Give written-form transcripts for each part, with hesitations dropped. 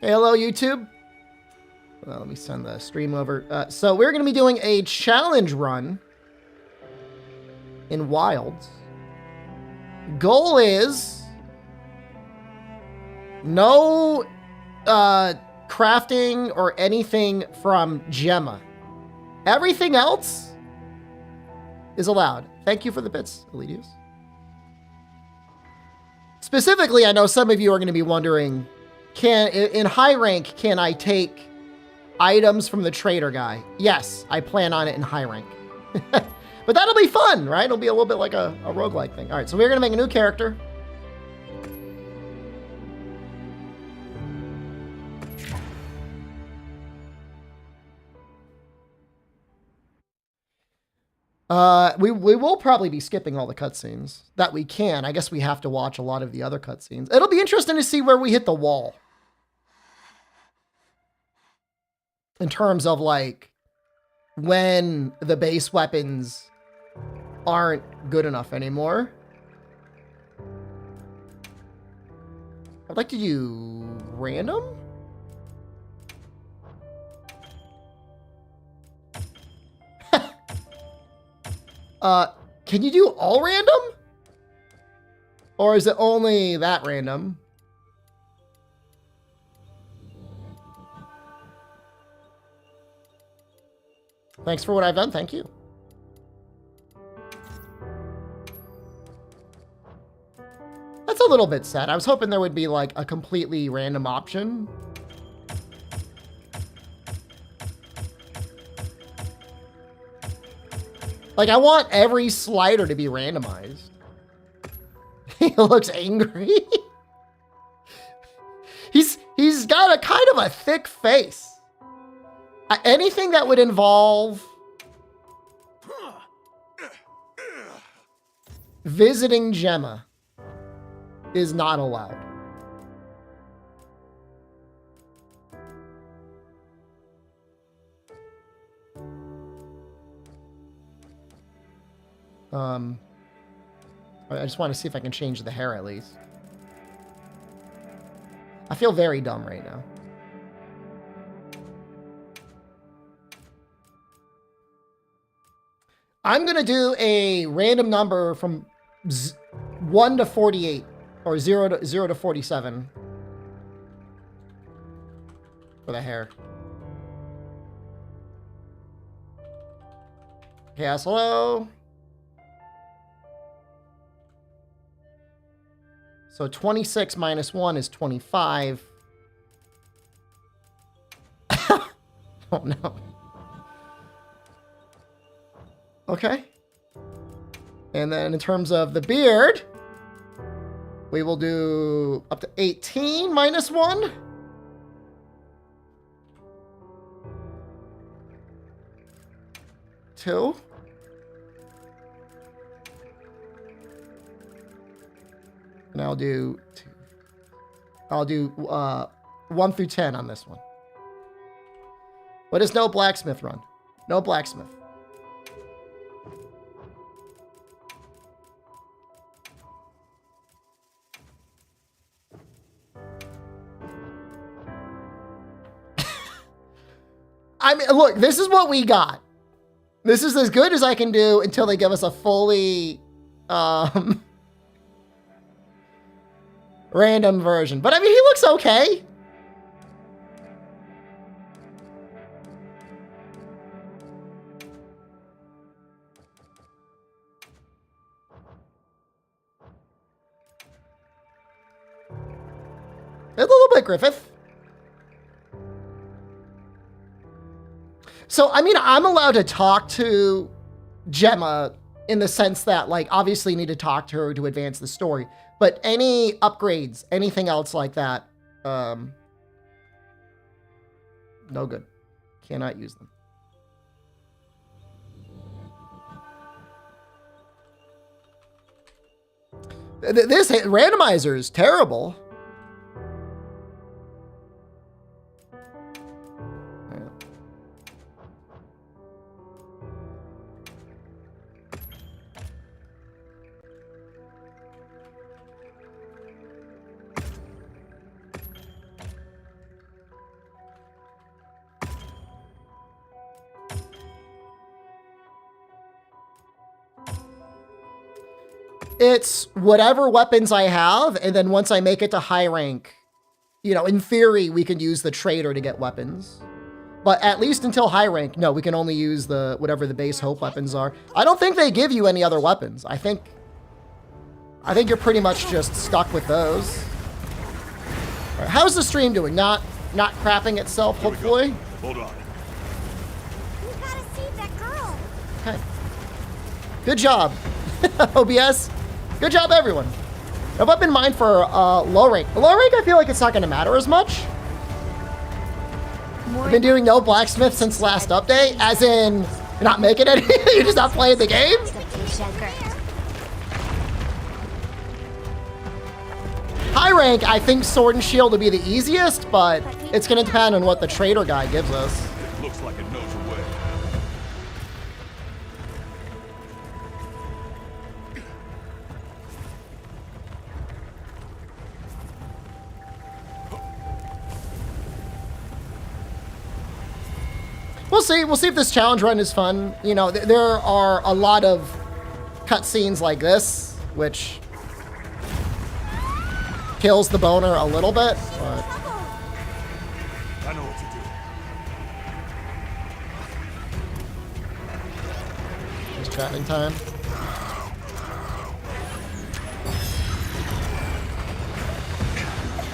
Hey, hello, YouTube. Well, let me send the stream over. So we're going to be doing a challenge run in Wilds. Goal is no crafting or anything from Gemma. Everything else is allowed. Thank you for the bits, Elitius. Specifically, I know some of you are going to be wondering, in high rank, can I take items from the trader guy? Yes, I plan on it in high rank. But that'll be fun, right? It'll be a little bit like a roguelike thing. All right, so we're going to make a new character. We will probably be skipping all the cutscenes that we can. I guess we have to watch a lot of the other cutscenes. It'll be interesting to see where we hit the wall. In terms of like when the base weapons aren't good enough anymore. I'd like to do random. Can you do all random? Or is it only that random? Thanks for what I've done. Thank you. That's a little bit sad. I was hoping there would be like a completely random option. Like, I want every slider to be randomized. He looks angry. He's got a kind of a thick face. Anything that would involve visiting Gemma is not allowed. I just want to see if I can change the hair at least. I feel very dumb right now. I'm going to do a random number from 1 to 48 or 0 to 47 for the hair. Chaos, hello. So 26 minus 1 is 25. Oh, no. Okay. And then in terms of the beard, we will do up to 18 minus 1. Two. And I'll do 1 through 10 on this one. What is no blacksmith run? No blacksmith. I mean, look, this is what we got. This is as good as I can do until they give us a fully random version. But I mean, he looks okay. A little bit, Griffith. So, I mean, I'm allowed to talk to Gemma in the sense that, like, obviously you need to talk to her to advance the story. But any upgrades, anything else like that, no good. Cannot use them. This randomizer is terrible. It's whatever weapons I have, and then once I make it to high rank, you know, in theory, we can use the trader to get weapons. But at least until high rank, no, we can only use the whatever the base hope weapons are. I don't think they give you any other weapons. I think you're pretty much just stuck with those. All right, how's the stream doing? Not crapping itself, hopefully. Hold on. You gotta save that girl. Okay. Good job, OBS. Good job, everyone. I've up in mind for low rank. Low rank, I feel like it's not going to matter as much. I've been doing no blacksmith since last update, as in you're not making it. You're just not playing the game. High rank, I think sword and shield will be the easiest, but it's going to depend on what the trader guy gives us. Looks like it knows a way. We'll see. We'll see if this challenge run is fun. You know, there are a lot of cutscenes like this, which kills the boner a little bit, but I know what to do. just chatting time.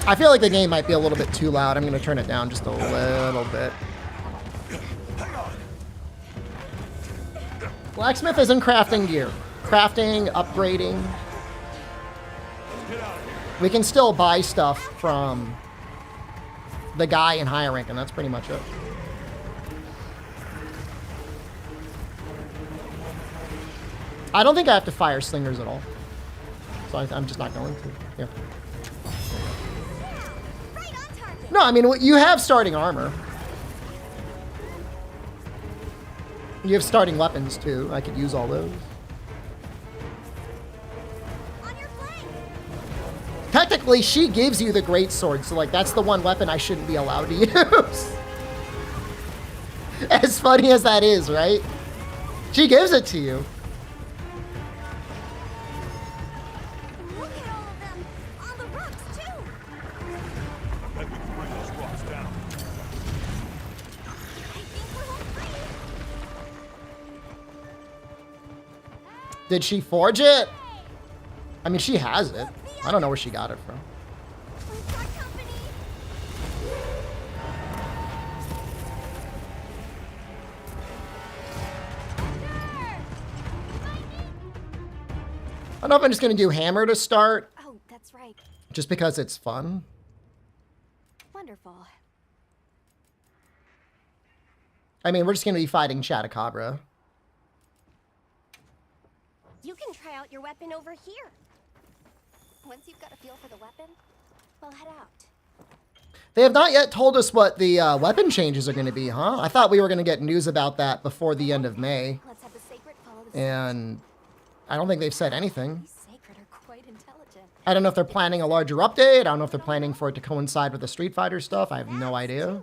I feel like the game might be a little bit too loud. I'm going to turn it down just a little bit. Blacksmith isn't crafting gear. Crafting, upgrading. We can still buy stuff from the guy in higher rank, and that's pretty much it. I don't think I have to fire slingers at all. So I'm just not going to. Here. No, I mean, you have starting armor. You have starting weapons, too. I could use all those. Technically, she gives you the greatsword, so, like, that's the one weapon I shouldn't be allowed to use. As funny as that is, right? She gives it to you. Look at all of them on the rocks too. I bet we can bring those rocks down. I think we're home free. Did she forge it? I mean, she has it. I don't know where she got it from. We've got company. I don't know if I'm just going to do hammer to start, Oh, that's right. just because it's fun. Wonderful. I mean, we're just going to be fighting Chatacabra. You can try out your weapon over here. Once you've got a feel for the weapon, we'll head out. They have not yet told us what the weapon changes are going to be, huh? I thought we were going to get news about that before the end of May. Let's have the sacred follow the And I don't think they've said anything. These sacred are quite intelligent. I don't know if they're planning a larger update. I don't know if they're planning for it to coincide with the Street Fighter stuff. I have no idea.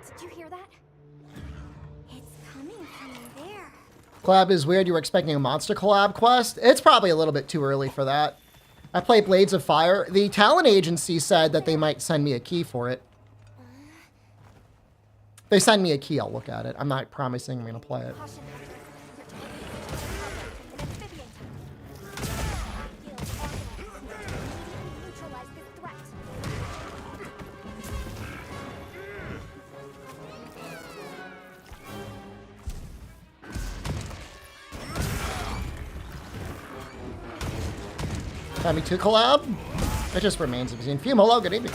Did you hear that? It's coming from there. Collab is weird. You were expecting a monster collab quest? It's probably a little bit too early for that. I play Blades of Fire. The talent agency said that they might send me a key for it. If they send me a key, I'll look at it. I'm not promising I'm going to play it. Caution, Hunter. You're taking an amphibian. Neutralize this threat. Time me to collab? It just remains to be seen. Fume, hello, good evening.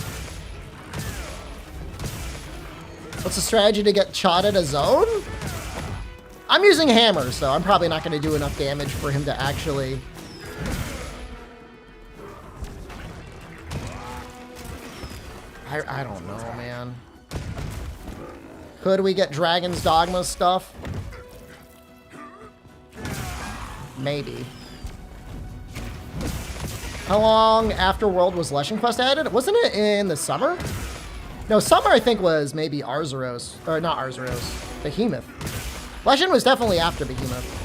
What's the strategy to get Chad at a zone? I'm using hammer, so I'm probably not going to do enough damage for him to actually... I don't know, man. Could we get Dragon's Dogma stuff? Maybe. How long after World was Leshen Quest added? Wasn't it in the summer? No, summer I think was maybe Arzuros. Or not Arzuros. Behemoth. Leshen was definitely after Behemoth.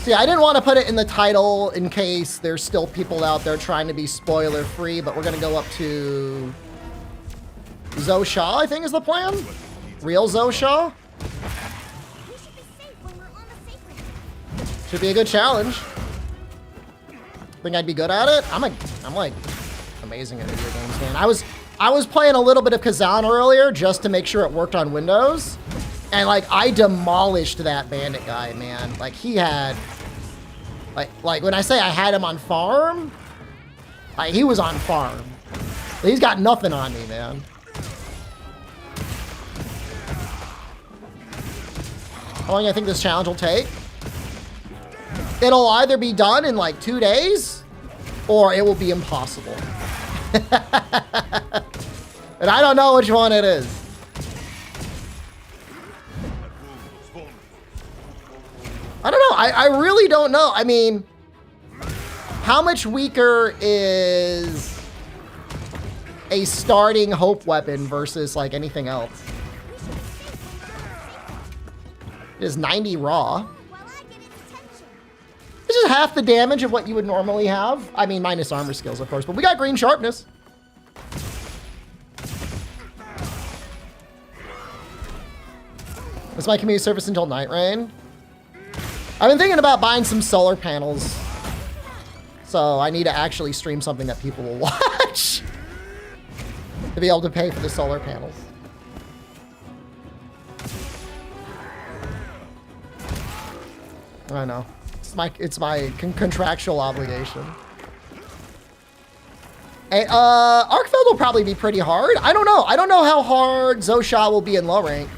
See, I didn't want to put it in the title in case there's still people out there trying to be spoiler free, but we're going to go up to Zosha, I think is the plan. Real Zosha. Should be a good challenge. Think I'd be good at it? I'm like amazing at video games, man. I was playing a little bit of Kazan earlier just to make sure it worked on Windows. And like I demolished that bandit guy, man. Like he had like when I say I had him on farm, like he was on farm. He's got nothing on me, man. How long do I think this challenge will take? It'll either be done in like 2 days or it will be impossible. And I don't know which one it is. I don't know. I really don't know. I mean, how much weaker is a starting hope weapon versus like anything else? It is 90 raw. This is half the damage of what you would normally have. I mean, minus armor skills, of course, but we got green sharpness. This is my community service until night rain. I've been thinking about buying some solar panels. So I need to actually stream something that people will watch to be able to pay for the solar panels. I know. It's my contractual obligation. Hey, Arkfeld will probably be pretty hard. I don't know. I don't know how hard Zosha will be in low rank.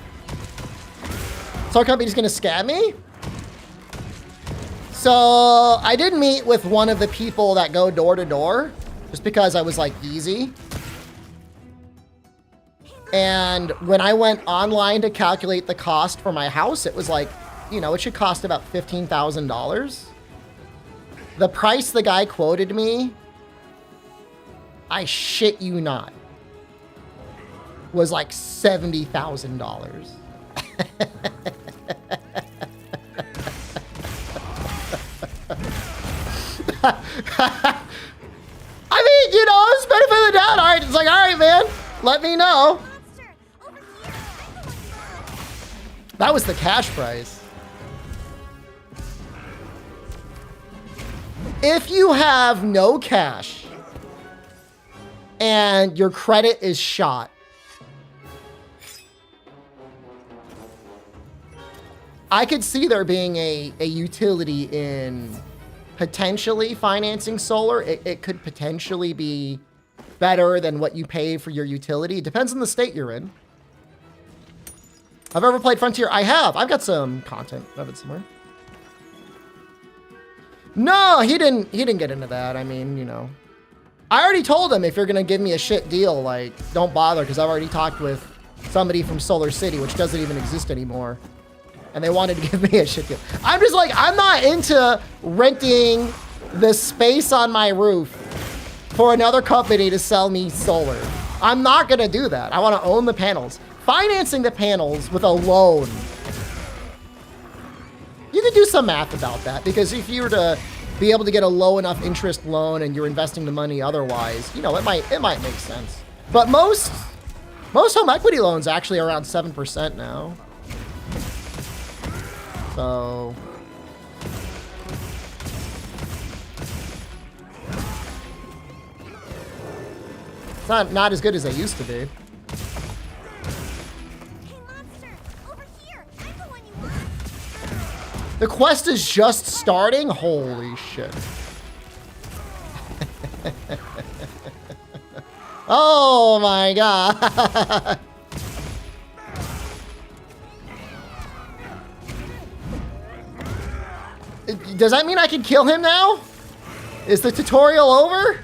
So our company's gonna scam me? So I did meet with one of the people that go door to door just because I was like easy. And when I went online to calculate the cost for my house, it was like, you know, it should cost about $15,000. The price the guy quoted me, I shit you not, was like $70,000. I mean, you know, it's benefit of the doubt. All right, it's like, all right, man, let me know. That was the cash price. If you have no cash and your credit is shot, I could see there being a utility in potentially financing solar. It could potentially be better than what you pay for your utility. It depends on the state you're in. I've ever played Frontier. I have. I've got some content of it somewhere. No, he didn't get into that. I mean, you know, I already told him if you're gonna give me a shit deal, like, don't bother, because I've already talked with somebody from Solar City, which doesn't even exist anymore, and they wanted to give me a shit deal. I'm just like, I'm not into renting the space on my roof for another company to sell me solar. I'm not gonna do that. I want to own the panels. Financing the panels with a loan, you could do some math about that, because if you were to be able to get a low enough interest loan and you're investing the money otherwise, you know, it might make sense. But most home equity loans actually are around 7% now. So it's not as good as they used to be. The quest is just starting? Holy shit. Oh my god. Does that mean I can kill him now? Is the tutorial over?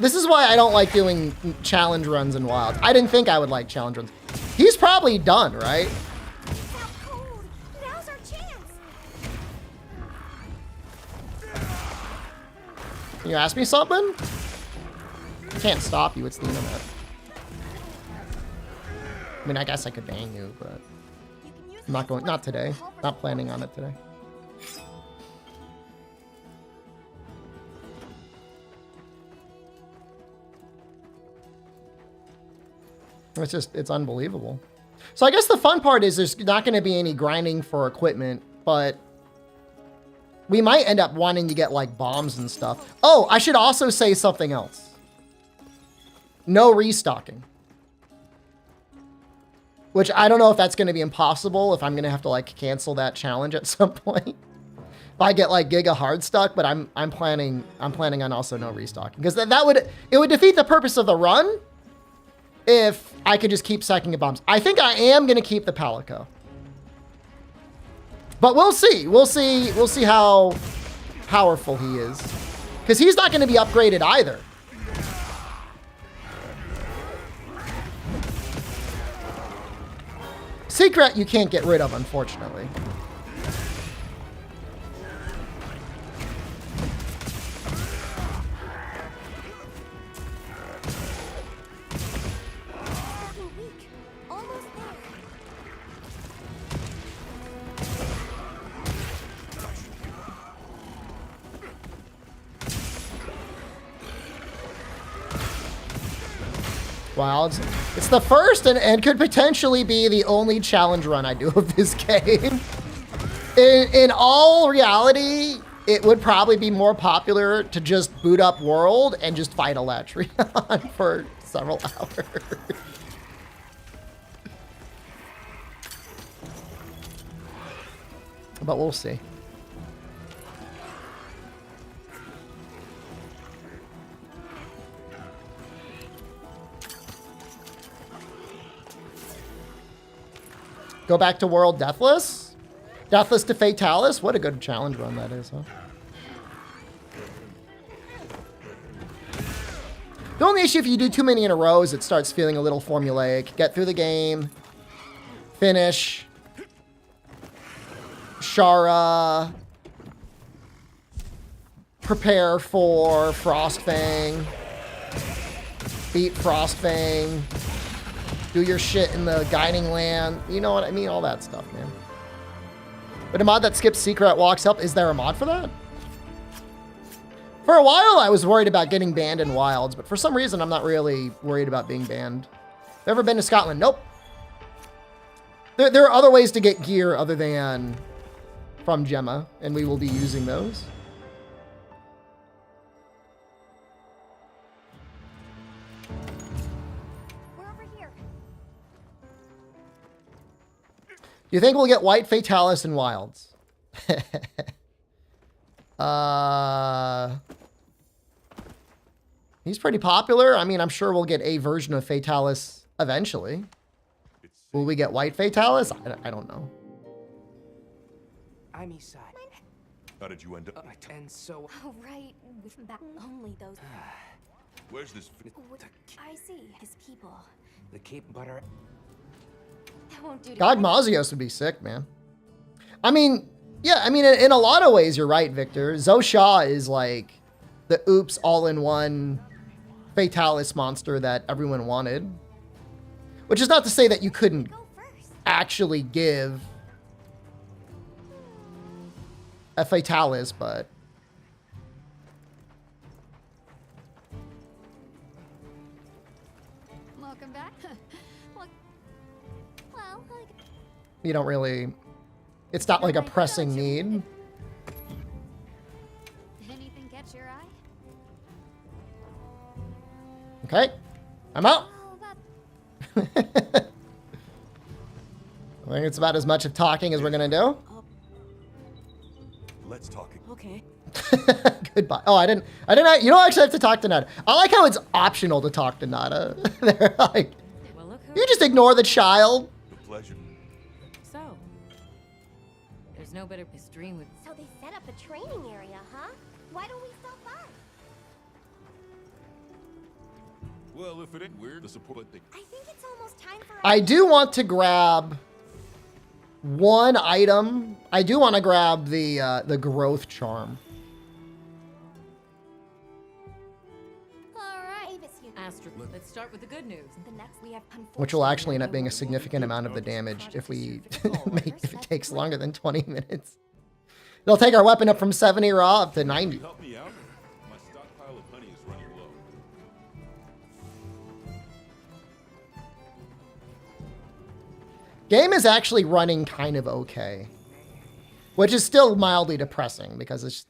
This is why I don't like doing challenge runs in Wilds. I didn't think I would like challenge runs. He's probably done, right? It's out cold. Now's our chance. Can you ask me something? Can't stop you, it's the internet. I mean, I guess I could bang you, but You can use I'm not going, not today. Not planning on it today. It's just, it's unbelievable. So I guess the fun part is there's not going to be any grinding for equipment, but we might end up wanting to get like bombs and stuff. Oh, I should also say something else. No restocking. Which I don't know if that's going to be impossible, if I'm going to have to like cancel that challenge at some point. If I get like Giga hard stuck, but I'm planning on also no restocking, because it would defeat the purpose of the run if I could just keep stacking bombs. I think I am going to keep the Palico. But we'll see. We'll see how powerful he is, because he's not going to be upgraded either. Secret you can't get rid of, unfortunately. Weak. Almost there. Wilds. It's the first and could potentially be the only challenge run I do of this game. In all reality, it would probably be more popular to just boot up World and just fight a Latreon for several hours. But we'll see. Go back to World Deathless? Deathless to Fatalis? What a good challenge run that is, huh? The only issue if you do too many in a row is it starts feeling a little formulaic. Get through the game. Finish. Shara. Prepare for Frostfang. Beat Frostfang. Do your shit in the Guiding Land. You know what I mean? All that stuff, man. But a mod that skips Secret walks up. Is there a mod for that? For a while, I was worried about getting banned in Wilds, but for some reason, I'm not really worried about being banned. Ever been to Scotland? Nope. There are other ways to get gear other than from Gemma, and we will be using those. You think we'll get White Fatalis in Wilds? He's pretty popular. I mean, I'm sure we'll get a version of Fatalis eventually. Will we get White Fatalis? I don't know. I'm Eastside. How did you end up? And so... Oh, right. With that only those... Where's this? I see. His people. The Cape Butter... That won't do to God, Mazios would be sick, man. I mean, yeah, I mean, in a lot of ways, you're right, Victor. Zosha is like the oops all-in-one Fatalis monster that everyone wanted. Which is not to say that you couldn't go first. actually give a Fatalis, but... Welcome back. Well, you don't really... It's not like a pressing need. anything catch your eye? Okay. I'm out. Oh, that... I think it's about as much of talking as we're gonna do. Let's talk. Okay. Goodbye. Oh, I didn't, you don't actually have to talk to Nada. I like how it's optional to talk to Nada. They're like, Well, look who... you just ignore the child. The pleasure. So, there's no better stream with... So they set up a training area, huh? Why don't we stop by? Well, if it ain't weird, the support thing. I think it's almost time for I do want to grab one item. I do want to grab the growth charm. Alright. Astrid, let's start with the good news. The next we have Which will actually end up being a significant amount of the damage if we if it takes longer than 20 minutes. It'll take our weapon up from 70 raw up to 90. Help me out. My stockpile of honey is running low. Game is actually running kind of okay, which is still mildly depressing because it's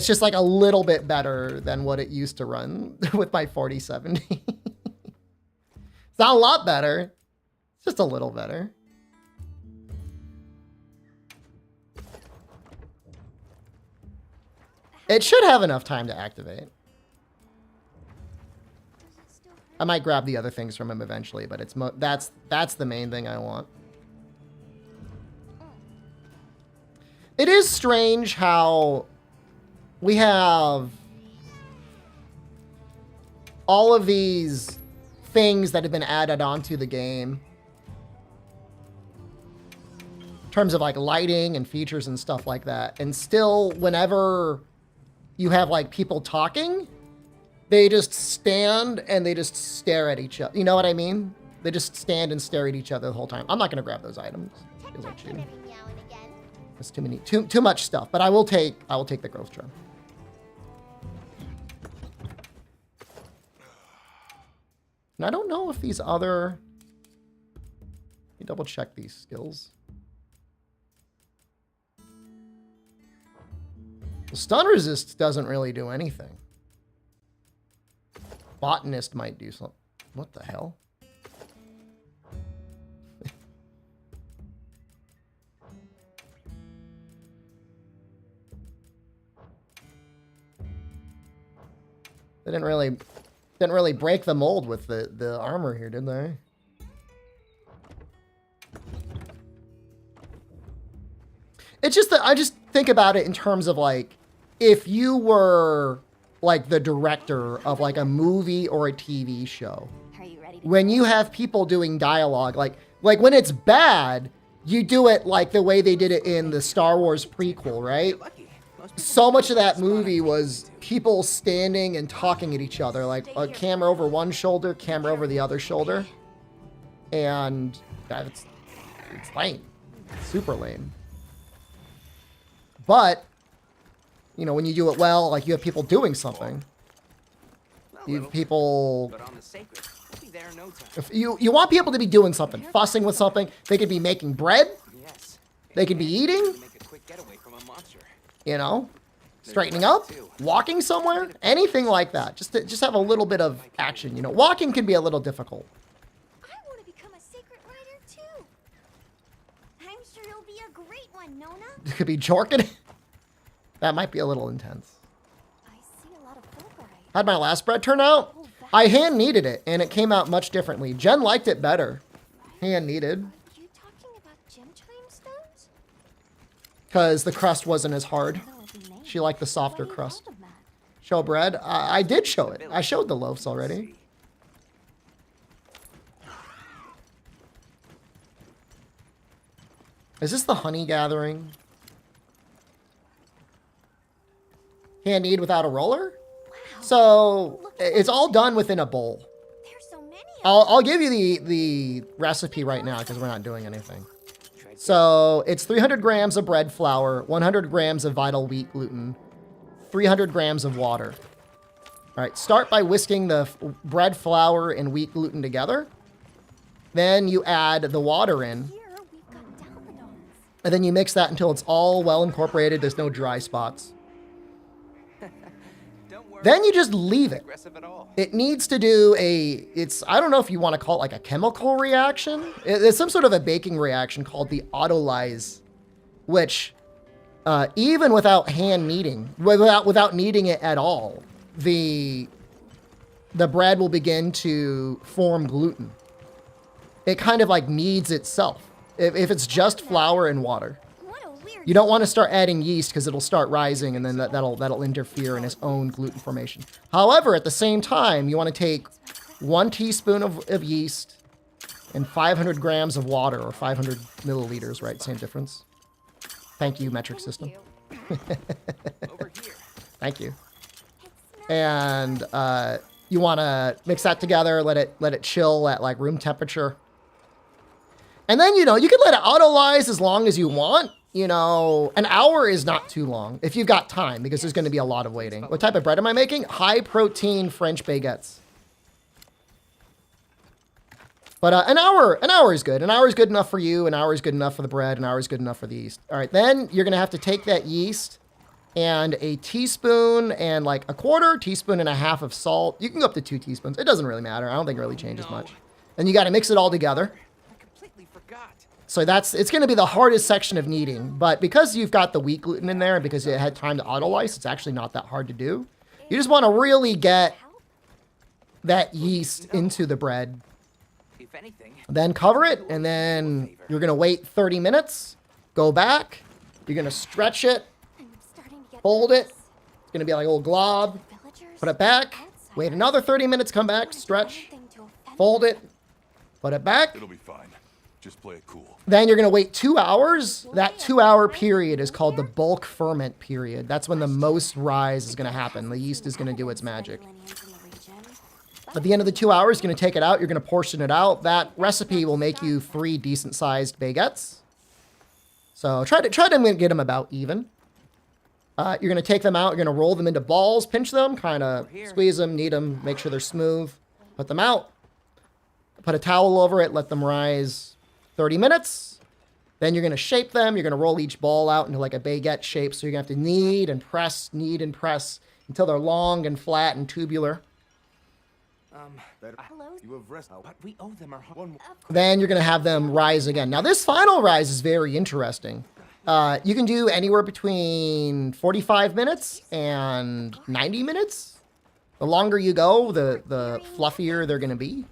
just like a little bit better than what it used to run with my 4070. It's not a lot better. It's just a little better. It should have enough time to activate. I might grab the other things from him eventually, but it's that's the main thing I want. It is strange how we have all of these things that have been added onto the game in terms of like lighting and features and stuff like that. And still, whenever you have like people talking, they just stand and they just stare at each other. You know what I mean? They just stand and stare at each other the whole time. I'm not going to grab those items. Feels like cheating. That's too much stuff, but I will take the growth charm. And I don't know if these other, let me double check these skills. The stun resist doesn't really do anything. Botanist might do something. What the hell? They didn't really break the mold with the armor here, did they? It's just that I just think about it in terms of like, if you were like the director of like a movie or a TV show, Are you ready to when you have people doing dialogue, like when it's bad, you do it like the way they did it in the Star Wars prequel, right? So much of that movie was people standing and talking at each other, like a camera over one shoulder, camera over the other shoulder. And it's lame. It's super lame. But, you know, when you do it well, like you have people doing something. You have people... But on the sacred, we'll be there in no time. If you want people to be doing something, fussing with something. They could be making bread. Yes. They could be eating. Make a quick getaway from a monster. You know, straightening up, walking somewhere, anything like that. Just have a little bit of action. You know, walking can be a little difficult. I want to become a sacred rider too. I'm sure you'll be a great one, Nona. It could be jorking. That might be a little intense. I see a lot of Fulbright. How'd my last bread turn out? I hand kneaded it, and it came out much differently. Jen liked it better. Hand kneaded. Are you talking about gem chime stones? Because the crust wasn't as hard. She liked the softer crust. Show bread? I did show it. I showed the loaves already. Is this the honey gathering? Hand knead without a roller? So it's all done within a bowl. There's so many. I'll give you the recipe right now because we're not doing anything. So it's 300 grams of bread flour, 100 grams of vital wheat gluten, 300 grams of water. All right, start by whisking the bread flour and wheat gluten together. Then you add the water in. Here we've got Dalmadons. And then you mix that until it's all well incorporated. There's no dry spots. Don't worry. Then you just leave it. Aggressive at all. It needs to do I don't know if you want to call it like a chemical reaction. It's some sort of a baking reaction called the autolyse, which even without hand kneading, without kneading it at all, the bread will begin to form gluten. It kind of like kneads itself if it's just flour and water. What a You don't want to start adding yeast because it'll start rising, and then that'll interfere in its own gluten formation. However, at the same time, you want to take 1 teaspoon of yeast and 500 grams of water, or 500 milliliters, right? Same difference. Thank you, metric system. Over here. Thank you. And you want to mix that together, let it chill at like room temperature. And then, you can let it autolyze as long as you want. An hour is not too long if you've got time, because there's going to be a lot of waiting. What type of bread am I making? High protein French baguettes. But an hour is good. An hour is good enough for you. An hour is good enough for the bread. An hour is good enough for the yeast. All right, then you're going to have to take that yeast and a teaspoon and like a quarter teaspoon and a half of salt. You can go up to 2 teaspoons. It doesn't really matter. I don't think it really changes much. And you got to mix it all together. I completely forgot. So it's going to be the hardest section of kneading. But because you've got the wheat gluten in there and because it had time to autolyse, it's actually not that hard to do. You just want to really get that yeast into the bread. If anything. Then cover it, and then you're going to wait 30 minutes. Go back. You're going to stretch it. Fold it. It's going to be like a little glob. Put it back. Wait another 30 minutes. Come back. Stretch. Fold it. Put it back. It'll be fine. Just play it cool. Then you're going to wait 2 hours. That 2-hour period is called the bulk ferment period. That's when the most rise is going to happen. The yeast is going to do its magic. At the end of the 2 hours, you're going to take it out. You're going to portion it out. That recipe will make you 3 decent-sized baguettes. So try to get them about even. You're going to take them out. You're going to roll them into balls, pinch them, kind of squeeze them, knead them, make sure they're smooth. Put them out. Put a towel over it. Let them rise 30 minutes. Then you're going to shape them. You're going to roll each ball out into like a baguette shape. So you're going to have to knead and press until they're long and flat and tubular. But we owe them our one. Then you're going to have them rise again. Now, this final rise is very interesting. You can do anywhere between 45 minutes and 90 minutes. The longer you go, the fluffier they're going to be.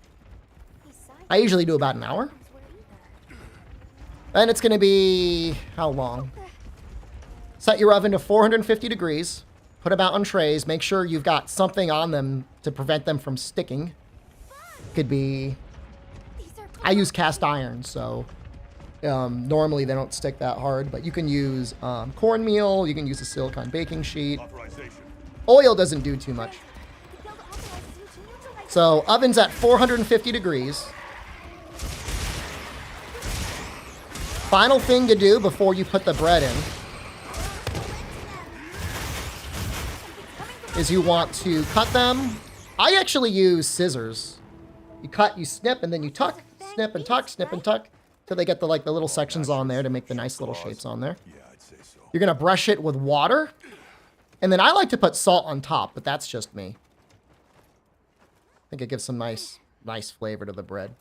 I usually do about an hour. And it's going to be, how long? Set your oven to 450 degrees. Put them out on trays. Make sure you've got something on them to prevent them from sticking. Could be... I use cast iron, so... normally they don't stick that hard, but you can use cornmeal. You can use a silicone baking sheet. Oil doesn't do too much. So oven's at 450 degrees. Final thing to do before you put the bread in is you want to cut them. I actually use scissors. You cut, you snip, and then you tuck, snip and tuck, snip and tuck, till they get the little sections on there to make the nice little shapes on there. Yeah, I'd say so. You're gonna brush it with water, and then I like to put salt on top, but that's just me. I think it gives some nice flavor to the bread.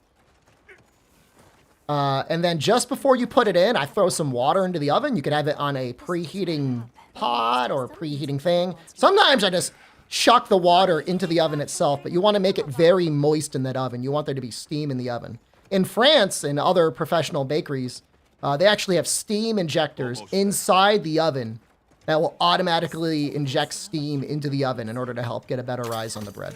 And then just before you put it in, I throw some water into the oven. You could have it on a preheating pot or a preheating thing. Sometimes I just chuck the water into the oven itself, but you want to make it very moist in that oven. You want there to be steam in the oven. In France and other professional bakeries, they actually have steam injectors inside the oven that will automatically inject steam into the oven in order to help get a better rise on the bread.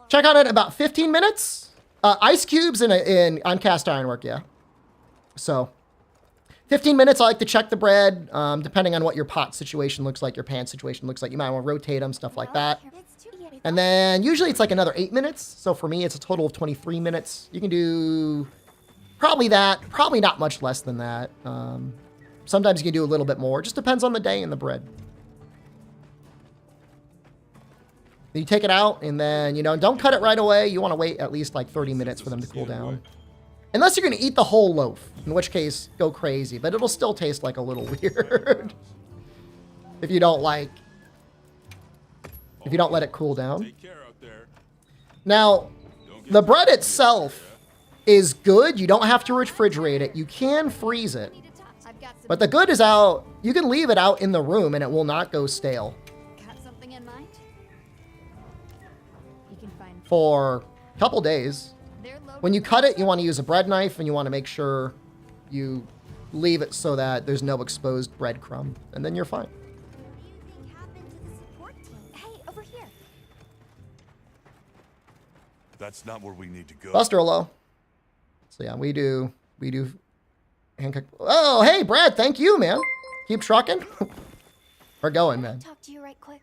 Check on it about 15 minutes. Ice cubes on cast iron work, yeah. So 15 minutes, I like to check the bread, depending on what your pot situation looks like, your pan situation looks like. You might want to rotate them, stuff like that. And then usually it's like another 8 minutes. So for me, it's a total of 23 minutes. You can do probably not much less than that. Sometimes you can do a little bit more. It just depends on the day and the bread. You take it out and then, don't cut it right away. You want to wait at least like 30 minutes for them to cool down. Unless you're going to eat the whole loaf, in which case, go crazy. But it'll still taste like a little weird. If you don't let it cool down. Now, the bread itself is good. You don't have to refrigerate it. You can freeze it. But the good is out. You can leave it out in the room and it will not go stale. Got something in mind? You can find For a couple days. When you cut it, you want to use a bread knife and you want to make sure you leave it so that there's no exposed breadcrumb, and then you're fine. What do you think happened to the support team? Hey, over here. That's not where we need to go. Buster low. So yeah, we do Hancock. Oh, hey, Brad, thank you, man. Keep trucking. We're going, man. Talk to you right quick.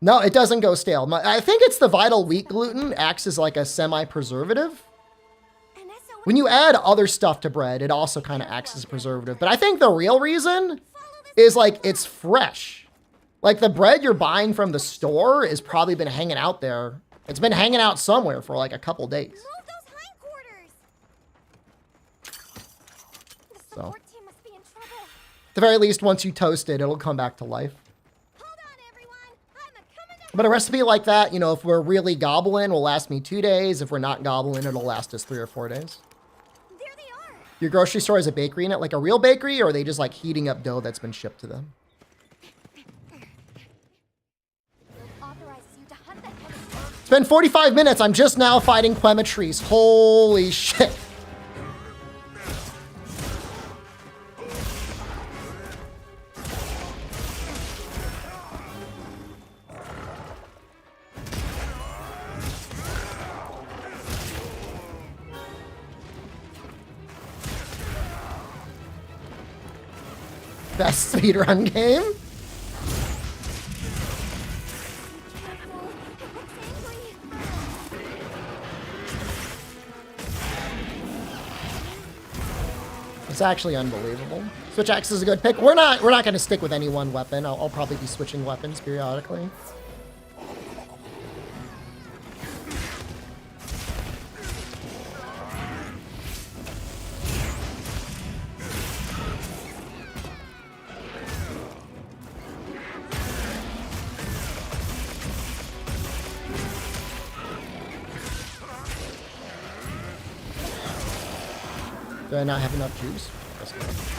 No, it doesn't go stale. I think it's the vital wheat gluten acts as like a semi-preservative. When you add other stuff to bread, it also kind of acts as a preservative. But I think the real reason is like it's fresh. Like the bread you're buying from the store has probably been hanging out there. It's been hanging out somewhere for like a couple days. Move those hindquarters. The So, support team must be in trouble. at the very least, once you toast it, it'll come back to life. Hold on, everyone. I'm coming to But a recipe like that, you know, if we're really gobbling, will last me 2 days. If we're not gobbling, it'll last us 3 or 4 days. There they are. Your grocery store has a bakery in it, like a real bakery, or are they just like heating up dough that's been shipped to them? Authorizes you to hunt that kind of stuff. It's been 45 minutes. I'm just now fighting Quemetries. Holy shit. Best speedrun game. It's actually unbelievable. Switch axe is a good pick. We're not going to stick with any one weapon. I'll probably be switching weapons periodically. Do I not have enough juice? Guess not.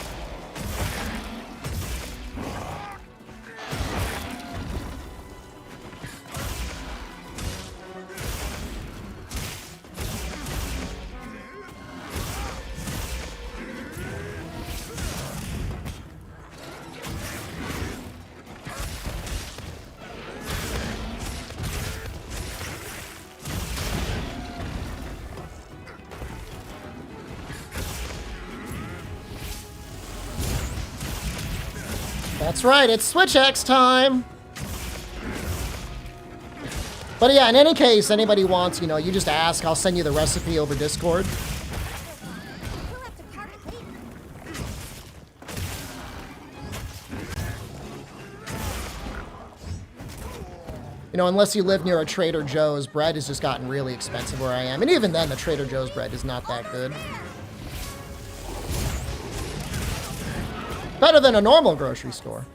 That's right, it's Switch X time! But yeah, in any case, anybody wants, you know, you just ask, I'll send you the recipe over Discord. We'll have to part it later. You know, unless you live near a Trader Joe's, bread has just gotten really expensive where I am. And even then, the Trader Joe's bread is not that good. Better than a normal grocery store.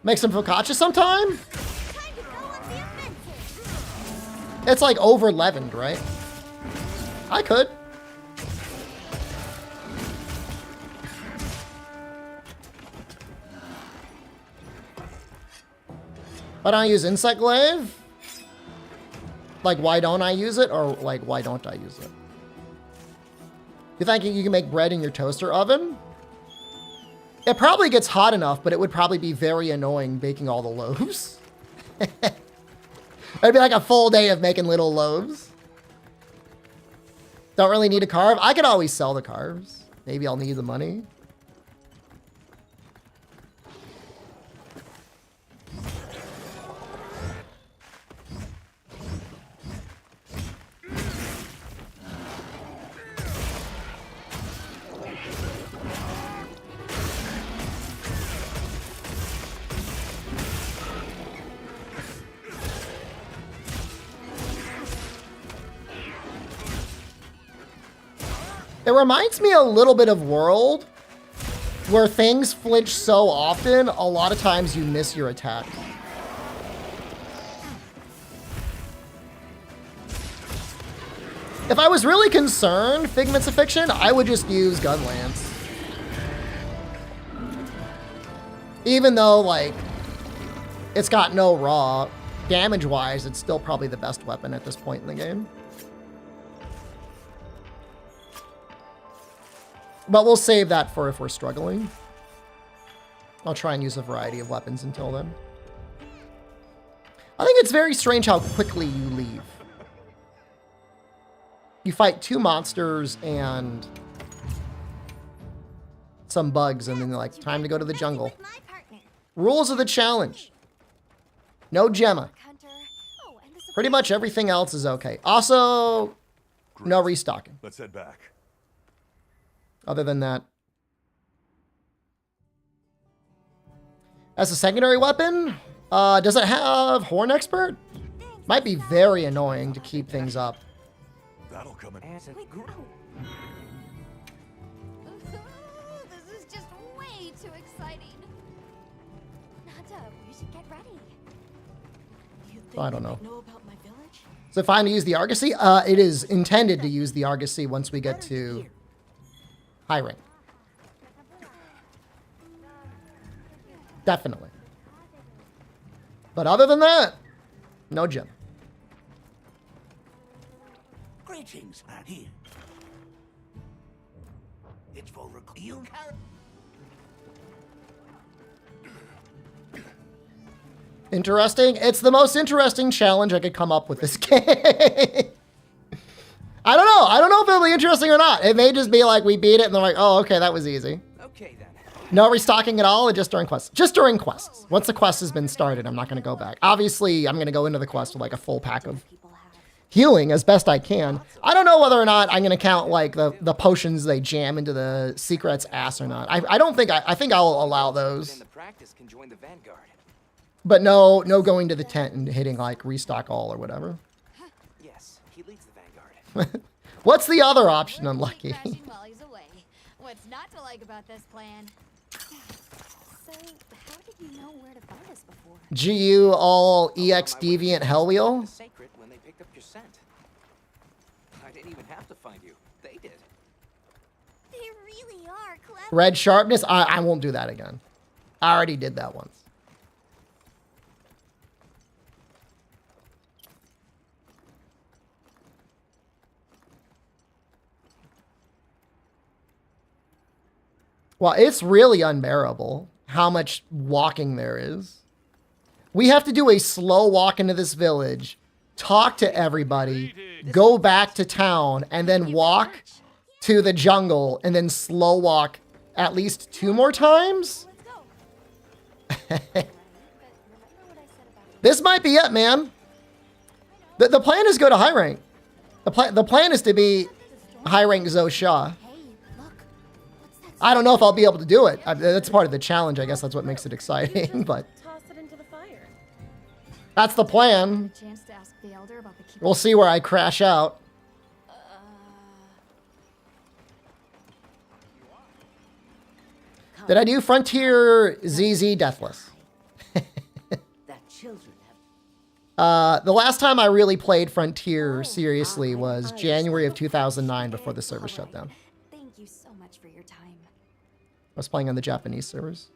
Make some focaccia sometime? Time to go on the offensive. It's like over leavened, right? I could. Why don't I use Insect Glaive? Like, why don't I use it? Or, like, why don't I use it? You think you can make bread in your toaster oven? It probably gets hot enough, but it would probably be very annoying baking all the loaves. It'd be like a full day of making little loaves. Don't really need a carve. I could always sell the carves. Maybe I'll need the money. It reminds me a little bit of World, where things flinch so often, a lot of times you miss your attack. If I was really concerned, Figments of Fiction, I would just use Gun Lance. Even though, like, it's got no raw, damage-wise, it's still probably the best weapon at this point in the game. But we'll save that for if we're struggling. I'll try and use a variety of weapons until then. I think it's very strange how quickly you leave. You fight 2 monsters and some bugs, and then like, time to go to the jungle. Rules of the challenge. No Gemma. Pretty much everything else is okay. Also, no restocking. Let's head back. Other than that. As a secondary weapon, does it have Horn Expert? Might be very annoying to keep things up. That'll come in. This is just way too exciting. Nata, we should get ready. I don't know. Is it fine to use the Argosy? It is intended to use the Argosy once we get to high rank. Definitely. But other than that, no gem. Greetings, here. It's for you. Interesting. It's the most interesting challenge I could come up with this game. I don't know. I don't know if it'll be interesting or not. It may just be like we beat it and they're like, oh, okay, that was easy. Okay then. No restocking at all, and just during quests. Just during quests. Once the quest has been started, I'm not going to go back. Obviously, I'm going to go into the quest with like a full pack of healing as best I can. I don't know whether or not I'm going to count like the potions they jam into the secret's ass or not. I don't think, I think I'll allow those. Within the practice can join the vanguard. But no going to the tent and hitting like restock all or whatever. Yes, he leads the vanguard. What's the other option, Unlucky? Crashing while he's away. What's not to like about this plan? So, how did you know where to find us before? GU all EX Deviant Hellwheel? The sacred when they picked up your scent. I didn't even have to find you. They did. They really are clever. Red Sharpness? I won't do that again. I already did that once. Well, it's really unbearable how much walking there is. We have to do a slow walk into this village, talk to everybody, go back to town, and then walk to the jungle, and then slow walk at least 2 more times? This might be it, man. The plan is go to high rank. The plan is to be high rank Zosha. I don't know if I'll be able to do it. That's part of the challenge. I guess that's what makes it exciting, but Toss it into the fire. that's the plan. Chance to ask the elder about the keeper. We'll see where I crash out. Did I do Frontier ZZ Deathless? That children have. The last time I really played Frontier seriously was January of 2009 before the server shut down. Thank you so much for your time. I was playing on the Japanese servers.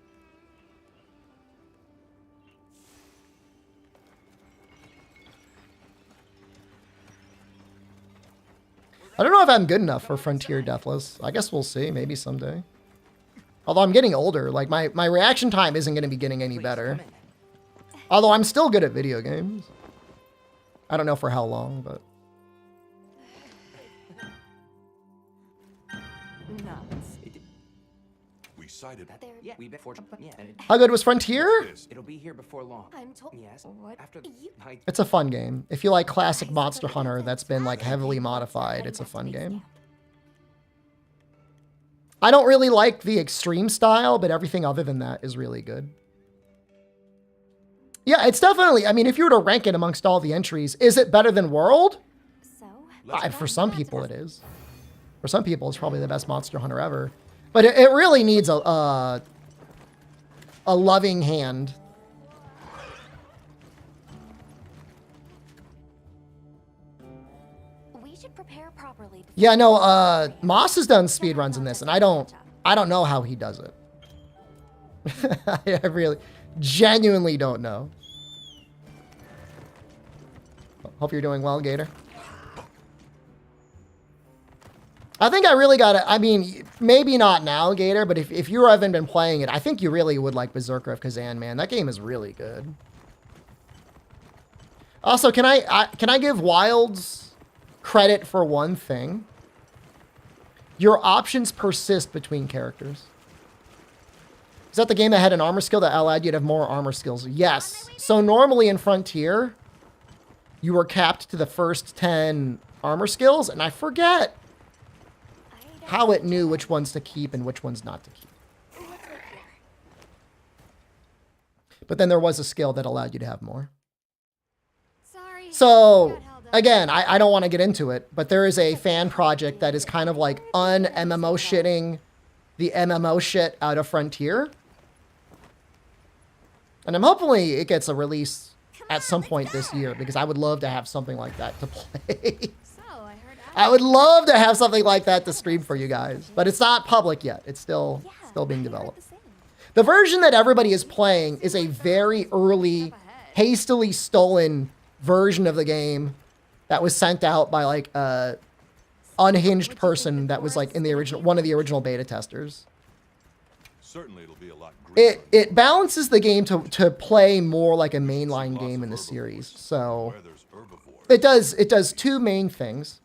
I don't know if I'm good enough for Frontier Deathless. I guess we'll see. Maybe someday. Although I'm getting older. Like, my reaction time isn't going to be getting any better. Although I'm still good at video games. I don't know for how long, but... We sighted. Yeah, we bet for yeah. How good was Frontier? It'll be here before long. I'm told. Yes. What? After You- I It's a fun game. If you like classic Monster Hunter that's been like heavily modified, it's a fun game. I don't really like the extreme style, but everything other than that is really good. Yeah, it's definitely, I mean, if you were to rank it amongst all the entries, is it better than World? So? For some people it is. For some people it's probably the best Monster Hunter ever. But it really needs a loving hand. We should prepare properly. before- Yeah, no, Moss has done speedruns in this, and I don't know how he does it. I really, genuinely don't know. Hope you're doing well, Gator. I think I really gotta, I mean, maybe not now, Gator, but if you haven't been playing it, I think you really would like Berserker of Kazan, man. That game is really good. Also, can I give Wilds credit for one thing? Your options persist between characters. Is that the game that had an armor skill that allowed you to have more armor skills? Yes. So normally in Frontier, you were capped to the first 10 armor skills, and I forget how it knew which ones to keep and which ones not to keep. But then there was a skill that allowed you to have more. Sorry. So, again, I don't want to get into it, but there is a fan project that is kind of like un-MMO shitting the MMO shit out of Frontier. And I'm hopefully it gets a release at some point this year, because I would love to have something like that to play. I would love to have something like that to stream for you guys, but it's not public yet. It's still being developed. The version that everybody is playing is a very early, hastily stolen version of the game that was sent out by like a unhinged person that was like in the original, one of the original beta testers. Certainly it'll be a lot greener. It balances the game to play more like a mainline game in the series. So Where there's herbivores. it does two main things.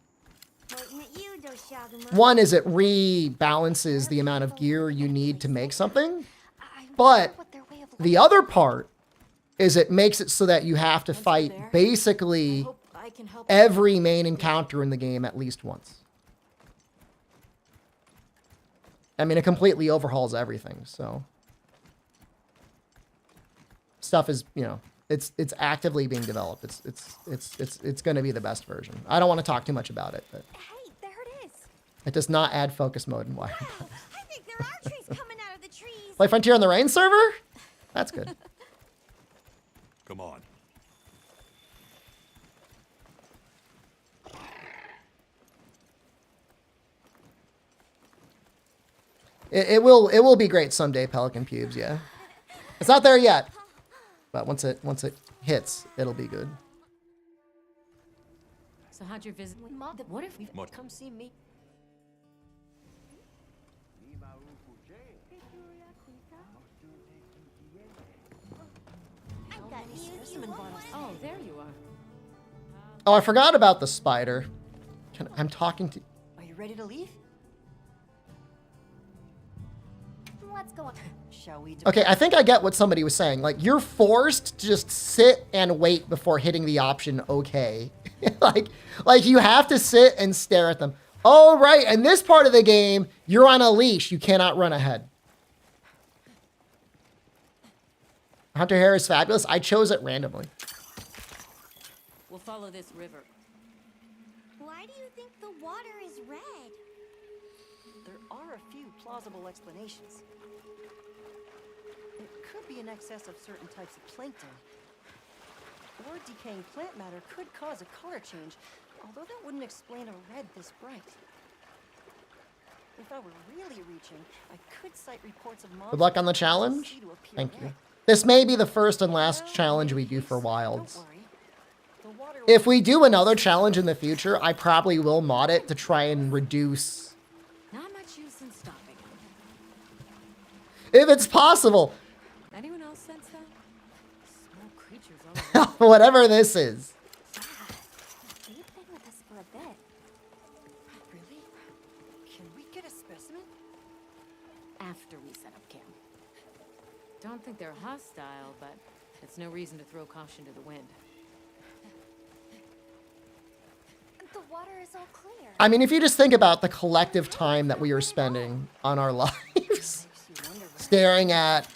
One is it rebalances the amount of gear you need to make something. But the other part is it makes it so that you have to fight basically every main encounter in the game at least once. I mean, it completely overhauls everything, so. Stuff is, you know, it's actively being developed. It's going to be the best version. I don't want to talk too much about it, but. Hey, there it is. It does not add focus mode in Wire. I think there are trees coming out of the trees. Play Frontier on the Rain server? That's good. Come on. It will be great someday, Pelican Pubes, yeah. It's not there yet. But once it hits, it'll be good. So how'd your visit? What if we What? come see me? I've got news you Specimen won't bottles. want. Oh, there you are. Oh, I forgot about the spider. I'm talking to... Are you ready to leave? Let's go on. Shall we? Okay, I think I get what somebody was saying. Like, you're forced to just sit and wait before hitting the option okay. like you have to sit and stare at them. Oh, right, in this part of the game, you're on a leash. You cannot run ahead. Hunter hair is fabulous. I chose it randomly. We'll follow this river. Why do you think the water is red? There are a few plausible explanations. It could be an excess of certain types of plankton. Or decaying plant matter could cause a color change, although that wouldn't explain a red this bright. If I were really reaching, I could cite reports of monsters Good luck on the that challenge. see to appear Thank you. red. This may be the first and last challenge we do for Wilds. Don't worry. The water If we do another challenge in the future, I probably will mod it to try and reduce... Not much use in stopping. If it's possible. Anyone else sense that? Small creatures all around. Whatever this is. They've been with us for a bit. Really? Can we get a specimen? After we set up camp. Don't think they're hostile, but it's no reason to throw caution to the wind. The water is all clear. I mean, if you just think about the collective time that we are spending on our lives, Makes you wonder. staring at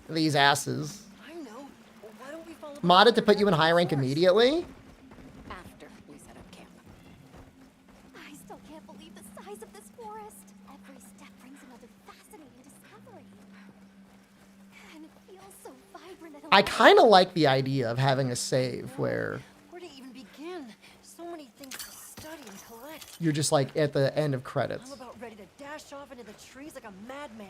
these asses. I know. Well, why don't we follow the Modded to water put you in down to high the rank forest? immediately? After we set up camp. I still can't believe the size of this forest. Every step brings another fascinating discovery. And it feels so vibrant and I alive. kind of like the idea of having a save where Where to even begin? So many things to study and collect. you're just like at the end of I'm credits. about ready to dash off into the trees like a madman.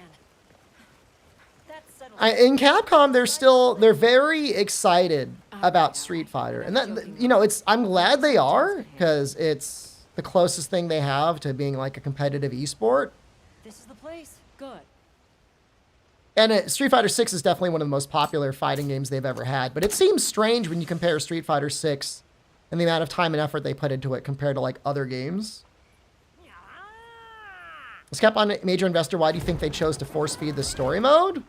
That settles In Capcom, they're very excited about Street Fighter, and that, you know, I'm glad they are, because it's the closest thing they have to being like a competitive esport. This is the place. Good. And Street Fighter 6 is definitely one of the most popular fighting games they've ever had. But it seems strange when you compare Street Fighter 6 and the amount of time and effort they put into it compared to like other games. Let's cap on Major Investor. Why do you think they chose to force feed the story mode?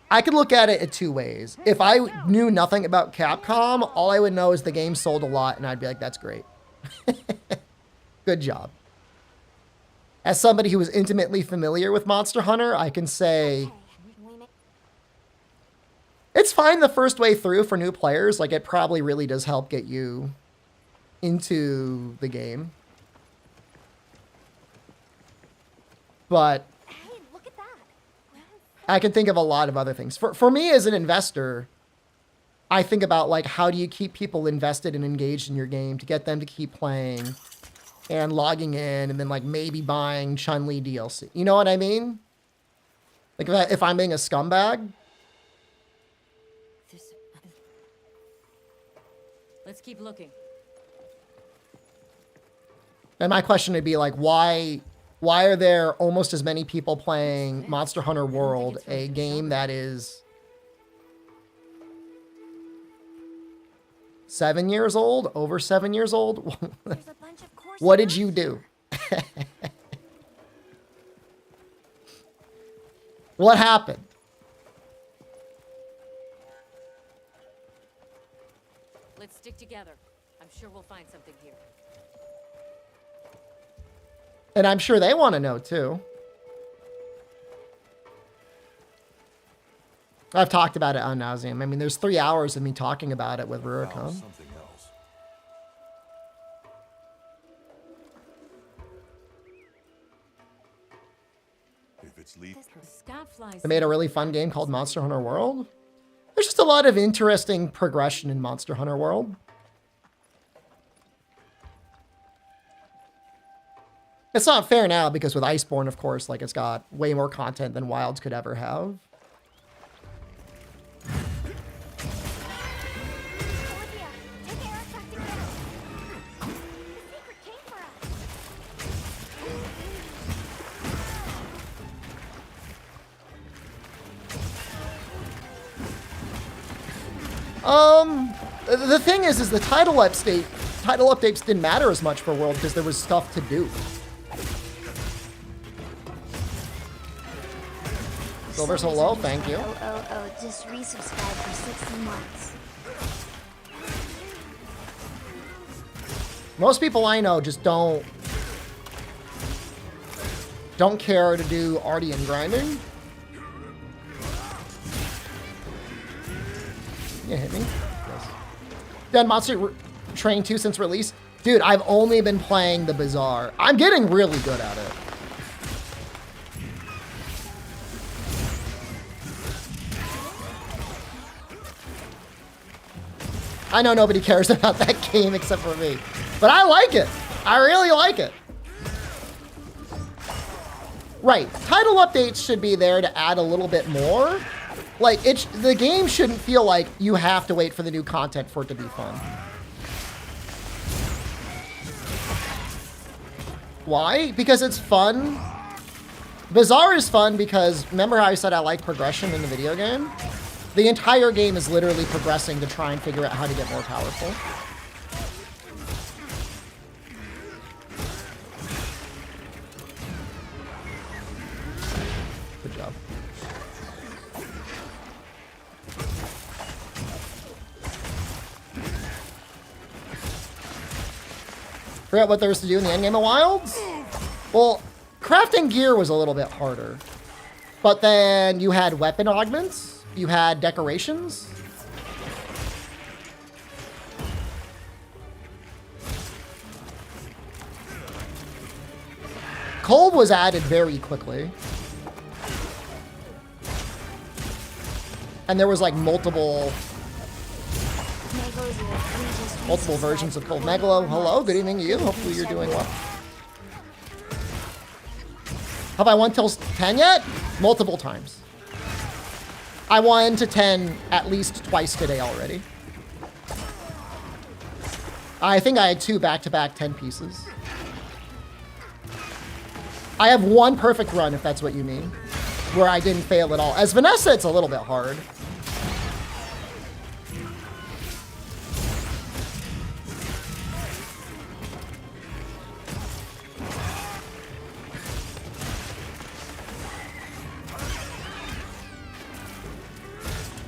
I could look at it in two ways. If I knew nothing about Capcom, all I would know is the game sold a lot, and I'd be like, that's great. Good job. As somebody who is intimately familiar with Monster Hunter, I can say it's fine the first way through for new players. Like, it probably really does help get you into the game. But Hey, look at that. I can think of a lot of other things. For me as an investor, I think about like, how do you keep people invested and engaged in your game to get them to keep playing and logging in and then like maybe buying Chun-Li DLC. You know what I mean? Like if I'm being a scumbag. Let's keep looking. And my question would be like, why are there almost as many people playing Monster Hunter World, a game that is 7 years old, over 7 years old? There's a bunch of course What did you do? What happened? Let's stick together. I'm sure we'll find something here. And I'm sure they want to know too. I've talked about it ad nauseam. I mean, there's 3 hours of me talking about it with Now Rurikon. something else. If it's leaf, Scott flies. They made a really fun game called Monster Hunter World. There's just a lot of interesting progression in Monster Hunter World. It's not fair now because with Iceborne, of course, like it's got way more content than Wilds could ever have. Olivia, take air attracting down. The secret came for us. The thing is the title updates didn't matter as much for World because there was stuff to do. Silver's hello, thank you. Just resubscribe for 60 months. Most people I know just don't care to do Ardean grinding. Yeah, hit me. Yes. Done Monster Train 2 since release. Dude, I've only been playing the Bazaar. I'm getting really good at it. I know nobody cares about that game except for me. But I like it. I really like it. Right. Title updates should be there to add a little bit more. Like, the game shouldn't feel like you have to wait for the new content for it to be fun. Why? Because it's fun. Bazaar is fun because, remember how I said I like progression in the video game? The entire game is literally progressing to try and figure out how to get more powerful. Good job. Forgot what there was to do in the endgame of Wilds? Well, crafting gear was a little bit harder. But then you had weapon augments. You had decorations. Cold was added very quickly. And there was like multiple versions of Cold. Megalo, hello, good evening to you. Hopefully you're doing well. Have I won till 10 yet? Multiple times. I won to 10 at least twice today already. I think I had 2 back-to-back 10 pieces. I have 1 perfect run, if that's what you mean, where I didn't fail at all. As Vanessa, it's a little bit hard.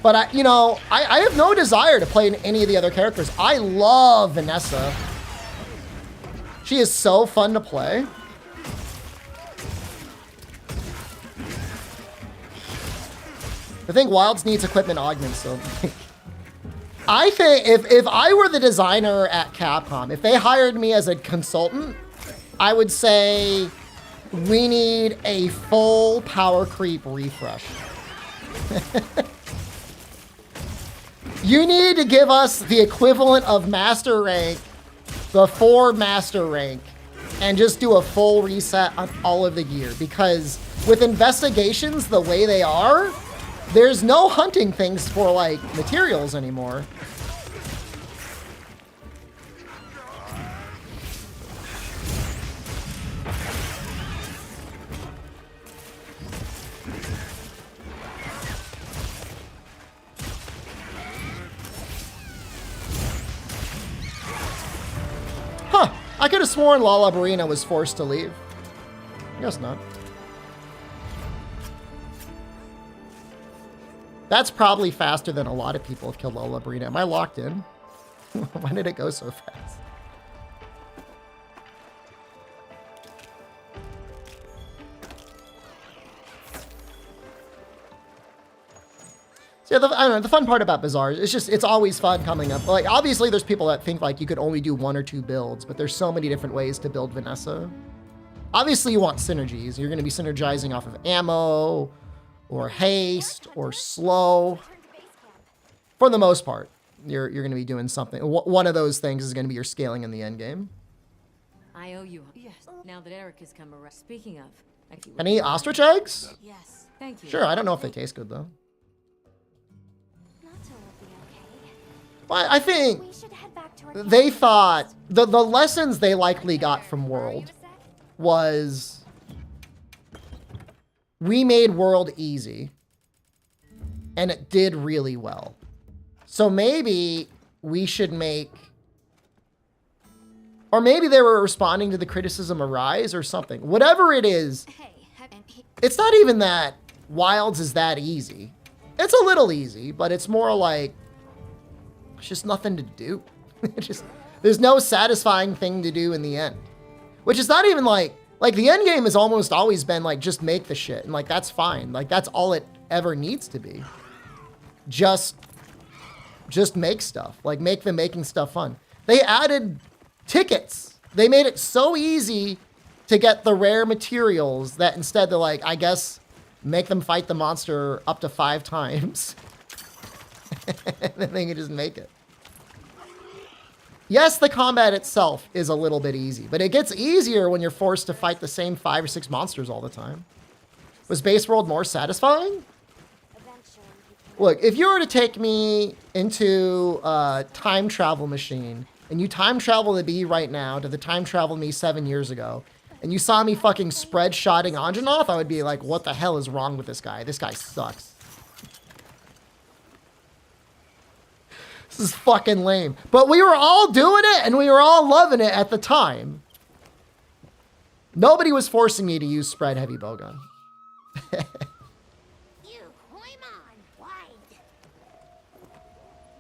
But I have no desire to play any of the other characters. I love Vanessa. She is so fun to play. I think Wilds needs equipment augments, so I think if I were the designer at Capcom, if they hired me as a consultant, I would say we need a full power creep refresh. You need to give us the equivalent of master rank before master rank and just do a full reset on all of the gear, because with investigations the way they are, there's no hunting things for like materials anymore. Huh, I could have sworn Lala Barina was forced to leave. I guess not. That's probably faster than a lot of people have killed Lola Barina. Am I locked in? Why did it go so fast? So yeah, I don't know, the fun part about Bazaars, it's always fun coming up. Like, obviously there's people that think like you could only do 1 or 2 builds, but there's so many different ways to build Vanessa. Obviously you want synergies. You're going to be synergizing off of ammo, or haste, or slow. For the most part, you're going to be doing something. One of those things is going to be your scaling in the end game. I owe you. Yes. Now that Eric has come around. Speaking of, any ostrich eggs? Yes. Thank you. Sure. I don't know if they taste good though. Natto will be okay. Well, I think We should head back to our they thought the lessons they likely got from World was we made World easy and it did really well. So maybe we should make, or maybe they were responding to the criticism of Rise or something. Whatever it is, it's not even that Wilds is that easy. It's a little easy, but it's more like, it's just nothing to do. There's no satisfying thing to do in the end. Which is not even like the end game has almost always been like, just make the shit. And like, that's fine. Like, that's all it ever needs to be. Just make stuff. Like, make the making stuff fun. They added tickets. They made it so easy to get the rare materials that instead they're like, I guess, make them fight the monster up to 5 times. And then they can just make it. Yes, the combat itself is a little bit easy, but it gets easier when you're forced to fight the same 5 or 6 monsters all the time. Was Base World more satisfying? Look, if you were to take me into a time travel machine and you time travel to me right now to the time travel me 7 years ago, and you saw me fucking spread shotting Anjanath, I would be like, what the hell is wrong with this guy? This guy sucks. This is fucking lame. But we were all doing it and we were all loving it at the time. Nobody was forcing me to use spread heavy bowgun.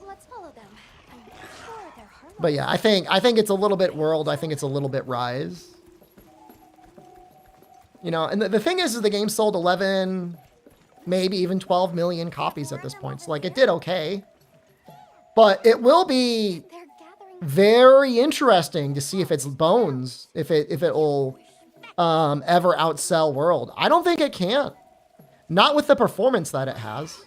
Let's follow them. I'm sure they're harmless. But yeah, I think it's a little bit World. I think it's a little bit Rise. You know, and the thing is the game sold 11, maybe even 12 million copies at this point. So like, it did okay. But it will be They're gathering very interesting to see if it's Bones, if it'll ever outsell World. I don't think it can. Not with the performance that it has.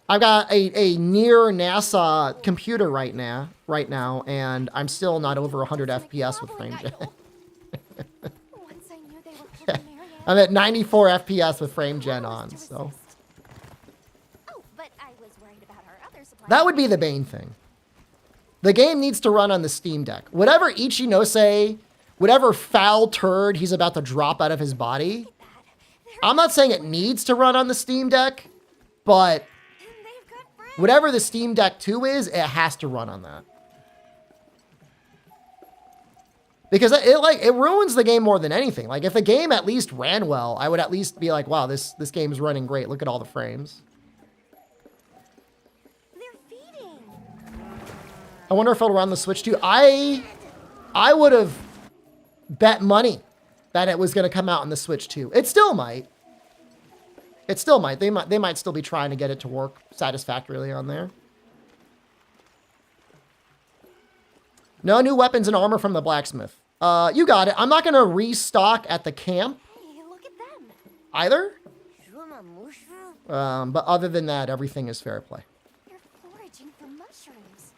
I've got a near NASA computer right now, and I'm still not over 100 FPS with frame gen. once I knew they were keeping Marianne. I'm at 94 FPS with frame gen on, so. Oh, but I was worried about our other supplies. That would be the main thing. The game needs to run on the Steam Deck. Whatever Ichinose, whatever foul turd he's about to drop out of his body, I'm not saying it needs to run on the Steam Deck, but They've got friends. whatever the Steam Deck 2 is, it has to run on that. Because it ruins the game more than anything. Like, if the game at least ran well, I would at least be like, wow, this game's running great. Look at all the frames. They're feeding. I wonder if it'll run the Switch too. I would have bet money that it was going to come out on the Switch too. It still might. It still might. They might still be trying to get it to work satisfactorily on there. No new weapons and armor from the blacksmith. You got it. I'm not going to restock at the camp Hey, look at them. either. But other than that, everything is fair play. They're foraging for mushrooms.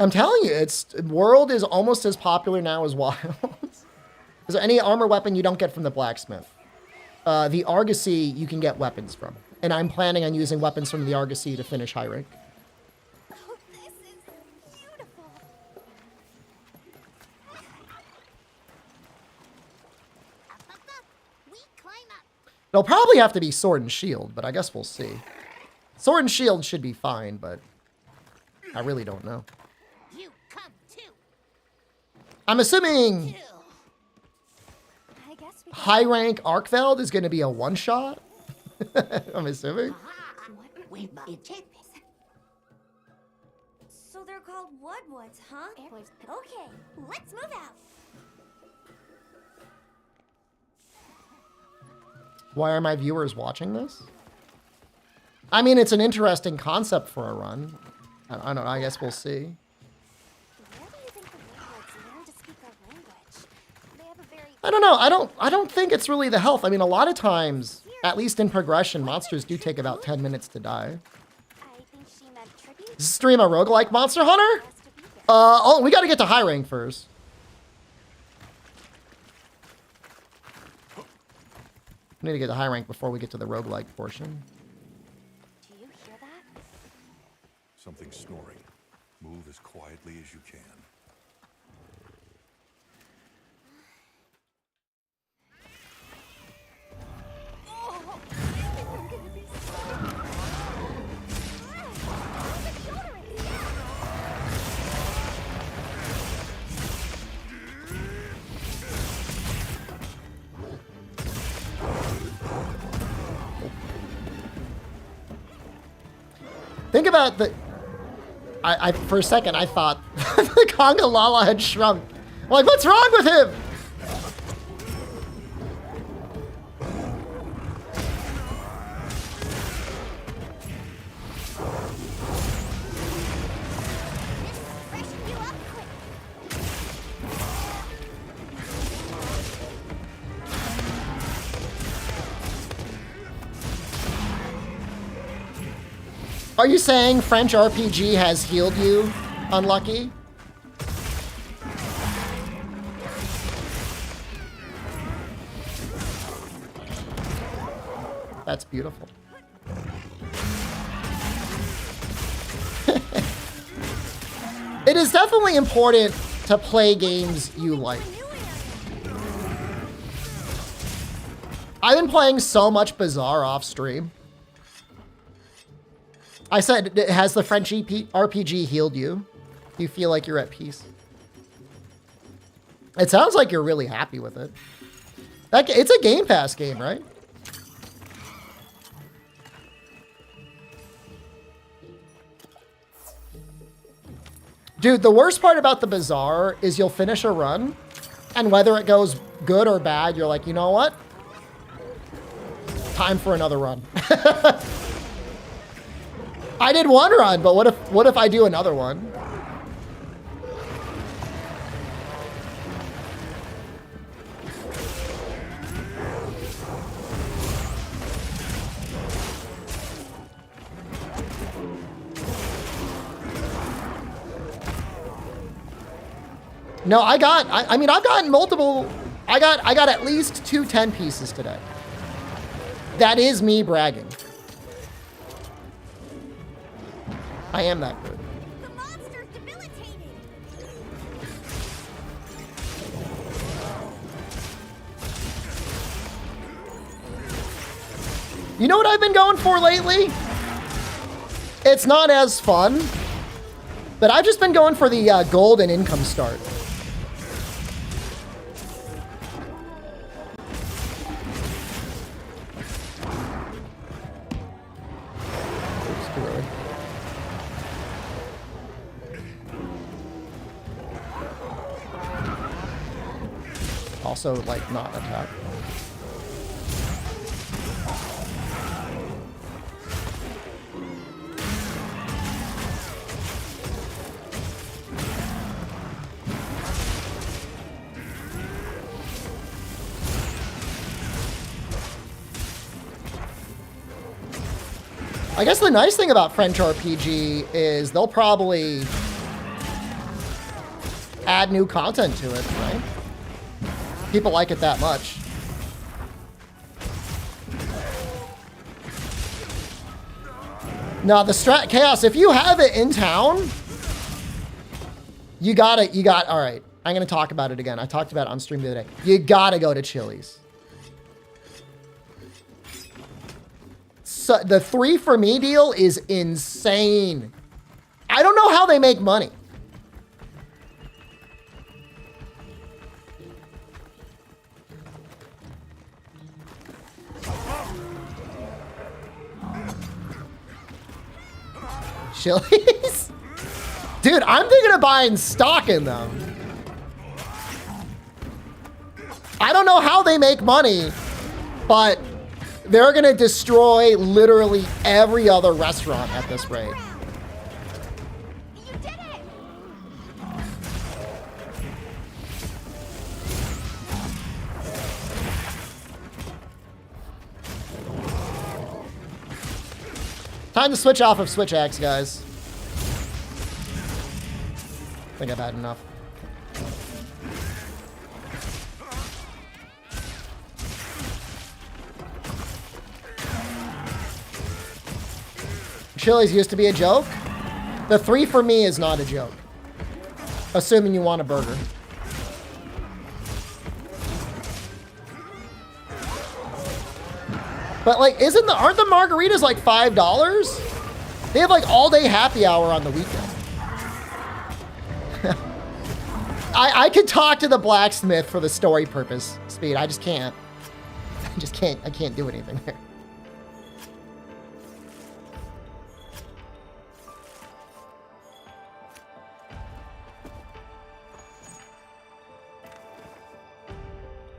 I'm telling you, World is almost as popular now as Wild. Is there any armor weapon you don't get from the blacksmith? The Argosy you can get weapons from. And I'm planning on using weapons from the Argosy to finish high rank. Oh, this is beautiful. Up. We climb up. It'll probably have to be sword and shield, but I guess we'll see. Sword and shield should be fine, but I really don't know. You come too. I'm assuming I guess we high rank Arkveld is going to be a one-shot. I'm assuming. We might take So they're called Woodwoods, huh? Okay, let's move out. Why are my viewers watching this? I mean, it's an interesting concept for a run. I don't know. I guess we'll see. Where do you think the Woodwoods learn to speak our language? They have a very I don't know. I don't think it's really the health. I mean, a lot of times, at least in progression, monsters do take about 10 minutes to die. I think she meant tribute. Is this stream a roguelike Monster Hunter? Has to be there. Oh, we got to get to high rank first. We need to get to high rank before we get to the roguelike portion. Do you hear that? Something snoring. Move as quietly as you can. Oh, I'm gonna be so. Think about the... I for a second, I thought the Conga Lala had shrunk. I'm like, what's wrong with him? Freshen you up quick. Are you saying French RPG has healed you, Unlucky? That's beautiful. It is definitely important to play games you like. I've been playing so much Bizarre off stream. I said, has the French RPG healed you? Do you feel like you're at peace? It sounds like you're really happy with it. It's a Game Pass game, right? Dude, the worst part about the Bizarre is you'll finish a run, and whether it goes good or bad, you're like, you know what? Time for another run. I did one run, but what if I do another one? No, I mean, I've gotten multiple, I got at least 2 10 pieces today. That is me bragging. I am that good. The monster's debilitated. You know what I've been going for lately? It's not as fun, but I've just been going for the golden income start. Oops, too early. Also, like, not attack. I guess the nice thing about French RPG is they'll probably add new content to it, right? People like it that much. No, the strat chaos, if you have it in town, all right, I'm gonna talk about it again. I talked about it on stream the other day. You gotta go to Chili's. So the 3 for me deal is insane. I don't know how they make money. Chili's? Dude, I'm thinking of buying stock in them. I don't know how they make money, but they're gonna destroy literally every other restaurant at this rate. You did it! Time to switch off of Switch Axe, guys. I think I've had enough. Chili's used to be a joke. The 3 for me is not a joke. Assuming you want a burger. But like, aren't the margaritas like $5? They have like all day happy hour on the weekend. I could talk to the blacksmith for the story purpose, Speed. I just can't. I can't do anything there.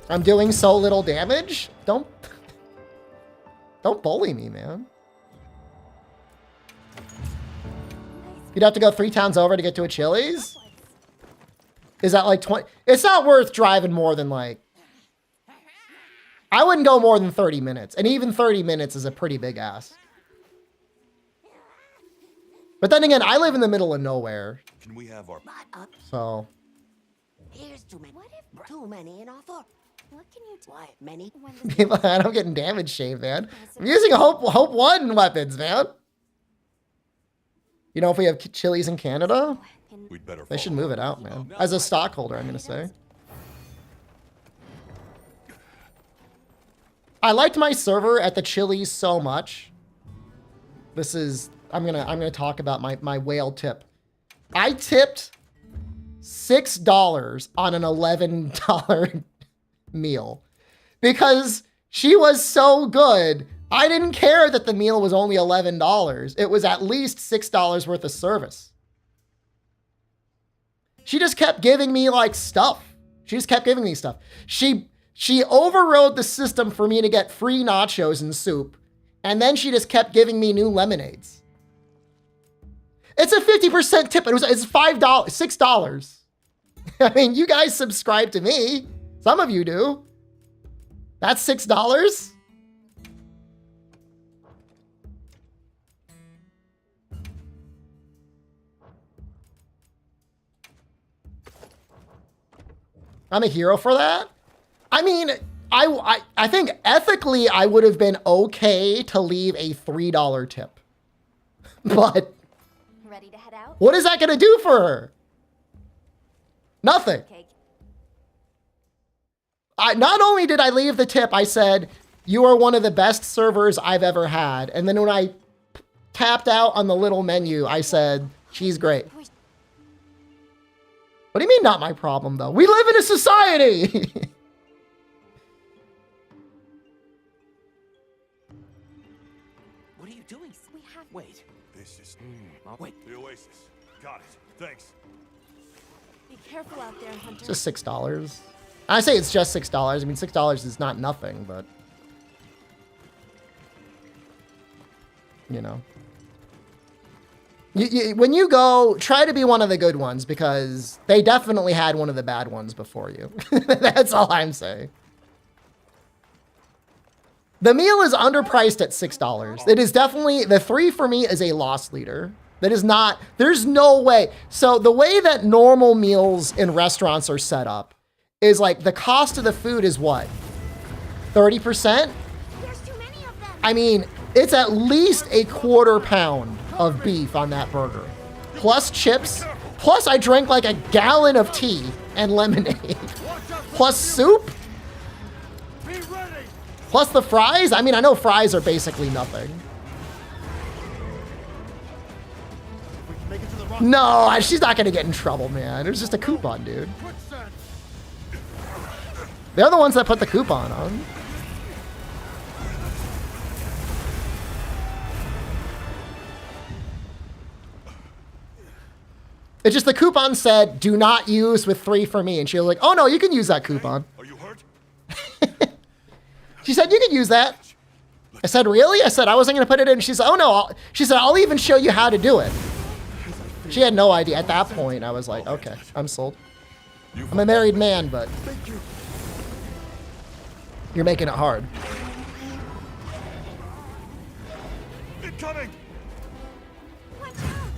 I'm doing so little damage? Don't bully me, man. You'd have to go 3 towns over to get to a Chili's? Is that like 20? It's not worth driving more than like... I wouldn't go more than 30 minutes. And even 30 minutes is a pretty big ass. But then again, I live in the middle of nowhere. Can we have our... So... Here's too many. Too many in offer. What can you do? Why, many? When does People, I'm getting damage shaved, man. I'm using Hope 1 weapons, man. You know, if we have Chili's in Canada, We'd better they should follow move it out, man. As a stockholder, I'm gonna say. I liked my server at the Chili's so much. This is, I'm gonna talk about my whale tip. I tipped $6 on an $11 meal because she was so good. I didn't care that the meal was only $11. It was at least $6 worth of service. She just kept giving me like stuff. She just kept giving me stuff. She overrode the system for me to get free nachos and soup. And then she just kept giving me new lemonades. It's a 50% tip. It's $5, $6. I mean, you guys subscribe to me. Some of you do. That's $6. I'm a hero for that. I mean, I think ethically I would have been okay to leave a $3 tip. But Ready to head out? what is that gonna do for her? Nothing. Cake. Not only did I leave the tip, I said, you are one of the best servers I've ever had. And then when I tapped out on the little menu, I said, she's great. What do you mean not my problem, though? We live in a society! What are you doing? We have. Wait. This is I'll wait. the Oasis. Got it. Thanks. Be careful out there, Hunter. Just $6. I say it's just $6. I mean, $6 is not nothing, but you know. When you go, try to be one of the good ones because they definitely had one of the bad ones before you. That's all I'm saying. The meal is underpriced at $6. It is definitely, the 3 for me is a loss leader. That is not, there's no way. So the way that normal meals in restaurants are set up is like the cost of the food is what? 30%? There's too many of them. I mean, it's at least a quarter pound of beef on that burger. Plus chips. Plus I drank like a gallon of tea and lemonade. Plus soup. Plus the fries. I mean, I know fries are basically nothing. No, she's not gonna get in trouble, man. It was just a coupon, dude. They're the ones that put the coupon on. It's just the coupon said, do not use with 3 for me. And she was like, oh no, you can use that coupon. Are you hurt? She said, you can use that. I said, really? I said, I wasn't going to put it in. She said, oh no. She said, I'll even show you how to do it. She had no idea. At that point, I was like, okay, I'm sold. I'm a married man, but you're making it hard. Incoming! Watch out.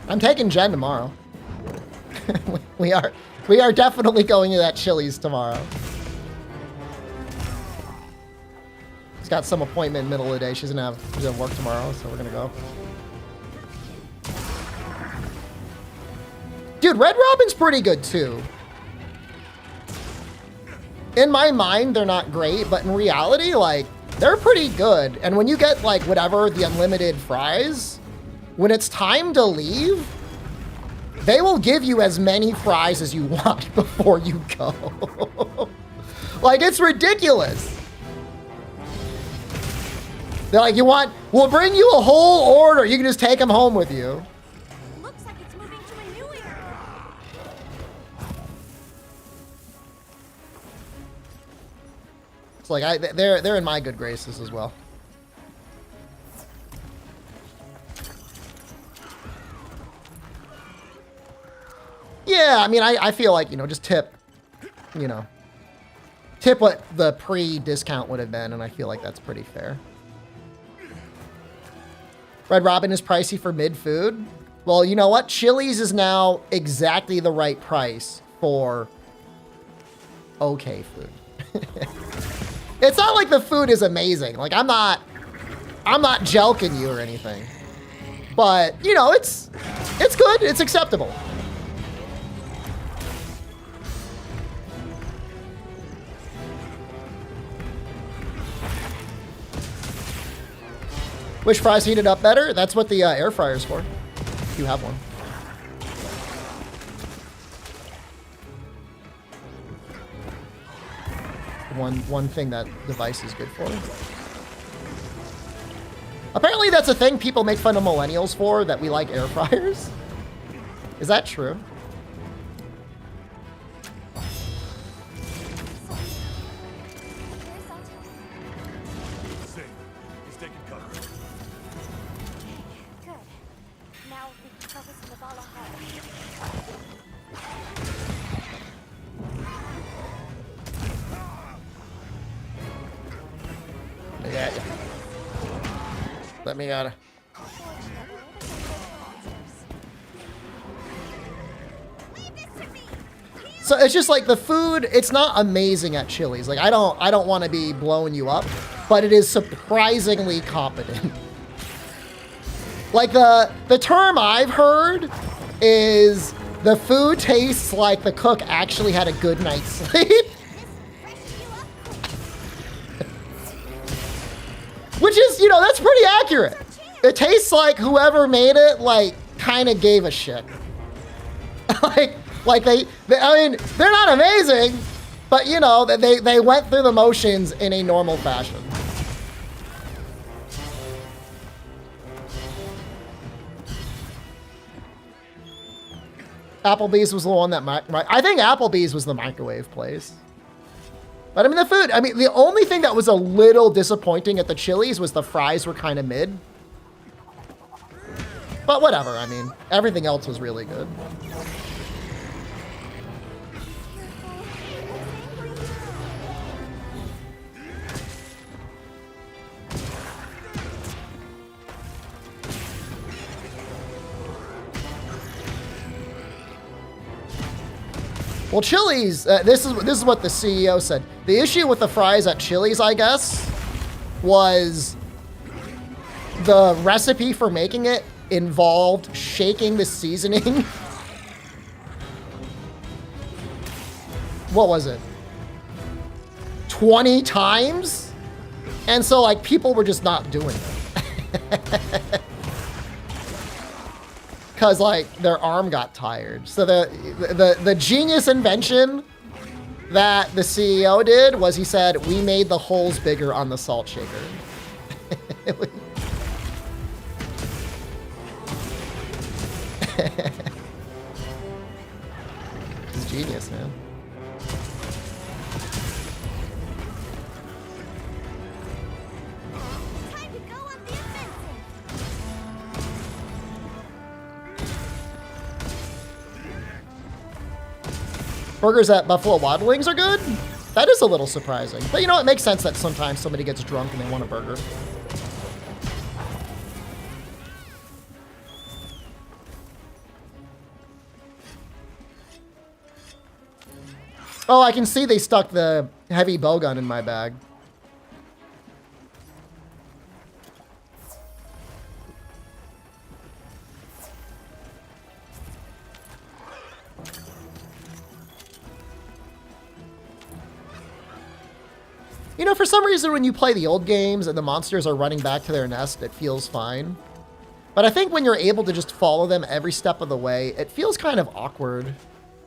I'm taking Jen tomorrow. we are definitely going to that Chili's tomorrow. She's got some appointment in the middle of the day. She's gonna work tomorrow, so we're gonna go. Dude, Red Robin's pretty good too. In my mind, they're not great, but in reality, like, they're pretty good. And when you get like whatever, the unlimited fries, when it's time to leave, they will give you as many fries as you want before you go. Like, it's ridiculous. They're like, we'll bring you a whole order. You can just take them home with you. Looks like it's moving to a new area. It's like, they're in my good graces as well. Yeah, I mean, I feel like, just tip, tip what the pre-discount would have been, and I feel like that's pretty fair. Red Robin is pricey for mid-food. Well, you know what? Chili's is now exactly the right price for okay food. It's not like the food is amazing. Like, I'm not jelking you or anything. But, it's good. It's acceptable. Which fries heated up better? That's what the air fryer is for. If you have one. One thing that device is good for. Apparently that's a thing people make fun of millennials for, that we like air fryers. Is that true? Let me out. So it's just like the food, it's not amazing at Chili's. Like I don't want to be blowing you up, but it is surprisingly competent. Like the term I've heard is the food tastes like the cook actually had a good night's sleep. Which is, you know, that's pretty accurate. It tastes like whoever made it, like, kind of gave a shit. like they, I mean, they're not amazing, but, you know, they went through the motions in a normal fashion. Applebee's was the one that, I think Applebee's was the microwave place. But I mean, the food, I mean, the only thing that was a little disappointing at the Chili's was the fries were kind of mid. But whatever, I mean, everything else was really good. Well, Chili's, this is what the CEO said. The issue with the fries at Chili's, I guess, was the recipe for making it involved shaking the seasoning. What was it? 20 times? And so, like, people were just not doing it. Because, like, their arm got tired. So the genius invention that the CEO did was he said, we made the holes bigger on the salt shaker. It's genius, man. Time to go on the offensive. Burgers at Buffalo Wild Wings are good? That is a little surprising. But you know, it makes sense that sometimes somebody gets drunk and they want a burger. Oh, I can see they stuck the heavy bow gun in my bag. You know, for some reason, when you play the old games and the monsters are running back to their nest, it feels fine. But I think when you're able to just follow them every step of the way, it feels kind of awkward.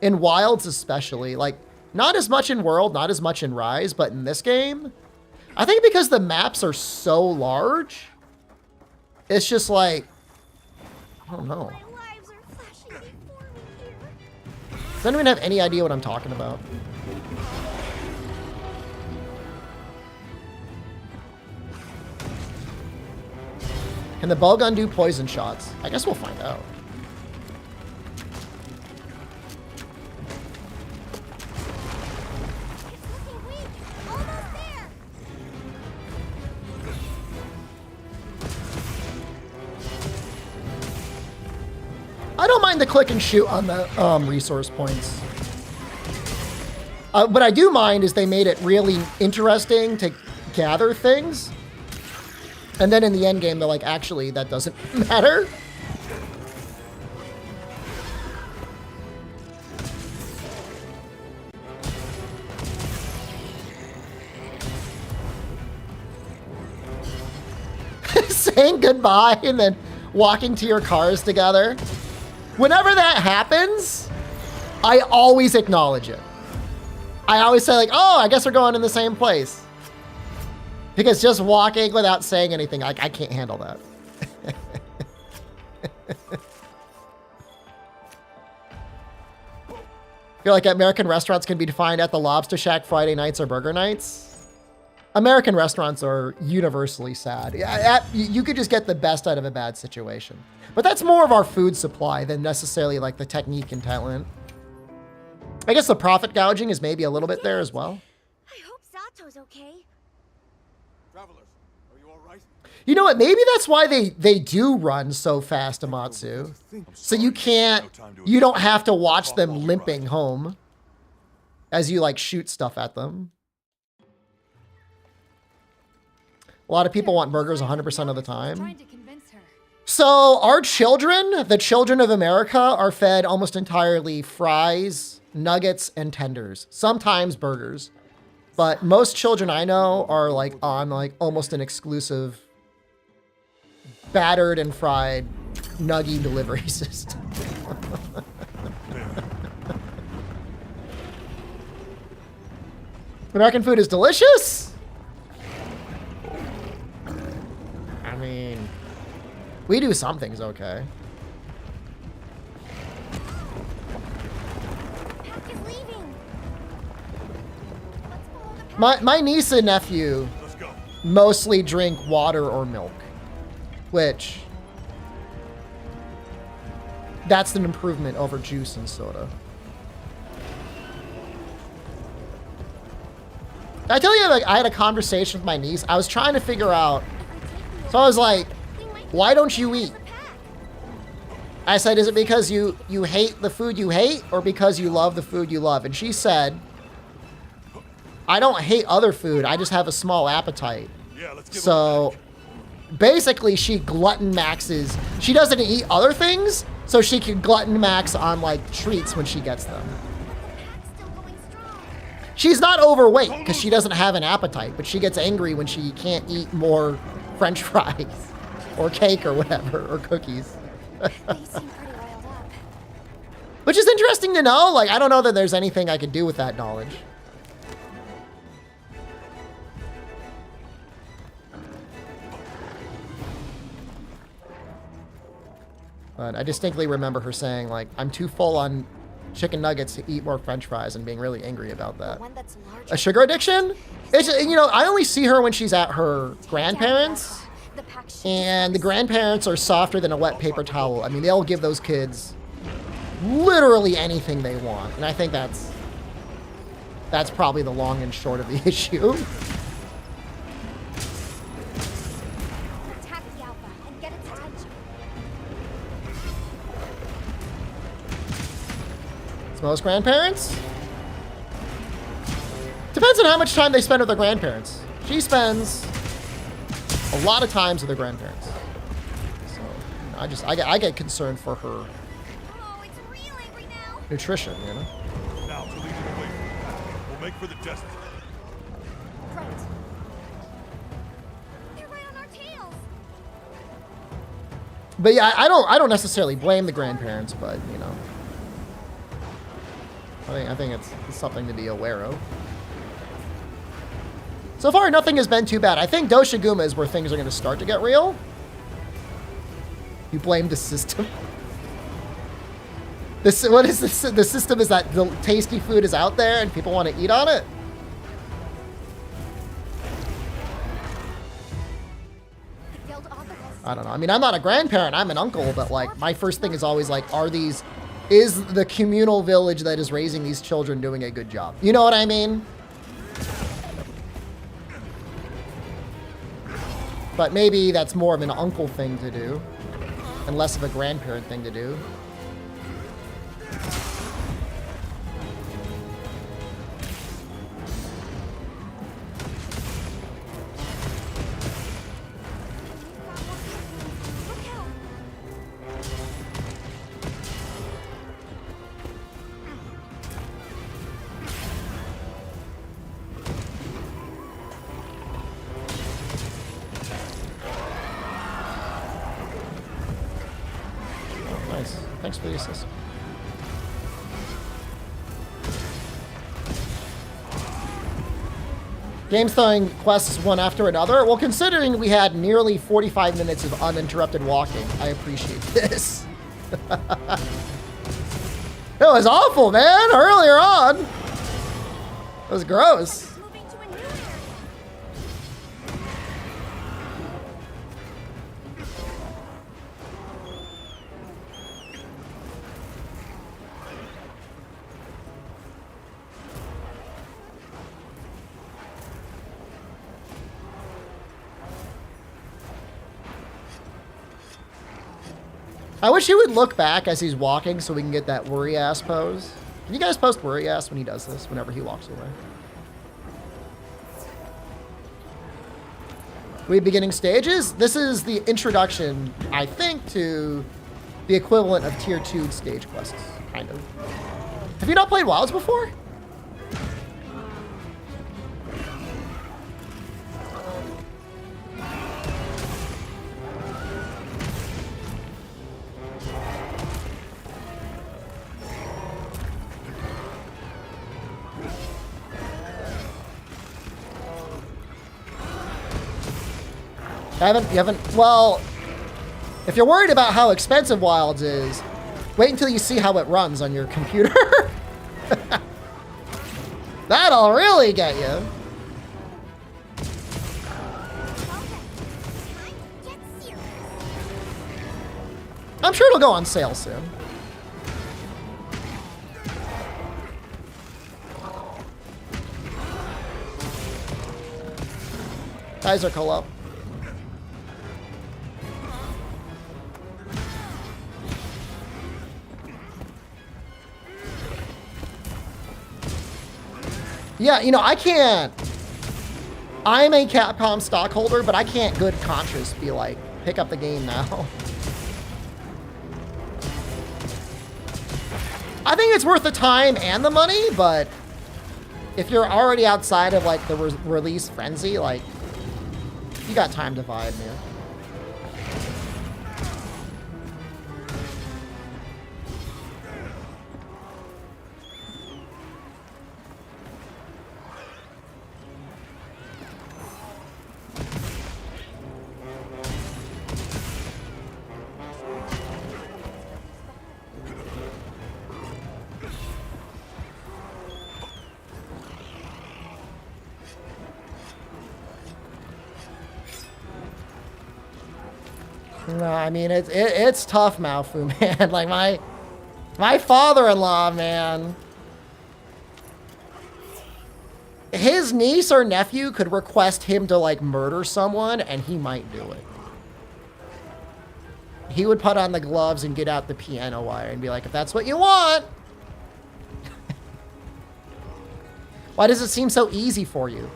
In Wilds especially. Like, not as much in World, not as much in Rise, but in this game, I think because the maps are so large, it's just like, I don't know. My lives are flashing before me here. Does anyone have any idea what I'm talking about? Can the bow gun do poison shots? I guess we'll find out. It's looking weak. Almost there. I don't mind the click and shoot on the resource points. What I do mind is they made it really interesting to gather things. And then in the end game, they're like, actually, that doesn't matter. Saying goodbye and then walking to your cars together. Whenever that happens, I always acknowledge it. I always say like, oh, I guess we're going in the same place. Because just walking without saying anything, I can't handle that. I feel like American restaurants can be defined at the Lobster Shack Friday nights or burger nights. American restaurants are universally sad. You could just get the best out of a bad situation. But that's more of our food supply than necessarily like the technique and talent. I guess the profit gouging is maybe a little bit there as well. I hope Sato's okay. Travelers, are you all right? You know what? Maybe that's why they do run so fast, Amatsu. So you don't have to watch them limping home as you like shoot stuff at them. A lot of people want burgers 100% of the time. Trying to convince her. So our children, the children of America, are fed almost entirely fries, nuggets, and tenders. Sometimes burgers. But most children I know are like on like almost an exclusive battered and fried nugget delivery system. American food is delicious. I mean, we do some things okay. Pack is leaving. Let's follow the pack. My niece and nephew Let's go. mostly drink water or milk, which that's an improvement over juice and soda. I tell you, like, I had a conversation with my niece. I was trying to figure out, so I was like, why don't you eat? I said, is it because you hate the food you hate or because you love the food you love? And she said, I don't hate other food. I just have a small appetite. Yeah, let's give So basically she glutton maxes. She doesn't eat other things, so she can glutton max on like treats when she gets them. Pack's still going strong. She's not overweight because she doesn't have an appetite, but she gets angry when she can't eat more French fries or cake or whatever, or cookies. They seem pretty riled up. Which is interesting to know. Like, I don't know that there's anything I could do with that knowledge. But I distinctly remember her saying, like, I'm too full on chicken nuggets to eat more French fries and being really angry about that. One that's larger. A sugar addiction? It's, you know, I only see her when she's at her grandparents. The pack should And the grandparents are softer than a wet paper towel. I mean, they'll give those kids literally anything they want. And I think that's probably the long and short of the issue. attack the alpha and get its attention. It's most grandparents? Depends on how much time they spend with their grandparents. She spends a lot of times with her grandparents. So, I get concerned for her Oh, it's real angry now. nutrition, you know? now to lead it away. We'll make for the desert. Right. They're right on our tails. But yeah, I don't necessarily blame the grandparents, but you know, I think it's something to be aware of. So far, nothing has been too bad. I think Doshiguma is where things are going to start to get real. You blame the system. What is this? The system is that the tasty food is out there and people want to eat on it. The guild offered us. I don't know. I mean, I'm not a grandparent. I'm an uncle, but like my first thing is always like, is the communal village that is raising these children doing a good job? You know what I mean? But maybe that's more of an uncle thing to do and less of a grandparent thing to do. Look out. Oh, nice. Thanks for the assist. Games throwing quests one after another. Well, considering we had nearly 45 minutes of uninterrupted walking, I appreciate this. It was awful, man, earlier on. It was gross. Moving to a new area. I wish he would look back as he's walking so we can get that worry ass pose. Can you guys post worry ass when he does this, whenever he walks away? We beginning stages? This is the introduction, I think, to the equivalent of tier 2 stage quests, kind of. Have you not played Wilds before? You haven't, well, if you're worried about how expensive Wilds is, wait until you see how it runs on your computer. That'll really get you. I'm sure it'll go on sale soon. Guys are co-op. Yeah, you know, I can't. I'm a Capcom stockholder, but I can't good conscience be like, pick up the game now. I think it's worth the time and the money, but if you're already outside of like the release frenzy, like, you got time to vibe, man. No, I mean, it's tough, Malfu, man. Like, my father-in-law, man. His niece or nephew could request him to, like, murder someone, and he might do it. He would put on the gloves and get out the piano wire and be like, if that's what you want. Why does it seem so easy for you?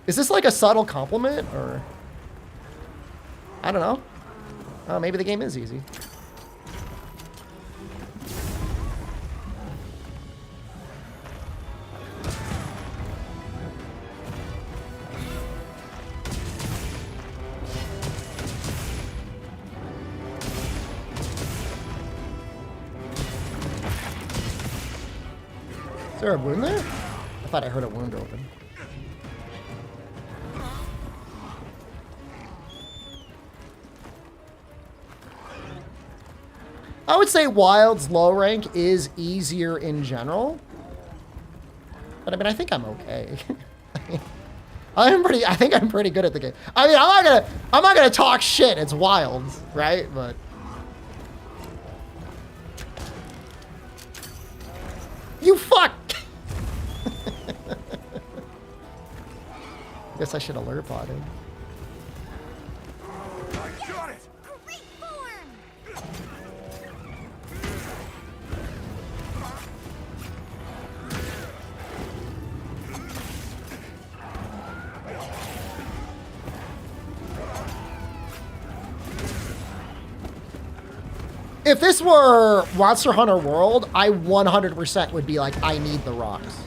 Is this like a subtle compliment, or? I don't know. Oh, maybe the game is easy. Is there a wound there? I thought I heard a wound open. I would say Wild's low rank is easier in general, but I mean, I think I'm okay. I think I'm pretty good at the game. I mean, I'm not gonna talk shit. It's Wilds, right? But you fuck. Guess I should alert bot him. I got it! Great form! If this were Monster Hunter World, I 100% would be like, I need the rocks.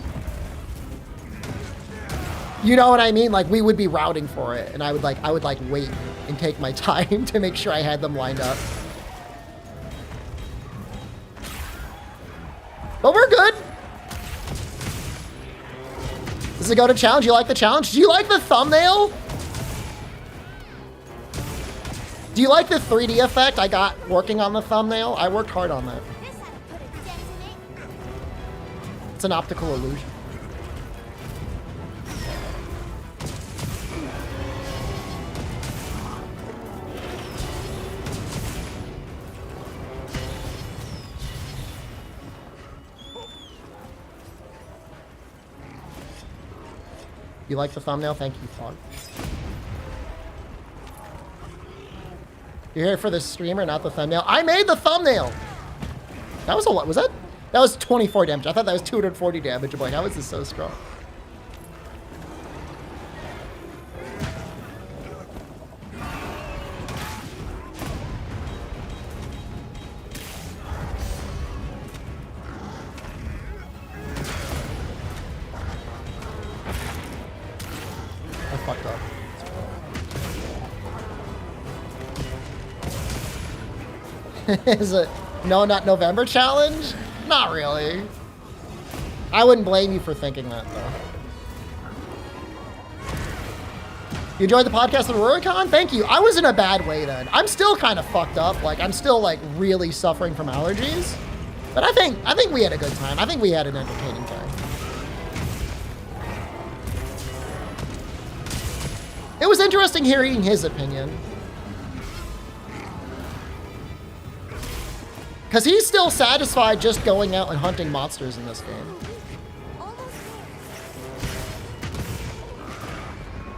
You know what I mean? Like, we would be routing for it, and I would like wait and take my time to make sure I had them lined up. But we're good. Does it go to challenge? You like the challenge? Do you like the thumbnail? Do you like the 3D effect I got working on the thumbnail? I worked hard on that. This had to put a dent in it. It's an optical illusion. You like the thumbnail? Thank you, Fog. You're here for the streamer, not the thumbnail. I made the thumbnail. That was a lot. Was that? That was 24 damage. I thought that was 240 damage. I'm like, how is this so strong? I fucked up. Is it no, not November challenge? Not really. I wouldn't blame you for thinking that, though. You enjoyed the podcast on Rurikon? Thank you. I was in a bad way then. I'm still kind of fucked up. Like, I'm still, like, really suffering from allergies. But I think we had a good time. I think we had an entertaining time. It was interesting hearing his opinion. Because he's still satisfied just going out and hunting monsters in this game.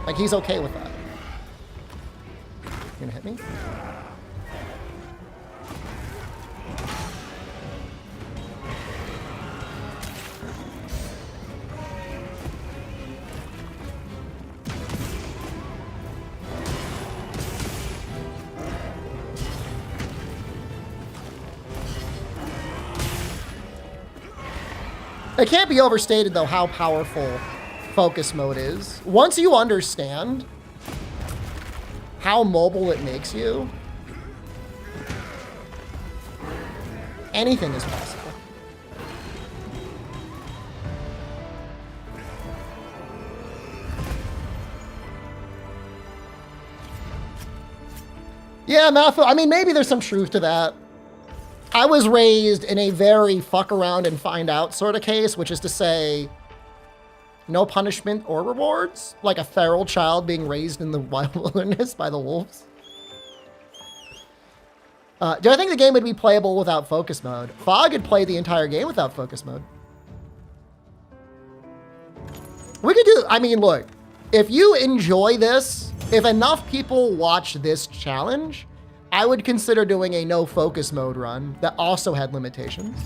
Like, he's okay with that. You gonna hit me? It can't be overstated, though, how powerful focus mode is. Once you understand how mobile it makes you, anything is possible. Yeah, Mafu, I mean, maybe there's some truth to that. I was raised in a very fuck around and find out sort of case, which is to say, no punishment or rewards, like a feral child being raised in the wild wilderness by the wolves. Do I think the game would be playable without focus mode? Fog had played the entire game without focus mode. We could do, I mean, look, if you enjoy this, if enough people watch this challenge, I would consider doing a no focus mode run that also had limitations.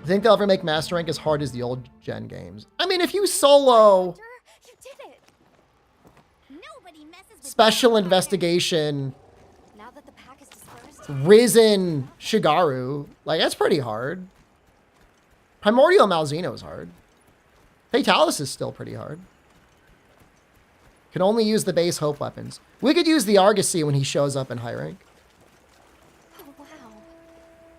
I think they'll ever make Master Rank as hard as the old gen games. I mean, if you solo You did it. Nobody messes with Special Investigation, Now that the pack is dispersed, Risen Shigaru, like that's pretty hard. Primordial Malzeno is hard. Fatalis is still pretty hard. Can only use the base hope weapons. We could use the Argosy when he shows up in high rank. oh wow.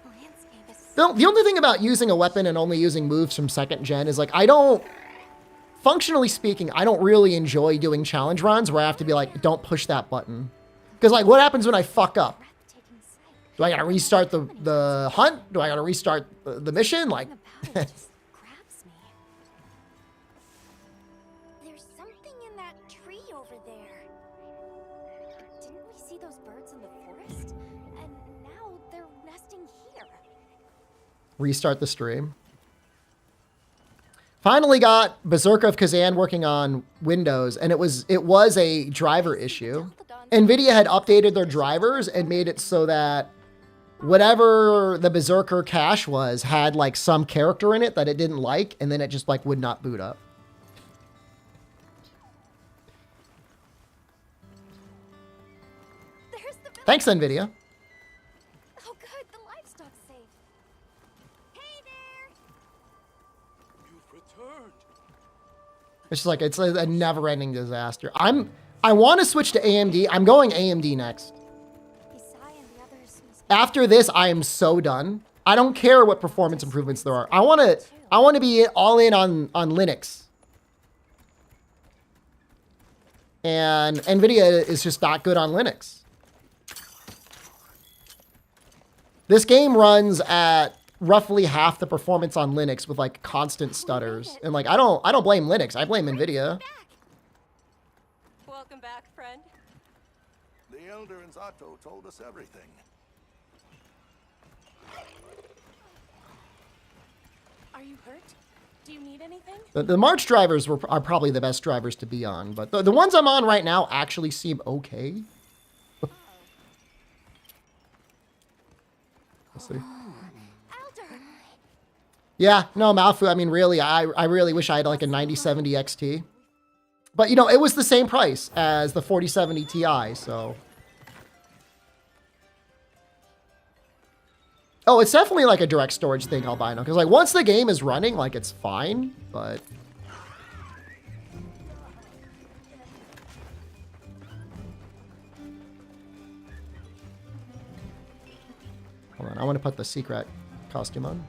Landscape is The only thing about using a weapon and only using moves from second gen is like, I don't, functionally speaking, I don't really enjoy doing challenge runs where I have to be like, don't push that button. Because like, what happens when I fuck up? breathtaking sight. Do I gotta restart the hunt? Do I gotta restart the mission? Like, Something about it just grabs me. There's something in that tree over there. Didn't we see those birds in the forest? And now they're nesting here. restart the stream. Finally got Berserker of Kazan working on Windows, and it was a driver issue. NVIDIA had updated their drivers and made it so that whatever the Berserker cache was had like some character in it that it didn't like, and then it just like would not boot up. There's the village. Thanks, NVIDIA. Oh good, the livestock's safe. Hey there! You've returned. It's just like, it's a never-ending disaster. I want to switch to AMD. I'm going AMD next. Isai and the others must After this, I am so done. I don't care what performance improvements there are. I want to be all in on Linux. And NVIDIA is just not good on Linux. This game runs at roughly half the performance on Linux with like constant stutters. And like I don't blame Linux. I blame NVIDIA. Welcome back, friend. The Elder and Zato told us everything. Are you hurt? Do you need anything? The March drivers are probably the best drivers to be on, but the ones I'm on right now actually seem okay. We'll see. Alder! Yeah, no, Malfu, I mean, really, I really wish I had like a 9070 XT. But, you know, it was the same price as the 4070 Ti, so... Oh, it's definitely like a direct storage thing, Albino. Because, like, once the game is running, like, it's fine, but... Hold on, I want to put the secret costume on.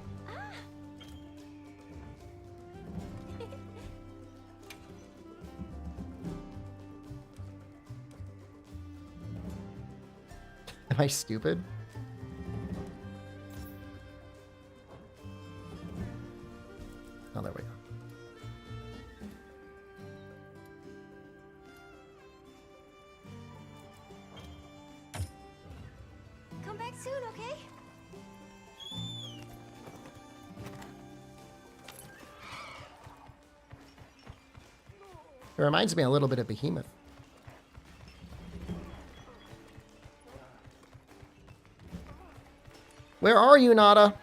Am I stupid? Oh, there we go. Come back soon, okay? It reminds me a little bit of Behemoth. Where are you, Nada?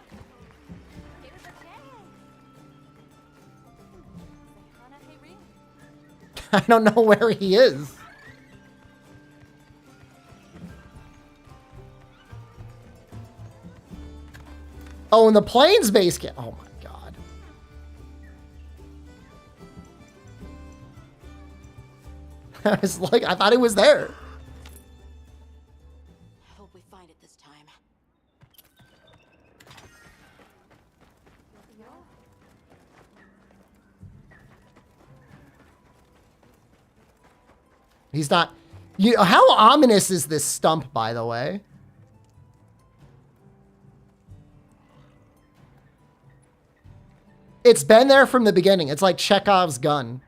I don't know where he is. Oh, in the planes base camp. Oh my god. I was like, I thought he was there. I hope we find it this time. He's not. You. How ominous is this stump, by the way? It's been there from the beginning. It's like Chekhov's gun.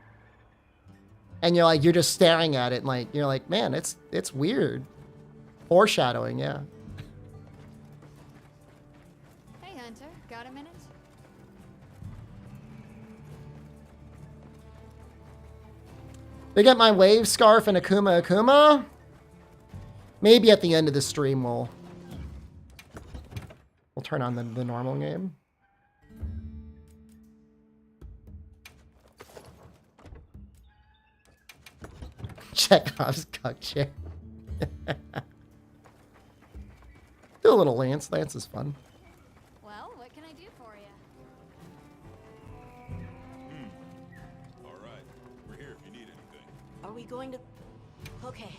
And you're like, you're just staring at it, and like, you're like, man, it's weird. Foreshadowing, yeah. Hey, Hunter. Got a minute? They get my wave scarf and Akuma. Maybe at the end of the stream we'll turn on the normal game. Chekhov's cuck chair. Do a little Lance. Lance is fun. Well, what can I do for you? All right. We're here if you need anything. Are we going to... Okay.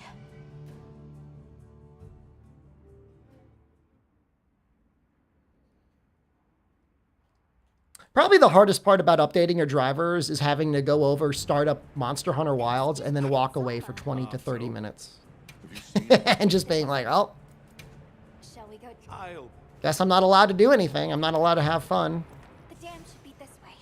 Probably the hardest part about updating your drivers is having to go over, start up Monster Hunter Wilds, and then walk away for 20 to 30 minutes. And just being like, oh, Shall we go? I'll... guess I'm not allowed to do anything. I'm not allowed to have fun. The dam should be this way.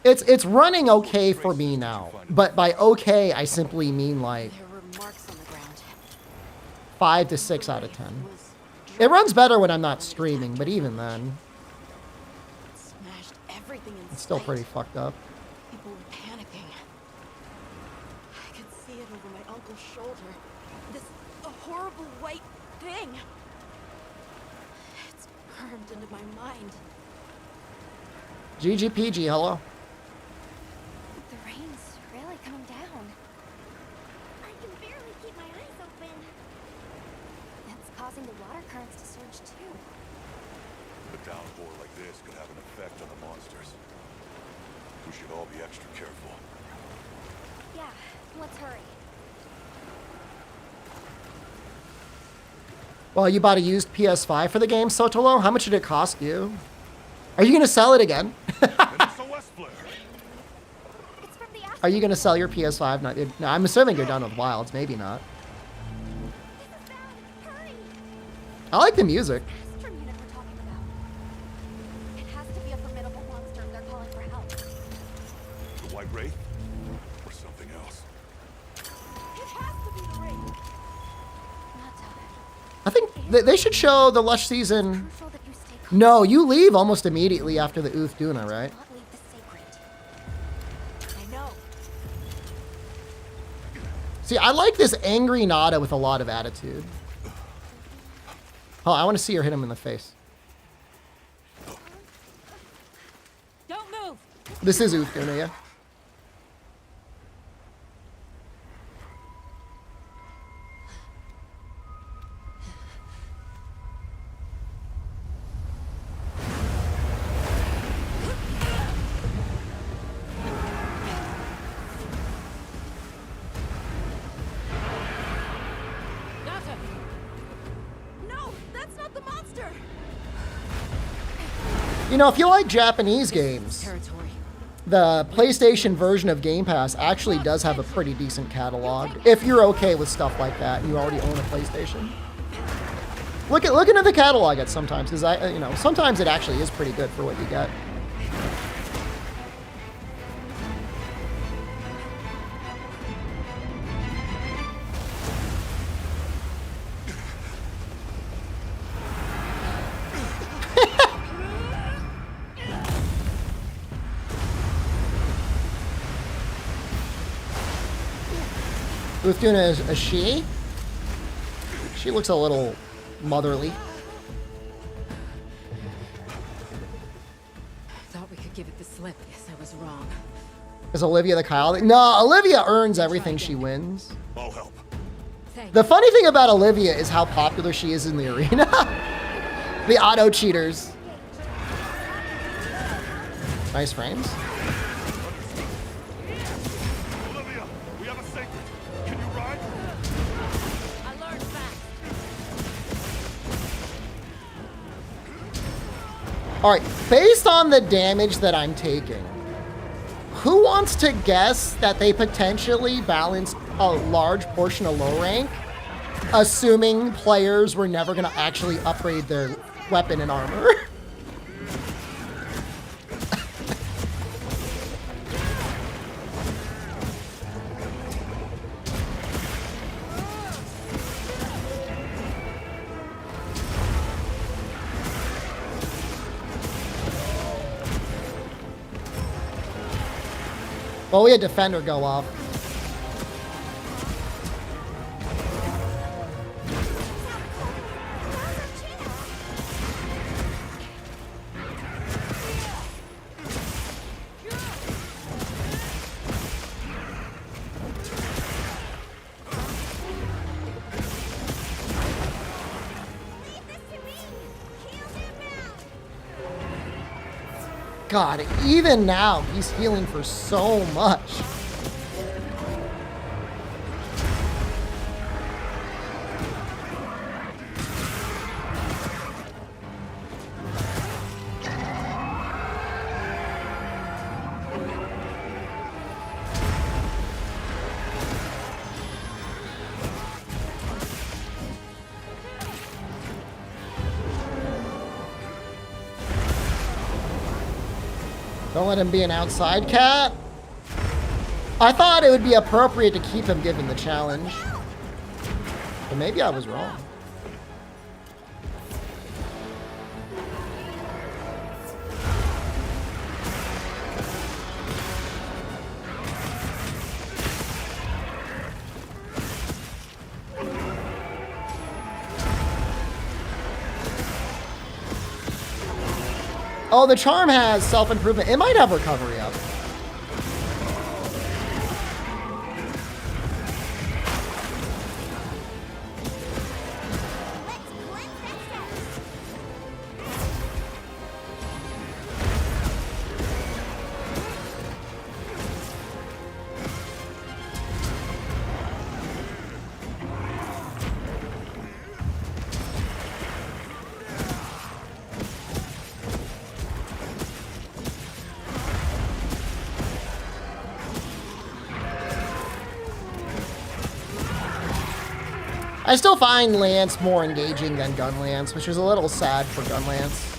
It's running okay for me now. But by okay, I simply mean like There were marks on the ground. 5 to 6 out of 10. It runs better when I'm not streaming, but even then, It smashed everything in it's still sight. pretty fucked up. People were panicking. I could see it over my uncle's shoulder. This horrible white thing. It's burned into my mind. GGPG, hello. The rain's really coming down. I can barely keep my eyes open. That's causing the water currents to surge too. A downpour like this could have an effect on the monsters. We should all be extra careful. Yeah, let's hurry. Well, you bought a used PS5 for the game, Sotolo? How much did it cost you? Are you going to sell it again? It's from the Are you going to sell your PS5? No, I'm assuming you're done with Wilds. Maybe not. This is bad. Hurry! I like the music. Astrum unit we're talking about. It has to be a formidable monster if they're calling for help. The White Wraith? Or something else? It has to be the ring. Not I think they should show the Lush season crucial that you stay No, you leave almost immediately after the Uthuna, right? Not leave the sacred. I know. See, I like this angry Nada with a lot of attitude. Oh, I want to see her hit him in the face. Don't move. This is Uthuna, yeah? Nata! No, that's not the monster. You know, if you like Japanese games, Territory. the PlayStation version of Game Pass actually does have a pretty decent catalog. If you're okay with stuff like that and you already own a PlayStation. Look into the catalog at sometimes, because sometimes it actually is pretty good for what you get. Uthuna is a she. She looks a little motherly. Thought we could give it the slip. Guess I was wrong. Is Olivia the Kyle? No, Olivia earns everything she wins. I'll help. Thank The funny thing about Olivia is how popular she is in the arena. The auto cheaters. Nice frames. Olivia, we have a sacred. Can you ride? I learned fast. All right, based on the damage that I'm taking, who wants to guess that they potentially balanced a large portion of low rank, assuming players were never going to actually upgrade their weapon and armor? Well, we had Defender go off. God, even now, he's healing for so much. Don't let him be an outside cat. I thought it would be appropriate to keep him given the challenge. But maybe I was wrong. Oh, the charm has self-improvement. It might have recovery up. I still find Lance more engaging than Gun Lance, which is a little sad for Gun Lance.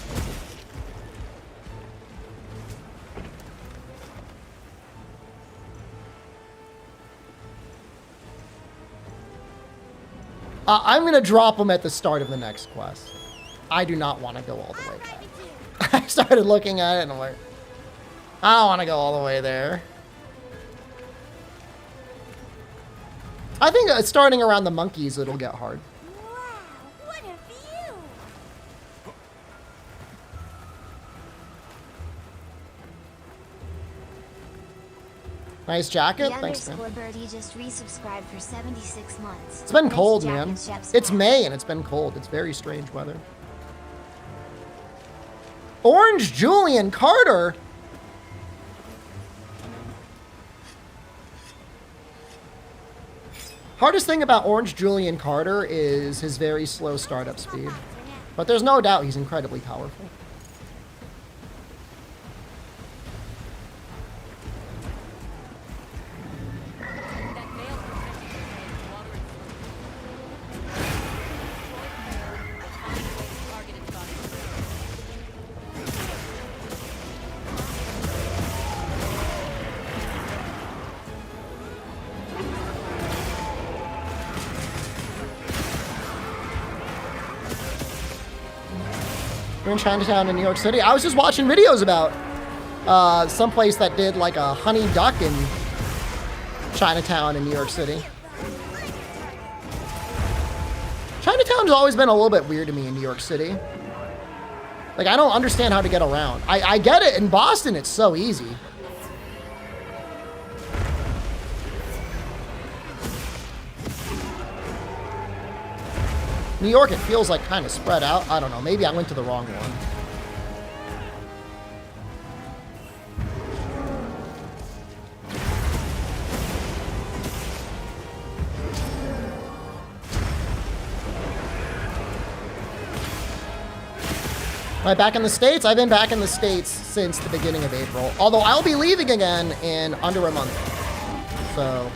I'm going to drop him at the start of the next quest. I do not want to go all the way back. I started looking at it and I'm like, I don't want to go all the way there. I think starting around the monkeys, it'll get hard. Wow, what a view! Nice jacket. The Thanks, man. underscore birdie just resubscribed for 76 months. It's been Nice cold, jacket, man. Chef's It's hat. May and it's been cold. It's very strange weather. Orange Julian Carter. Hardest thing about Orange Julian Carter is his very slow startup speed. But there's no doubt he's incredibly powerful. That male protection water targeted body. We're in Chinatown in New York City. I was just watching videos about someplace that did like a honey duck in Chinatown in New York City. Chinatown's always been a little bit weird to me in New York City. Like, I don't understand how to get around. I get it. In Boston, it's so easy. New York, it feels like kind of spread out. I don't know. Maybe I went to the wrong one. Am I back in the States? I've been back in the States since the beginning of April. Although I'll be leaving again in under a month. So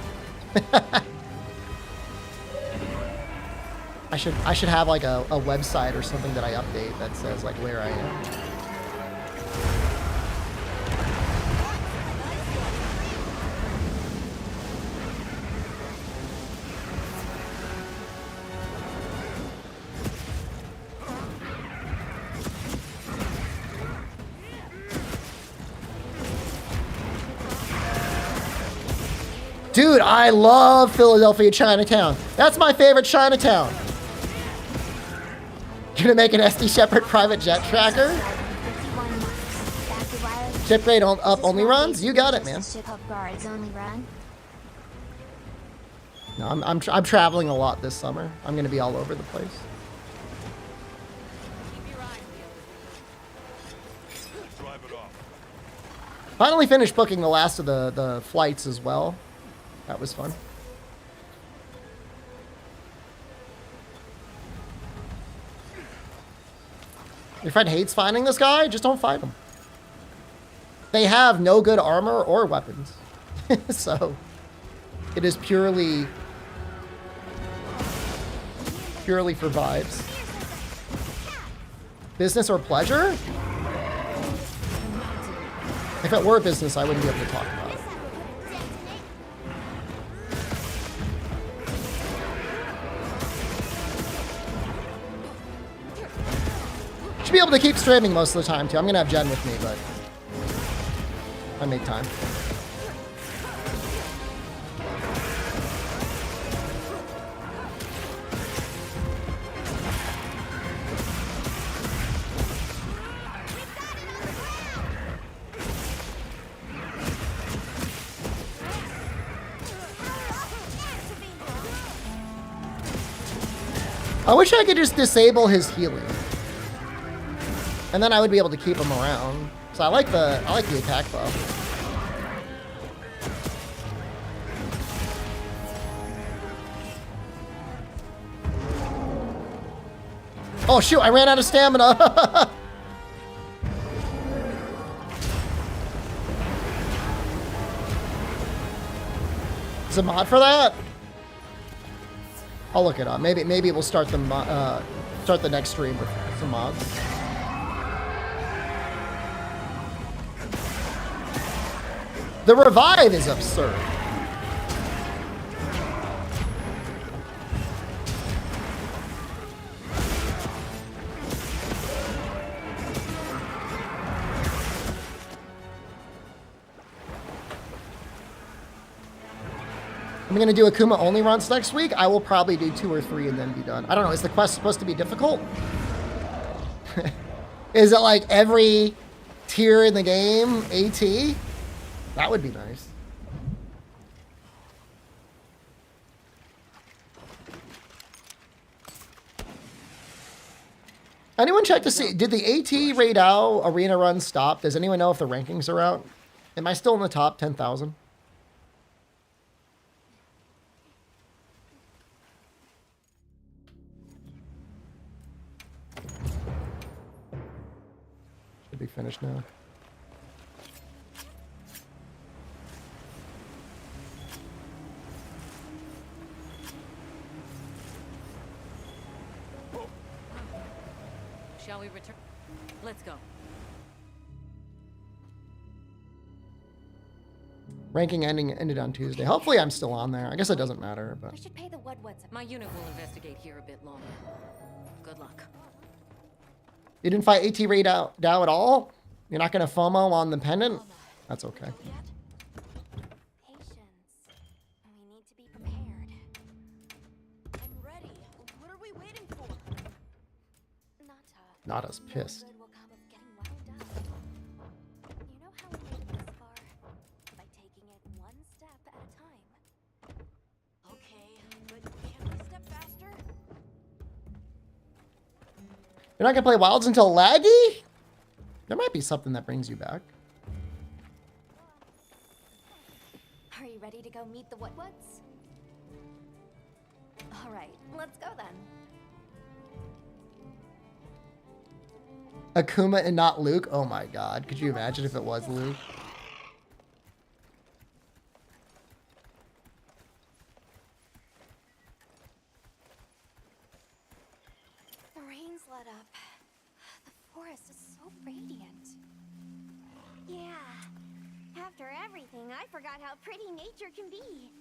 I should have like a website or something that I update that says like where I am. Dude, I love Philadelphia Chinatown. That's my favorite Chinatown. Gonna make an SD Shepherd private jet tracker? 51 months. Back to wireless. Ship grade up This is only why runs? these You got it, man. features Ship up guards only run. No, I'm traveling a lot this summer. I'm gonna be all over the place. Keep your eyes peeled. Drive it off. Finally finished booking the last of the flights as well. That was fun. Your friend hates finding this guy? Just don't fight him. They have no good armor or weapons. So, it is purely for vibes. Business or pleasure? If it were business, I wouldn't be able to talk about it. Should be able to keep streaming most of the time too. I'm gonna have Jen with me, but I make time. I wish I could just disable his healing. And then I would be able to keep him around. So I like the attack buff. Oh shoot, I ran out of stamina. Is there a mod for that? I'll look it up. Maybe we'll start the next stream with some mods. The revive is absurd. I'm going to do Akuma only runs next week. I will probably do 2 or 3 and then be done. I don't know. Is the quest supposed to be difficult? Is it like every tier in the game AT? That would be nice. Anyone check to see, did the AT raid out arena run stop? Does anyone know if the rankings are out? Am I still in the top 10,000? Should be finished now. Shall we return? Let's go. Ranking ended on Tuesday. Hopefully I'm still on there. I guess it doesn't matter, but We should pay the Woodwoods. My unit will investigate here a bit longer. Good luck. you didn't fight AT Ray Dow at all? You're not gonna FOMO on the pendant? That's okay. Patience. We need to be prepared. I'm ready. What are we waiting for? Nada's No pissed. good will come of getting wound up. You know how we made it this far? By taking it one step at a time. Okay, but can we step faster? You're not gonna play Wilds until laggy? There might be something that brings you back. Are you ready to go meet the Woodwoods? All right, let's go then. Akuma and not Luke? Oh my god. Could you imagine if it was Luke? The rain's let up. The forest is so radiant. Yeah. After everything, I forgot how pretty nature can be.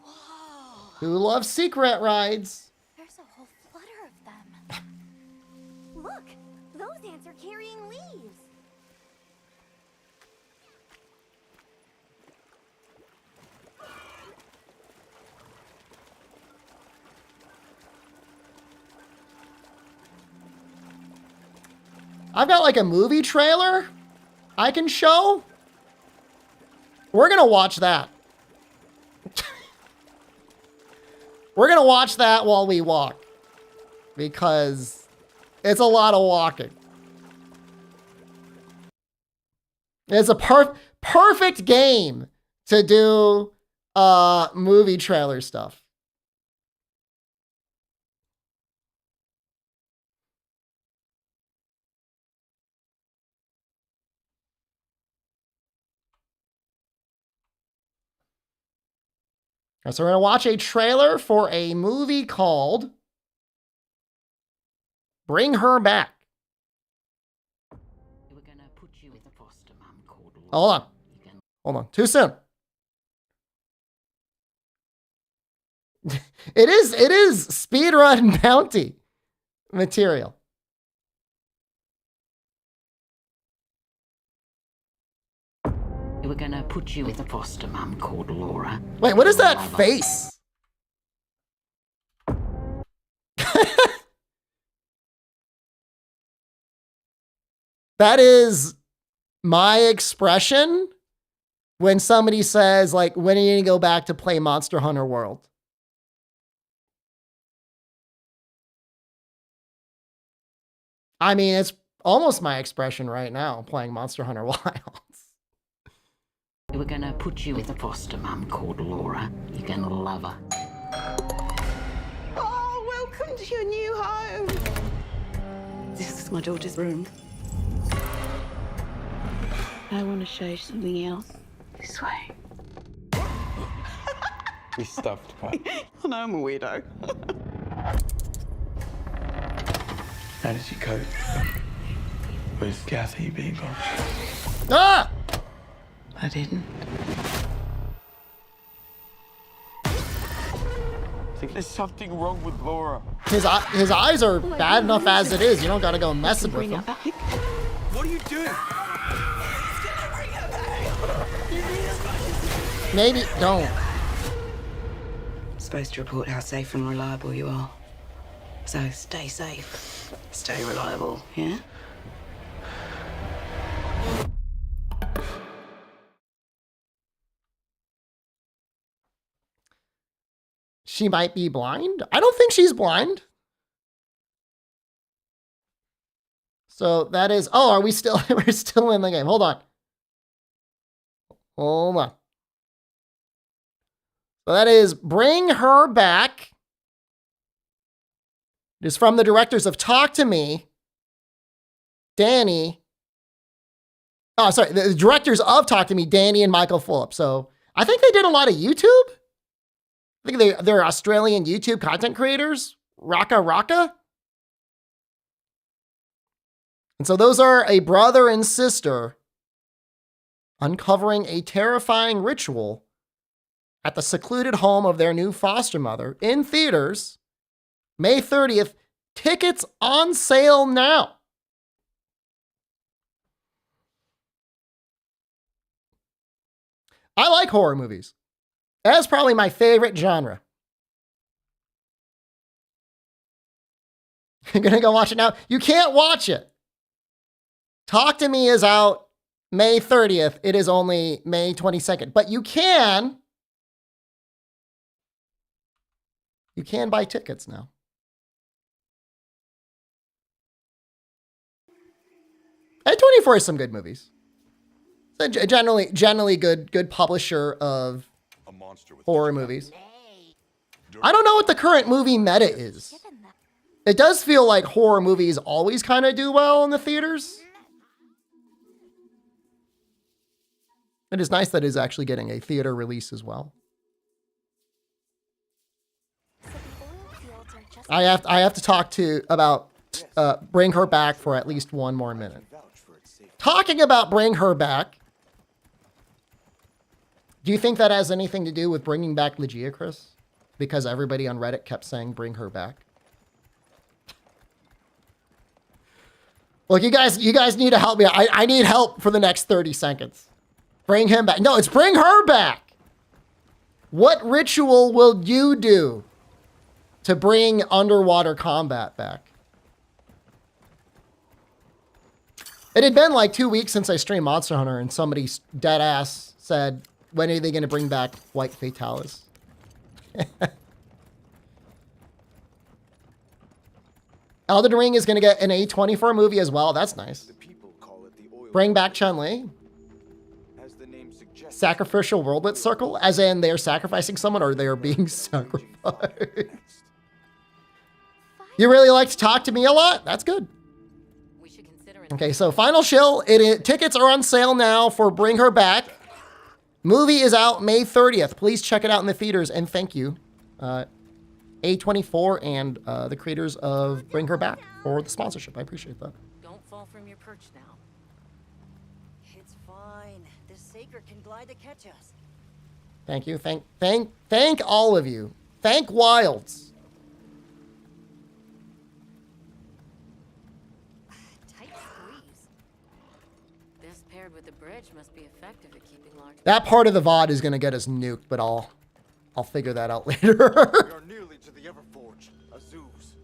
Whoa! Who loves secret rides? There's a whole flutter of them. Look! Those ants are carrying leaves. I've got like a movie trailer I can show. We're gonna watch that. We're gonna watch that while we walk. Because it's a lot of walking. It's a perfect game to do movie trailer stuff. So we're going to watch a trailer for a movie called Bring Her Back. We're gonna put you with a foster mum called Laura. Hold on. You can Hold on. Too soon. It is speedrun bounty material. We're gonna put you with a foster mum called Laura. Wait, what is that Love her. face? That is my expression when somebody says, like, when are you going to go back to play Monster Hunter World? I mean, it's almost my expression right now, playing Monster Hunter Wilds. We're gonna put you with a foster mum called Laura. You're gonna love her. Oh, welcome to your new home. This is my daughter's room. I want to show you something else. This way. We stuffed Pat. I know I'm a weirdo. How did you cope with Kathy being gone? Ah! I didn't. I think there's something wrong with Laura. His eyes are bad enough as it is. You don't got to go messing with Bring her them. back. What are you doing? He's gonna bring her back. Maybe don't. Supposed to report how safe and reliable you are. So stay safe. Stay reliable, yeah? She might be blind. I don't think she's blind. So that is, oh, are we still, we're still in the game. Hold on. Hold on. So that is Bring Her Back. It is from the directors of Talk to Me, Danny. Oh, sorry. The directors of Talk to Me, Danny and Michael Fulop. So I think they did a lot of YouTube. I think they're Australian YouTube content creators. Raka Raka. And so those are a brother and sister uncovering a terrifying ritual at the secluded home of their new foster mother in theaters, May 30th. Tickets on sale now. I like horror movies. That's probably my favorite genre. You're going to go watch it now? You can't watch it. Talk to Me is out May 30th. It is only May 22nd. But you can buy tickets now. A24 is some good movies. It's a generally good publisher of horror movies. I don't know what the current movie meta is. It does feel like horror movies always kind of do well in the theaters. It is nice that it's actually getting a theater release as well. I have to talk about Bring Her Back for at least one more minute. Talking about Bring Her Back, do you think that has anything to do with bringing back Legia, Chris? Because everybody on Reddit kept saying Bring Her Back. Look, you guys need to help me. I need help for the next 30 seconds. Bring him back. No, it's Bring Her Back. What ritual will you do to bring underwater combat back? It had been like 2 weeks since I streamed Monster Hunter, and somebody dead ass said, when are they going to bring back White Fatalis? Elden Ring is going to get an A24 movie as well. That's nice. Bring back Chun-Li. Sacrificial worldlet circle, as in they're sacrificing someone or they're being sacrificed. You really like to talk to me a lot? That's good. Okay, so final shill. Tickets are on sale now for Bring Her Back. Movie is out May 30th. Please check it out in the theaters, and thank you, A24 and the creators of Bring Her Back for the sponsorship. I appreciate that. Don't fall from your perch now. It's fine. This Saker can glide to catch us. Thank you. Thank all of you. Thank Wilds. Tight squeeze. This paired with the bridge must be effective at keeping large. That part of the VOD is gonna get us nuked, but I'll figure that out later. We are nearly to the Everforge, Azuz.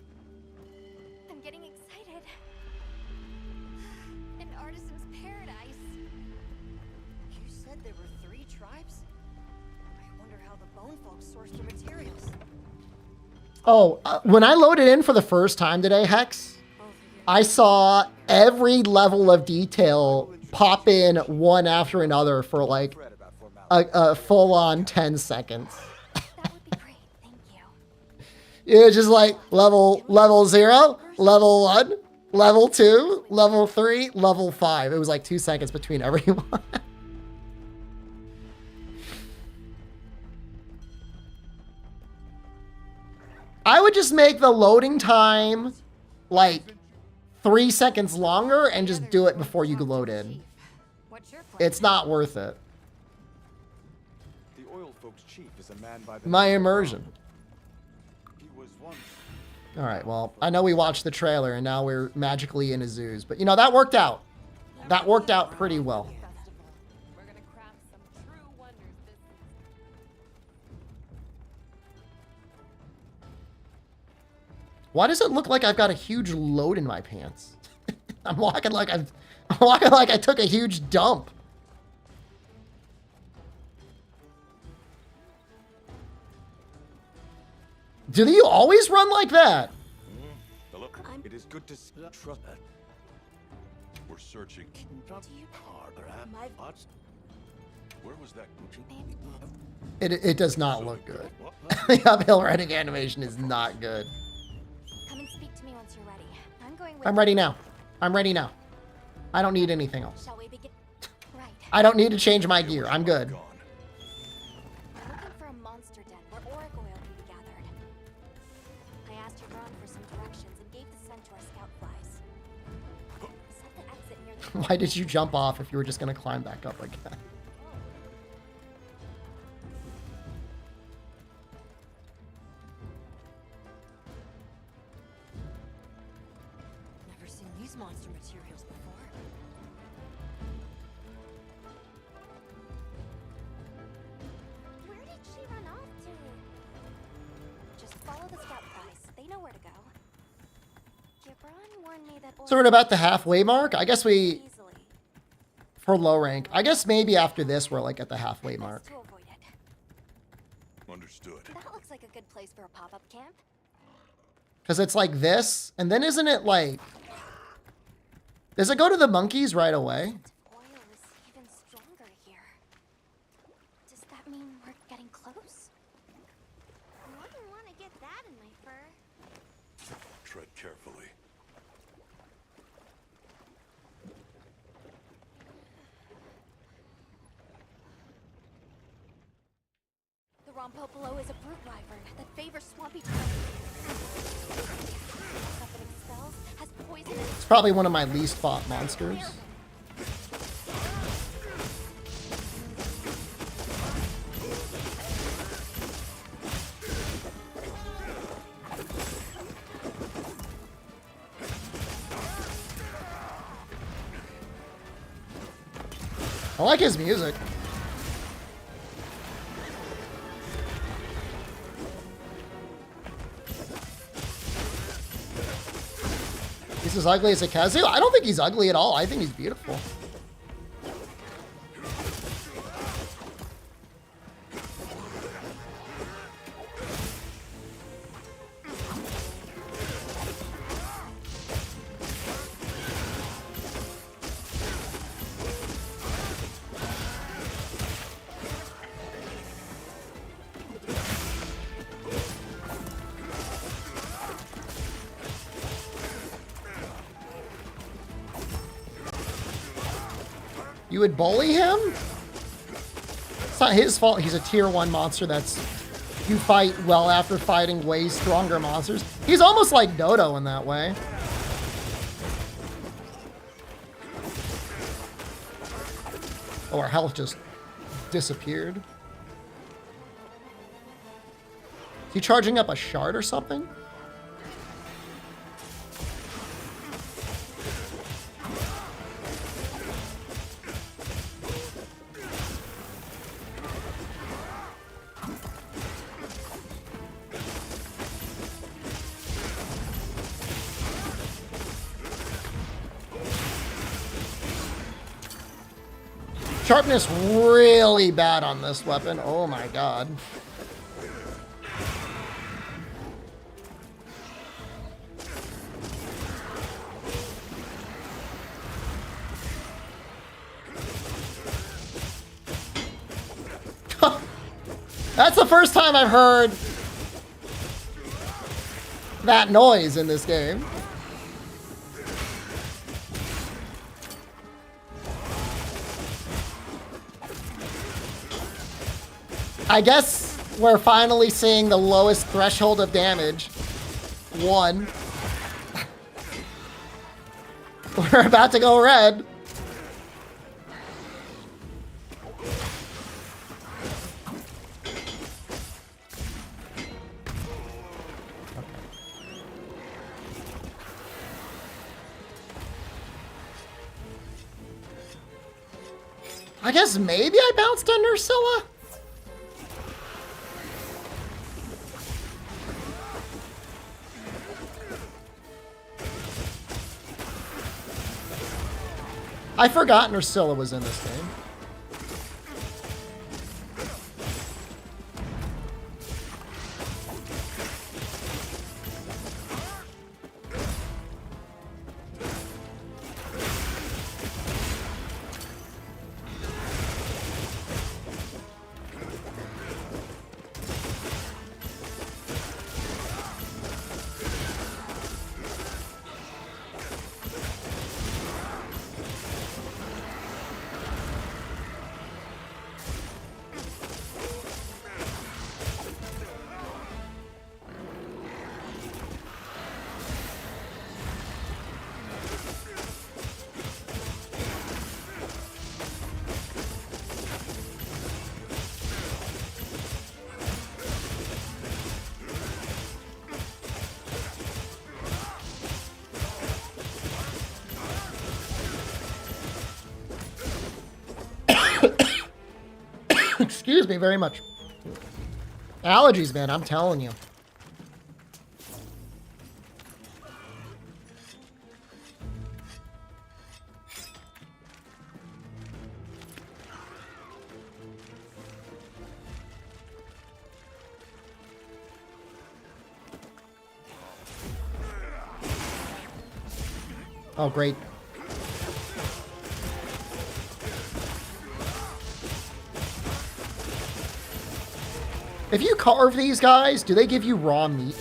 I'm getting excited. An artisan's paradise. You said there were 3 tribes? I wonder how the bone folks source their materials. Oh, when I loaded in for the first time today, Hex, I saw every level of detail pop in one after another for like a full-on 10 seconds. That would be great, thank you. It was just like level 0, level 1, level 2, level 3, level 5. It was like 2 seconds between every one. I would just make the loading time like 3 seconds longer and just do it before you load in. It's not worth it. The oil folks chief is a man by the My name of immersion. He was once All right, well, I know we watched the trailer and now we're magically in Azuz, but you know, that worked out. That worked out pretty well. We're gonna craft some true wonders this Why does it look like I've got a huge load in my pants? I'm walking like I took a huge dump. Do you always run like that? Hello? It is good to see. Trust. We're searching. My Where was that? It does not look good. The uphill riding animation is not good. Come and speak to me once you're ready. I'm going with I'm ready now. I'm ready now. I don't need anything else. Shall we begin? Right. I don't need to change my gear. I'm good. Gone. I'm looking for a monster den where auric oil can be gathered. I asked your Ron for some directions and gave the scent to our scout flies. Set the exit near the Why did you jump off if you were just going to climb back up again? never seen these monster materials before. Where did she run off to? Just follow the scout flies. They know where to go. Gibran warned me that So we're at about the halfway mark. I guess we, easily. for low rank, I guess maybe after this we're like at the halfway mark. Best to avoid it. Understood. That looks like a good place for a pop-up camp. Because it's like this, and then isn't it like... Does it go to the monkeys right away? Oil is even stronger here. Does that mean we're getting close? Wouldn't want to get that in my fur. Tread carefully. The Rompopolo is a brute wyvern that favors swampy terrain. Suffocating spells, has poison in It's probably one of my least fought monsters. I like his music. He's as ugly as a Kazu? I don't think he's ugly at all. I think he's beautiful. You would bully him? It's not his fault. He's a tier 1 monster that's... You fight well after fighting way stronger monsters. He's almost like Dodo in that way. Oh, our health just disappeared. Is he charging up a shard or something? Sharpness really bad on this weapon. Oh my god. That's the first time I've heard that noise in this game. I guess we're finally seeing the lowest threshold of damage. 1. We're about to go red. I guess maybe I bounced on Ursula? I forgot Ursula was in this game. Excuse me very much. Allergies, man, I'm telling you. Oh, great. If you carve these guys, do they give you raw meat?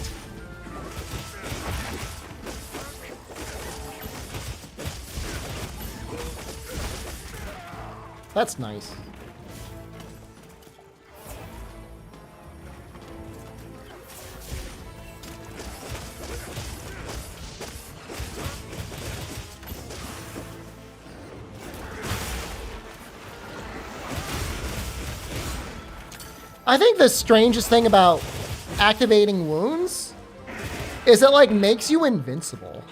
That's nice. I think the strangest thing about activating wounds is it like makes you invincible.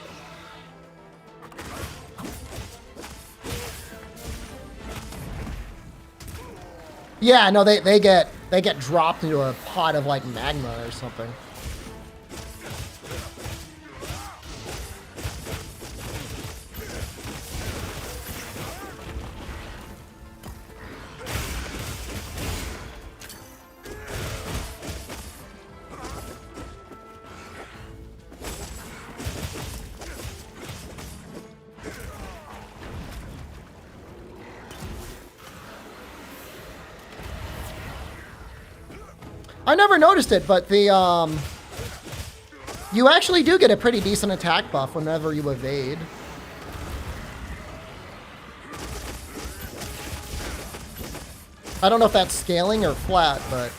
Yeah, no, they get dropped into a pot of like magma or something. I never noticed it, but the, you actually do get a pretty decent attack buff whenever you evade. I don't know if that's scaling or flat, but...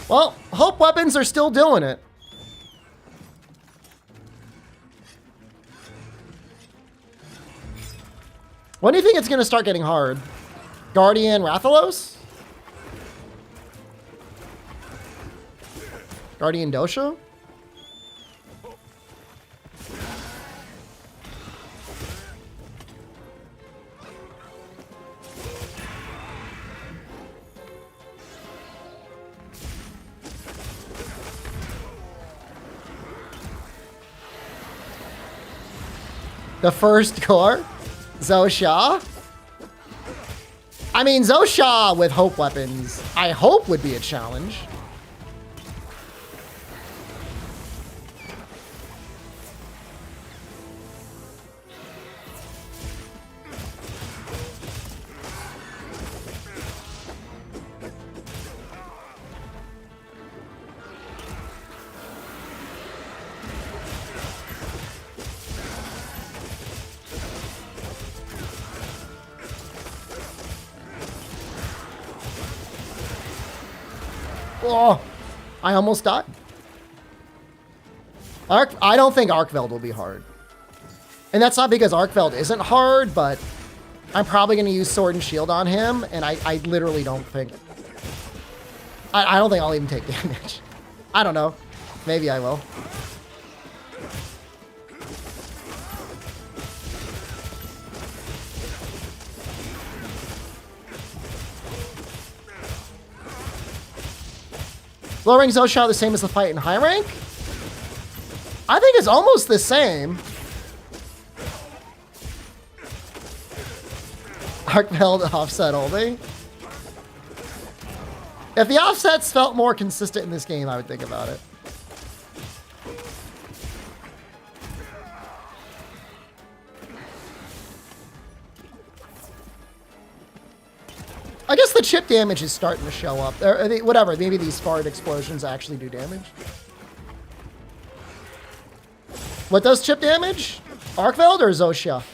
Well, hope weapons are still doing it. When do you think it's going to start getting hard? Guardian Rathalos? Guardian Dosho? The first core? Zosha? I mean, Zosha with hope weapons, I hope would be a challenge. Oh, I almost died. I don't think Arkveld will be hard. And that's not because Arkveld isn't hard, but I'm probably going to use Sword and Shield on him, and I literally don't think... I don't think I'll even take damage. I don't know. Maybe I will. Low rank Zosha the same as the fight in high rank? I think it's almost the same. Arc held offset only. If the offsets felt more consistent in this game, I would think about it. I guess the chip damage is starting to show up. Whatever, maybe these fart explosions actually do damage. What does chip damage? Arkveld or Zosha?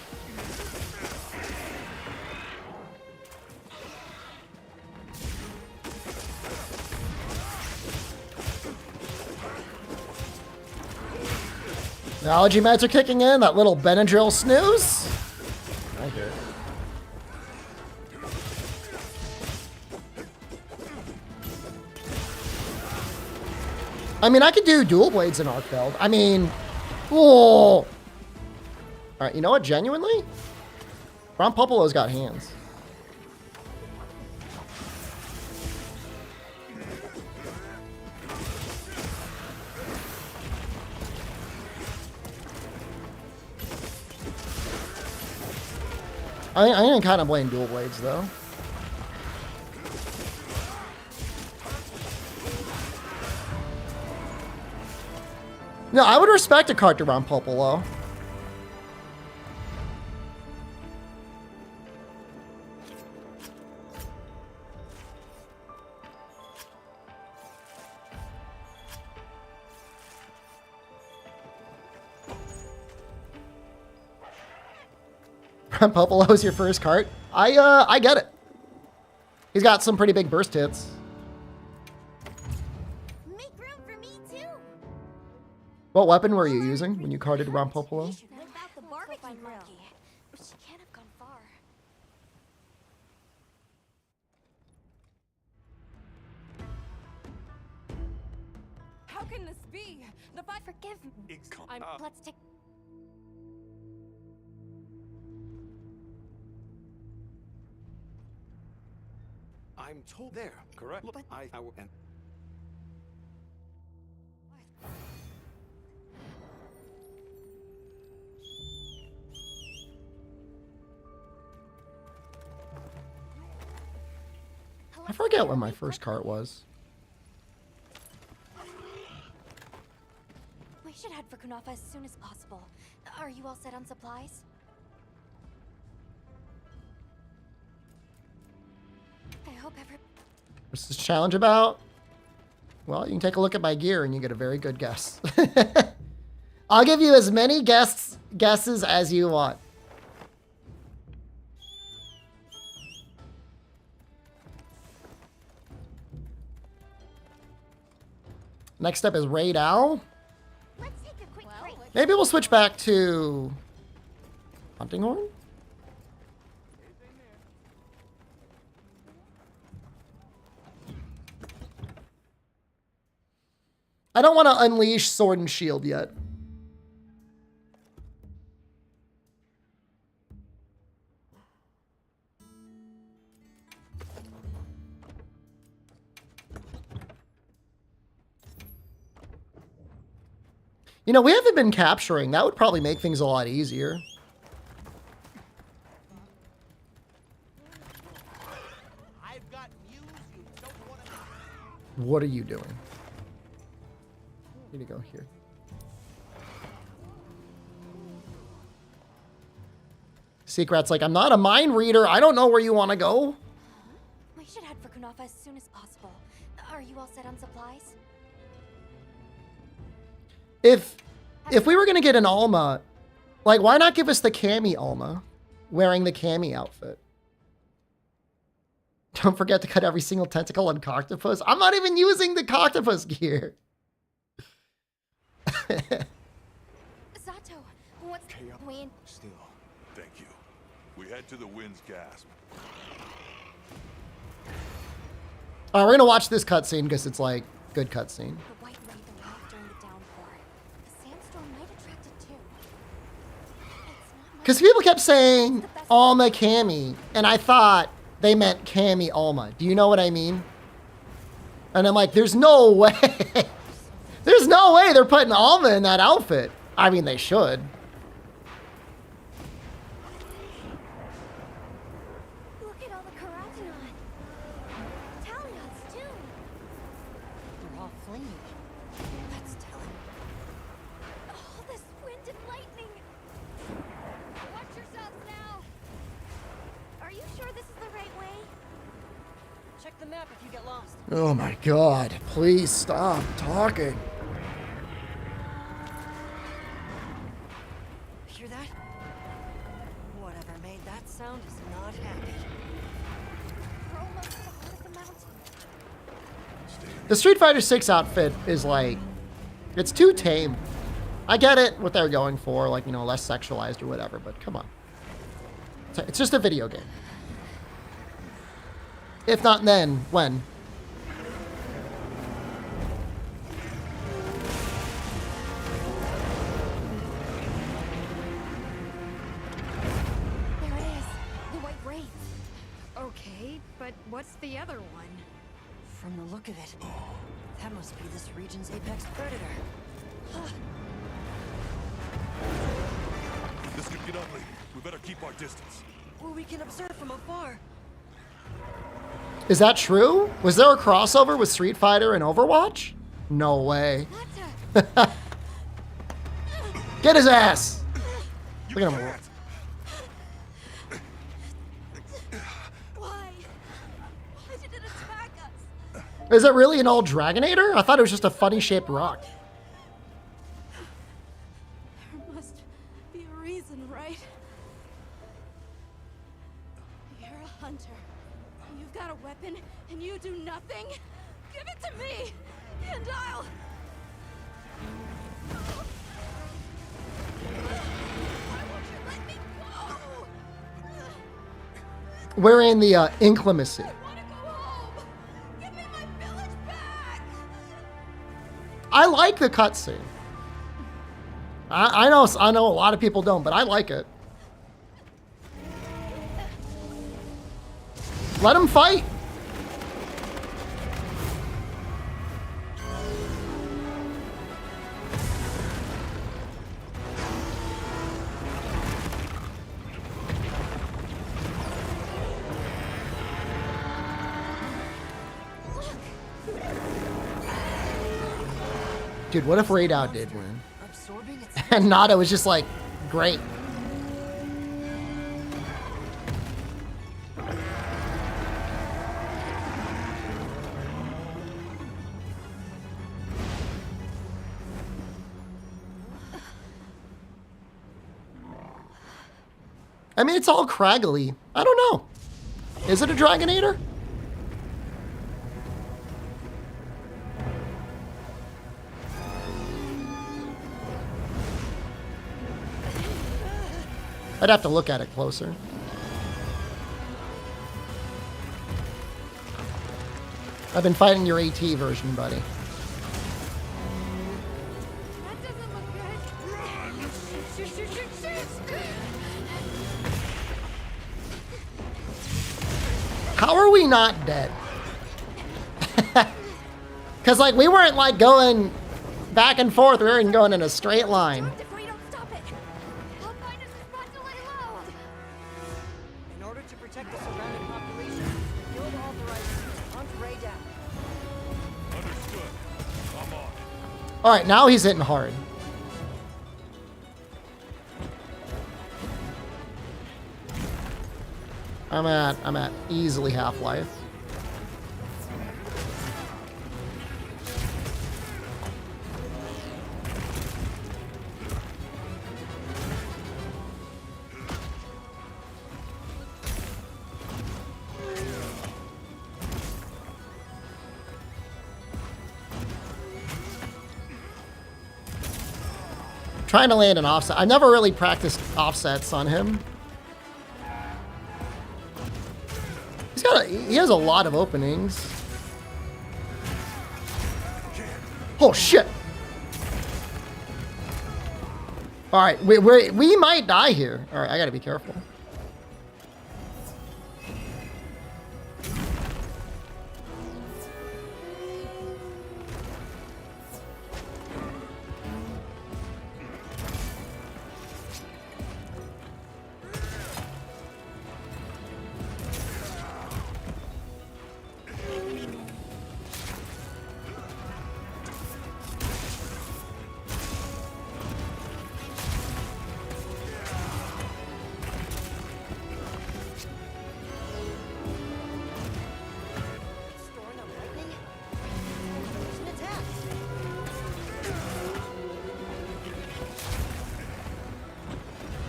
The allergy meds are kicking in. That little Benadryl snooze. I hear it. I mean, I could do dual blades in Arkveld. I mean, whoa. All right, you know what? Genuinely, Ron Popolo's got hands. I can kind of blame dual blades though. No, I would respect a card to Ron Popolo. Ron Popolo's your first card. I get it. He's got some pretty big burst hits. Make room for me too. What weapon were you using when you carded Ron Popolo? What about the barbecue grill? She can't have gone far. How can this be? The fight. Forgive me. Let's take. I'm told there, correct? Look, and I forget what my first cart was. We should head for Kunafa as soon as possible. Are you all set on supplies? I hope What's this challenge about? Well, you can take a look at my gear and you get a very good guess. I'll give you as many guesses as you want. Next up is Raid Owl. Let's take a quick break. Maybe we'll switch back to Hunting Horn. I don't want to unleash Sword and Shield yet. You know, we haven't been capturing. That would probably make things a lot easier. I've got news you don't want to know. What are you doing? Need to go here. Secret's like, I'm not a mind reader. I don't know where you want to go. We should head for Kunafa as soon as possible. Are you all set on supplies? If we were gonna get an Alma, like, why not give us the Cami Alma, wearing the Cami outfit? Don't forget to cut every single tentacle on Coctopus. I'm not even using the Coctopus gear. Sato, what's we Still. Thank you. We head to the wind's gasp. All right, we're gonna watch this cutscene because it's like good cutscene. The white raven left during the downpour. The sandstorm might attract it too. It's not Because people kept saying Alma Cami, and I thought they meant Cami Alma. Do you know what I mean? And I'm like, there's no way. There's no way they're putting Alma in that outfit. I mean, they should. Look at all the carotenoid. Taliots, too. They're all flaming. That's telling. All this wind and lightning. Watch yourselves now. Are you sure this is the right way? Check the map if you get lost. Oh my God, please stop talking. Hear that? Whatever made that sound is not happy. We're almost to the heart of the mountain. The Street Fighter 6 outfit is like, it's too tame. I get it, what they're going for, like, you know, less sexualized or whatever, but come on. It's just a video game. If not then, when? There it is. The white wraith. Okay, but what's the other one? From the look of it, that must be this region's apex predator. This could get ugly. We better keep our distance. Well, we can observe from afar. Is that true? Was there a crossover with Street Fighter and Overwatch? No way. Get his ass! Look at him. Why? Why did it attack us? Is it really an old Dragonator? I thought it was just a funny shaped rock. There must be a reason, right? You're a hunter. You've got a weapon, and you do nothing? Give it to me, and I'll... Why won't you let me go? We're in the inclemency. I want to go home. Give me my village back. I like the cutscene. I know a lot of people don't, but I like it. Let him fight. Dude, what if Raid Out did win? Absorbing its And Nada was just like, great. I mean, it's all craggly. I don't know. Is it a Dragonator? I'd have to look at it closer. I've been fighting your AT version, buddy. That doesn't look good. Shoot, shoot, shoot, shoot. How are we not dead? Because, like, we weren't, like, going back and forth. We weren't going in a straight line. If we don't stop it, I'll find us a spot to lay low. In order to protect the surrounding population, Guild authorizes hunt Ray down. Understood. I'm on. All right, now he's hitting hard. I'm at easily half-life. Trying to land an offset. I've never really practiced offsets on him. He has a lot of openings. Oh shit! All right, we might die here. All right, I gotta be careful.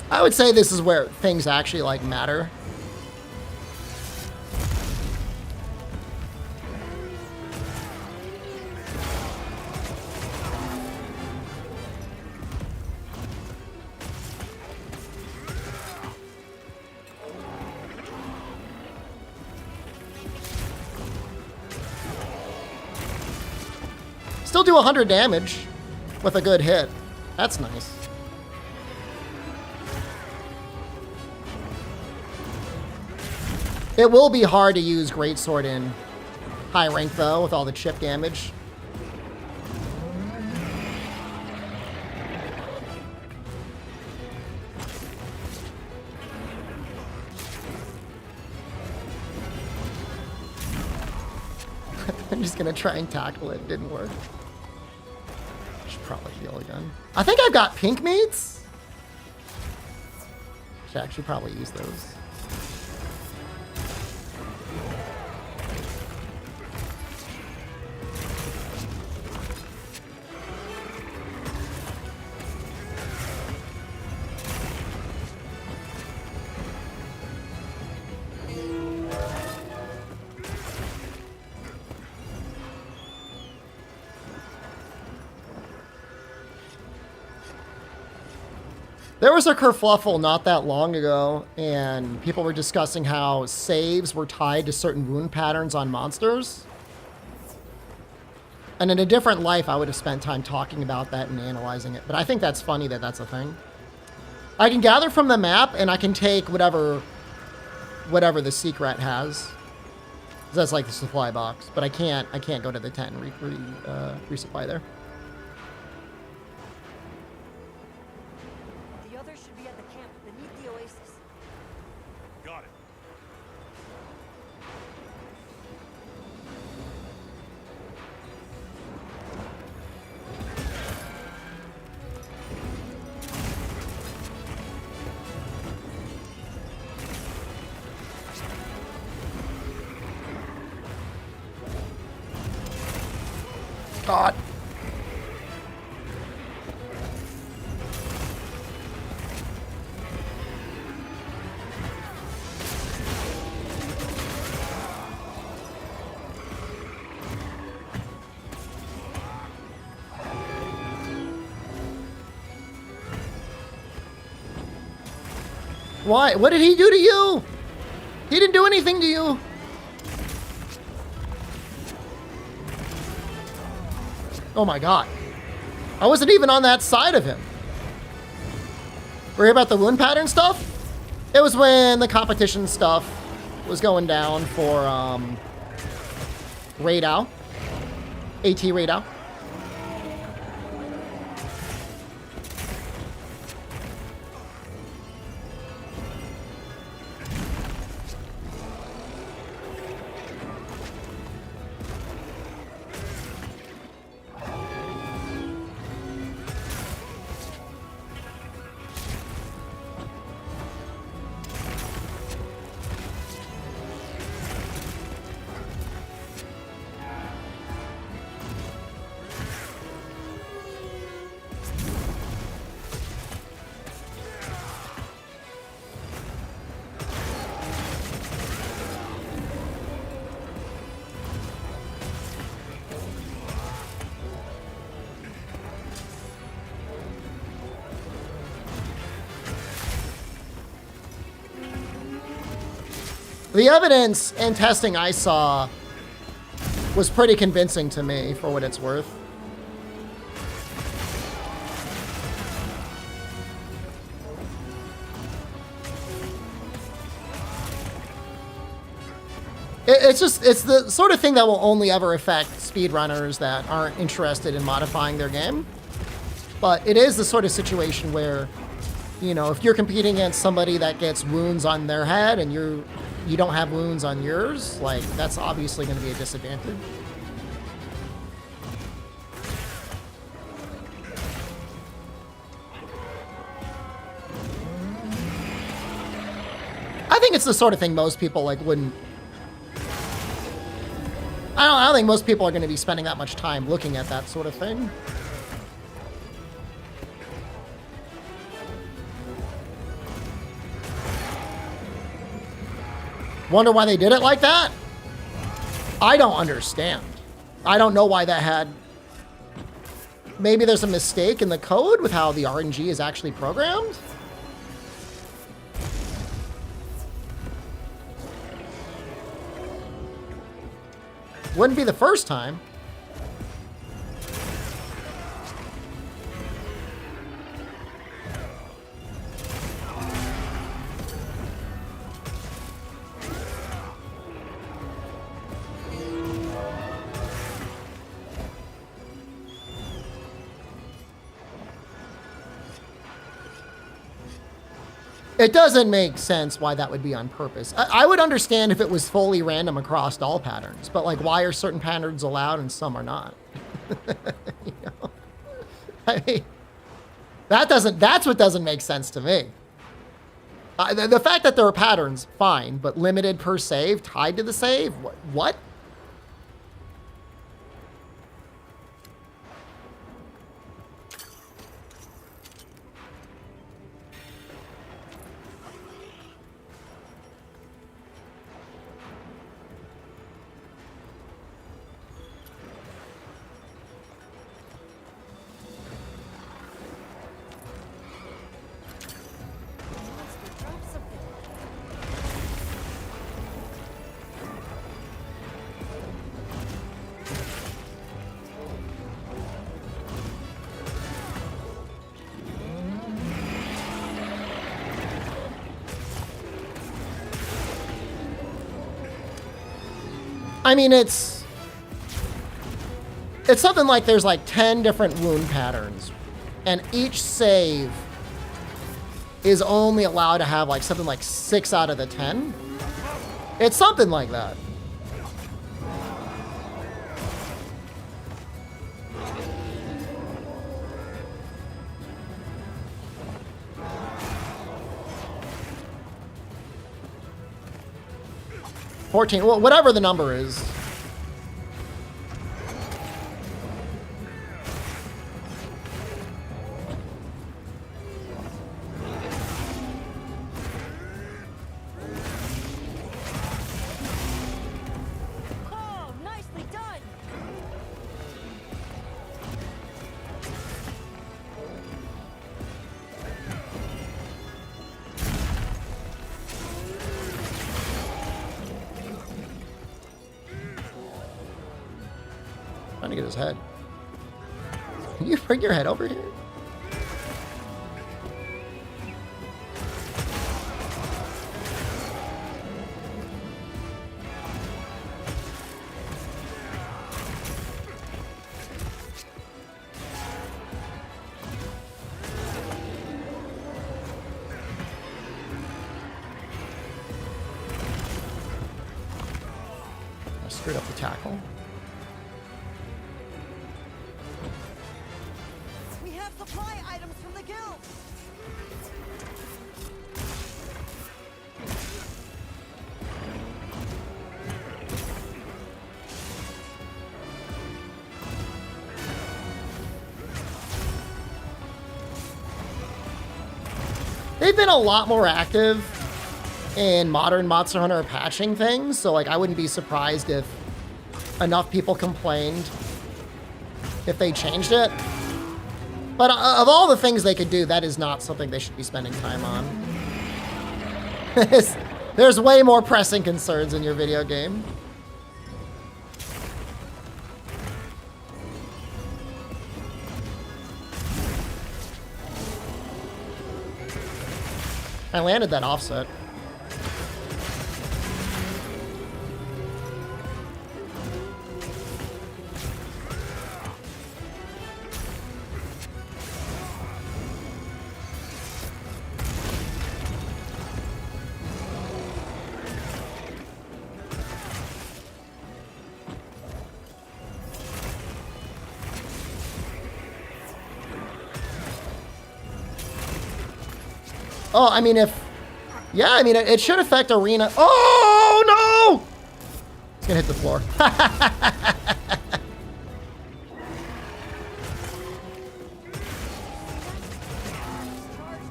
I would say this is where things actually, like, matter. Still do 100 damage with a good hit. That's nice. It will be hard to use Greatsword in high rank, though, with all the chip damage. I'm just gonna try and tackle it. Didn't work. Should probably heal again. I think I've got pink meats. Should actually probably use those. There was a kerfluffle not that long ago, and people were discussing how saves were tied to certain wound patterns on monsters. And in a different life, I would have spent time talking about that and analyzing it. But I think that's funny that that's a thing. I can gather from the map, and I can take whatever the secret has. That's like the supply box, but I can't go to the tent and resupply there. God. Why? What did he do to you? He didn't do anything to you. Oh my God. I wasn't even on that side of him. Worry about the wound pattern stuff? It was when the competition stuff was going down for Raidao. AT Raidao. The evidence and testing I saw was pretty convincing to me, for what it's worth. It's the sort of thing that will only ever affect speedrunners that aren't interested in modifying their game. But it is the sort of situation where, you know, if you're competing against somebody that gets wounds on their head and you don't have wounds on yours, like, that's obviously going to be a disadvantage. I think it's the sort of thing most people, like, wouldn't... I don't think most people are going to be spending that much time looking at that sort of thing. Wonder why they did it like that? I don't understand. I don't know why that had... Maybe there's a mistake in the code with how the RNG is actually programmed? Wouldn't be the first time. It doesn't make sense why that would be on purpose. I would understand if it was fully random across all patterns, but like, why are certain patterns allowed and some are not? You know? I mean, that's what doesn't make sense to me. The fact that there are patterns, fine, but limited per save, tied to the save? What? I mean, it's something like there's like 10 different wound patterns, and each save is only allowed to have like something like 6 out of the 10. It's something like that. Well, whatever the number is. Oh, nicely done. Trying to get his head. Can you bring your head over here? I screwed up the tackle. We have supply items from the guild. They've been a lot more active in modern Monster Hunter patching things, so like I wouldn't be surprised if enough people complained if they changed it. But of all the things they could do, that is not something they should be spending time on. There's way more pressing concerns in your video game. I landed that offset. Oh, I mean, yeah, I mean, it should affect arena. Oh, no! It's gonna hit the floor. Charged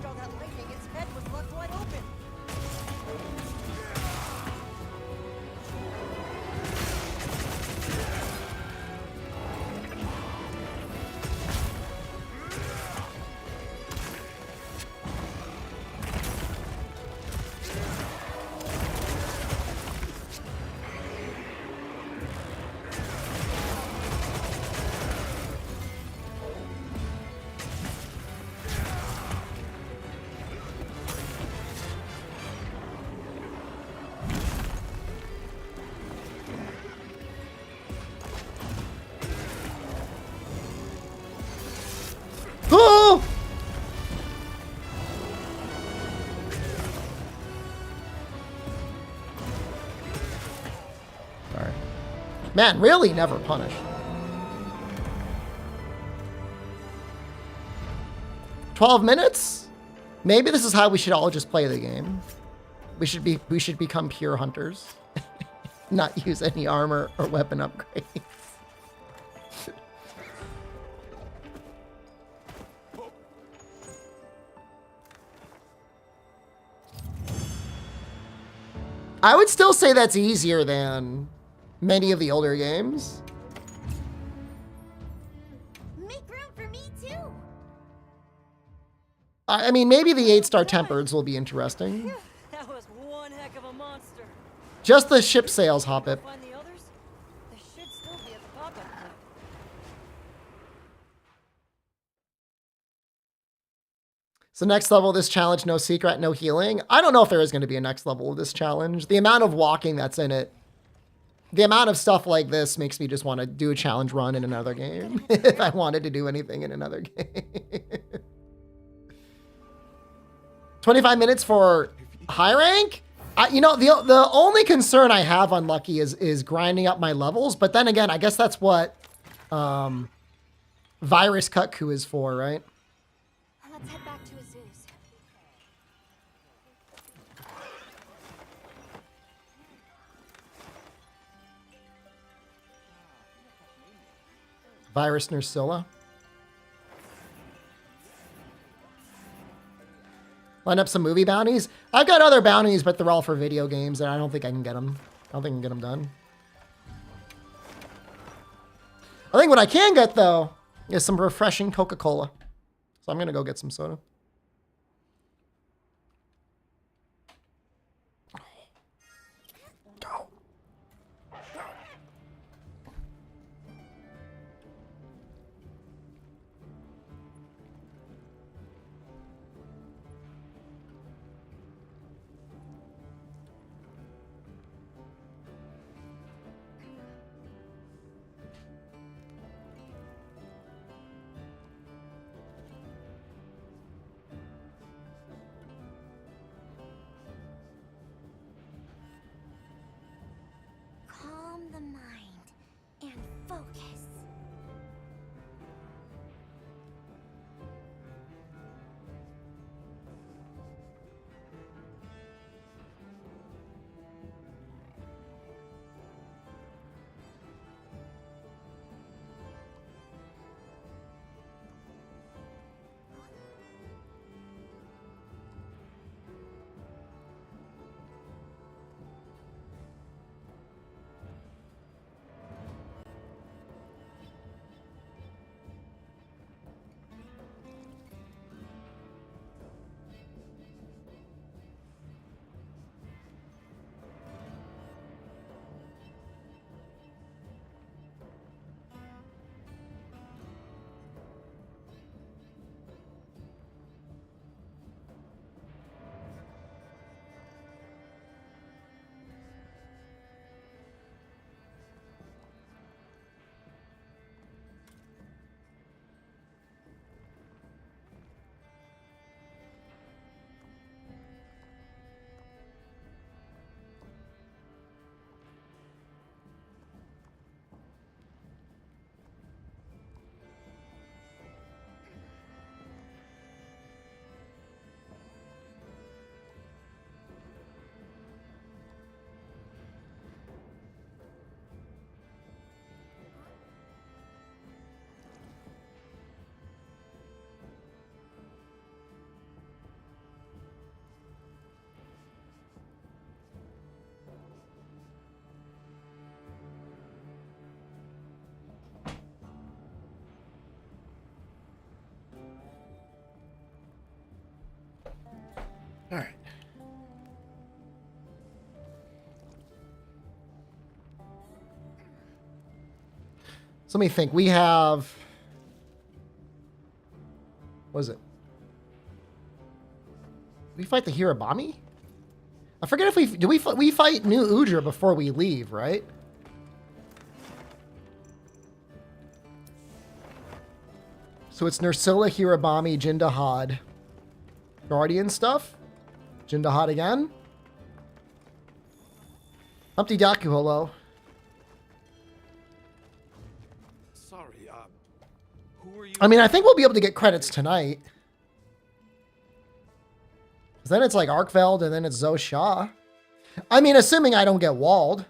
all that lightning, its head was left wide open. Man, really never punished. 12 minutes? Maybe this is how we should all just play the game. We should become pure hunters. Not use any armor or weapon upgrades. I would still say that's easier than many of the older games. Make room for me too. I mean, maybe the 8-star tempereds will be interesting. That was one heck of a monster. Just the ship sails, Hoppip. Find the others? They should still be at the pop-up camp. So next level of this challenge, no secret, no healing. I don't know if there is going to be a next level of this challenge. The amount of walking that's in it, the amount of stuff like this makes me just want to do a challenge run in another game. If I wanted to do anything in another game. 25 minutes for high rank? You know, the only concern I have on Lucky is grinding up my levels. But then again, I guess that's what Virus Cutku is for, right? Let's head back to Azu's. Virus Nursilla. Line up some movie bounties. I've got other bounties, but they're all for video games, and I don't think I can get them. I don't think I can get them done. I think what I can get, though, is some refreshing Coca-Cola. So I'm going to go get some soda. Go. Calm the mind and focus. All right. So let me think. We have... What is it? We fight the Hirabami? I forget if we fight New Udra before we leave, right? So it's Nursilla, Hirabami, Jindahad. Guardian stuff? Jindahad again? Humpty Daku, hello. I mean, I think we'll be able to get credits tonight. 'Cause then it's like Arkveld and then it's Zoe Shaw. I mean, assuming I don't get walled.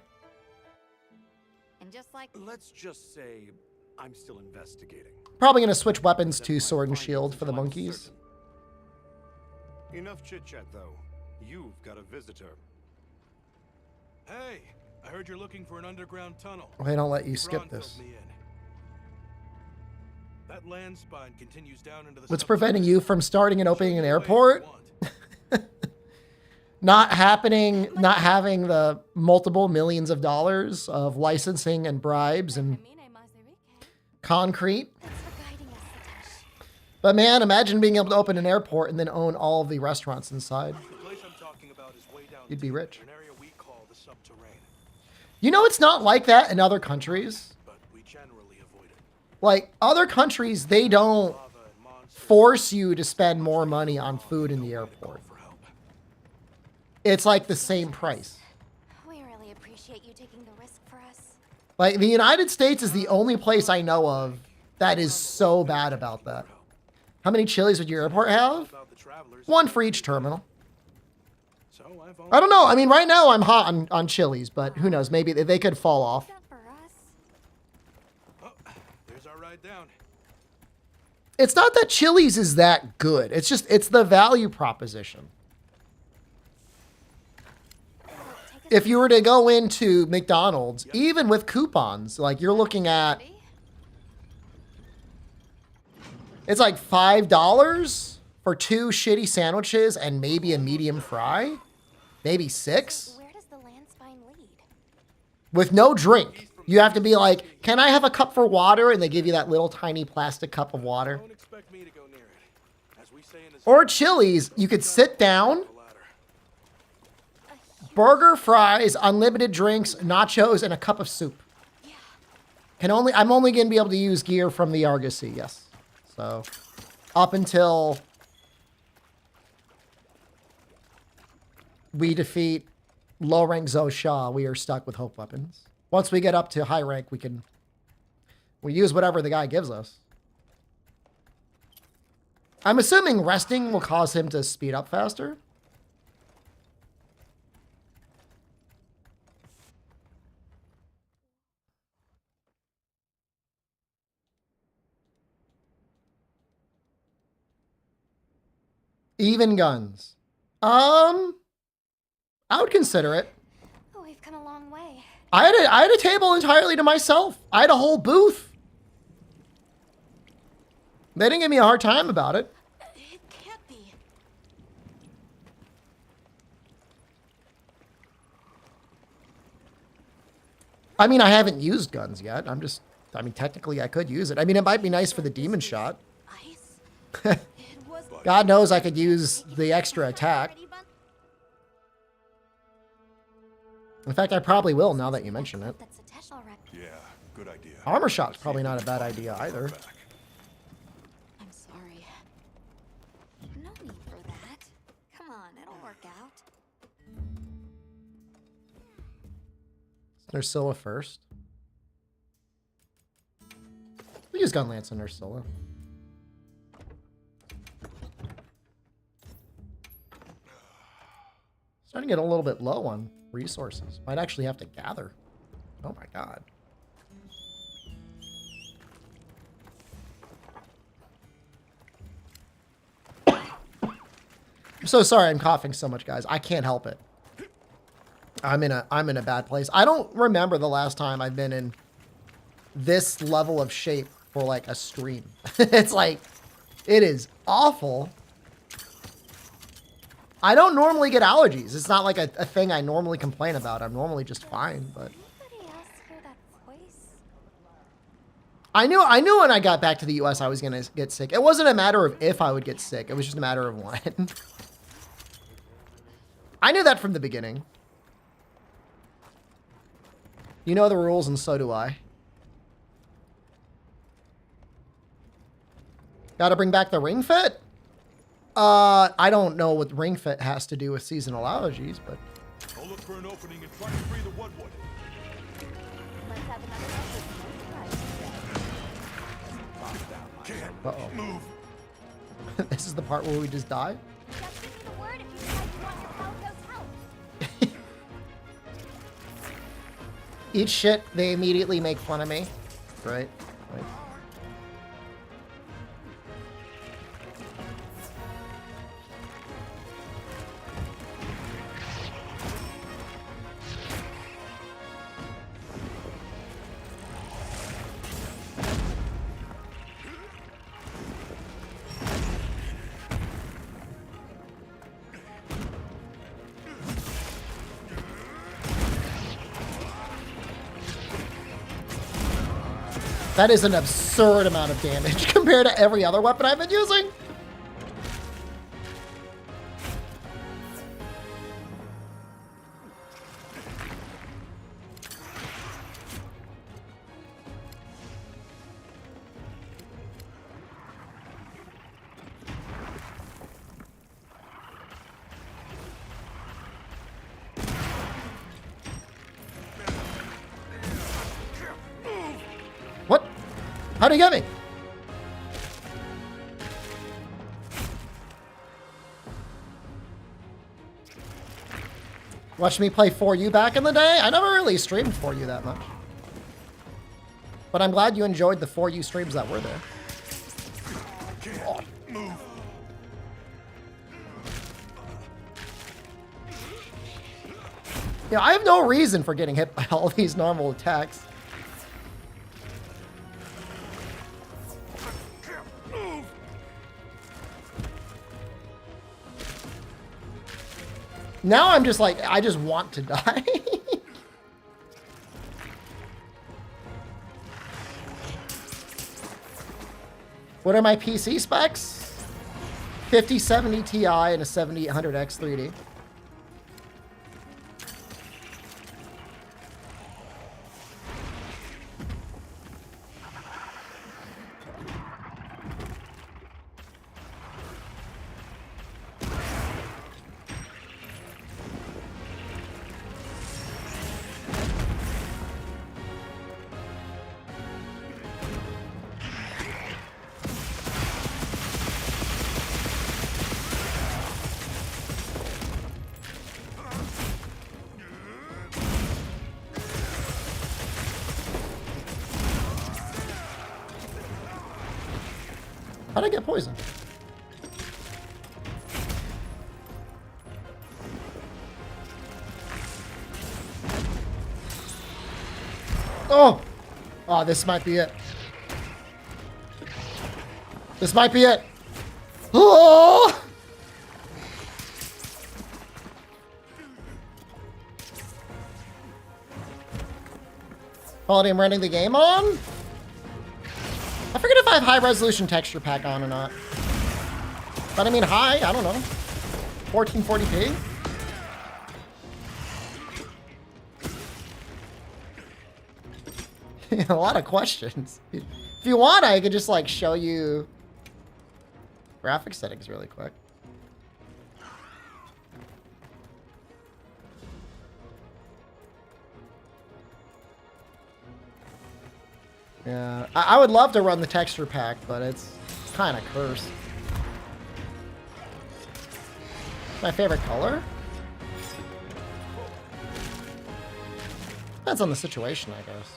And just like Let's just say I'm still investigating. Probably going to switch weapons to sword and shield for the monkeys. Enough chit-chat, though. You've got a visitor. Hey, I heard you're looking for an underground tunnel. They don't let you skip Ron this. filled me in. That land spine continues down into the What's preventing you from starting and opening an airport? Not having the multiple millions of dollars of licensing and bribes and concrete. But man, imagine being able to open an airport and then own all of the restaurants inside. The place I'm talking about is way down You'd be rich. an area we call the subterranean. You know, it's not like that in other countries. But we generally avoid it. Like other countries, they don't Lava and monsters. force you to spend more money on food in the airport. For help. It's like the same price. we really appreciate you taking the risk for us. Like the United States is the only place I know of that is so bad about that. How many Chili's would your airport have? About the travelers. One for each terminal. So I've I don't know. I mean, right now I'm hot on Chili's, but who knows? Maybe they could fall off. That for us. Oh, there's our ride down. It's not that Chili's is that good. It's just, it's the value proposition. If you were to go into McDonald's, even with coupons, like you're looking at, it's like $5 for 2 shitty sandwiches and maybe a medium fry, maybe 6 Where does the land spine lead? with no drink. You have to be like, can I have a cup for water? And they give you that little tiny plastic cup of water. Don't expect me to go near it. As we say in the Or Chili's, you could sit down, burger, fries, unlimited drinks, nachos, and a cup of soup. I'm only going to be able to use gear from the Argosy, yes. So, up until we defeat low rank Zoe Shaw, we are stuck with Hope weapons. Once we get up to high rank, we use whatever the guy gives us. I'm assuming resting will cause him to speed up faster. Even guns. I would consider it. Oh, we've come a long way. I had a table entirely to myself. I had a whole booth. They didn't give me a hard time about it. It can't be. I mean, I haven't used guns yet. I mean, technically I could use it. I mean, it might be nice for the demon shot. Ice? It was God knows I could use the extra attack. In fact, I probably will now that you mention it. That's attached already. Yeah, good idea. Armor shot's probably not a bad idea either. I'm sorry. No need for that. Come on, it'll work out. Ursula first. We use Gun Lance on Ursula. Starting to get a little bit low on resources. Might actually have to gather. Oh my god. I'm so sorry I'm coughing so much, guys. I can't help it. I'm in a bad place. I don't remember the last time I've been in this level of shape for like a stream. It's like, it is awful. I don't normally get allergies. It's not like a thing I normally complain about. I'm normally just fine, but Anybody else hear that voice? I knew when I got back to the US I was gonna get sick. It wasn't a matter of if I would get sick. It was just a matter of when. I knew that from the beginning. You know the rules, and so do I. Gotta bring back the ring fit? I don't know what ring fit has to do with seasonal allergies, but... I'll look for an opening and try to free the Woodwood. Let's have another episode. Uh-oh. This is the part where we just die? Just give me the word if you decide you want your Calico's help. Eat shit, they immediately make fun of me. Right? Right. That is an absurd amount of damage compared to every other weapon I've been using. What? How'd he get me? Watch me play 4U back in the day? I never really streamed 4U that much. But I'm glad you enjoyed the 4U streams that were there. Oh. Yeah, I have no reason for getting hit by all these normal attacks. Now I'm just like, I just want to die. What are my PC specs? 5070 Ti and a 7800X 3D. How'd I get poisoned? Oh! Oh, this might be it. This might be it. Oh! Quality I'm running the game on? I forget if I have high resolution texture pack on or not. But I mean high, I don't know. 1440p? A lot of questions. If you want, I could just like show you graphic settings really quick. Yeah, I would love to run the texture pack, but it's kind of cursed. My favorite color? Depends on the situation, I guess.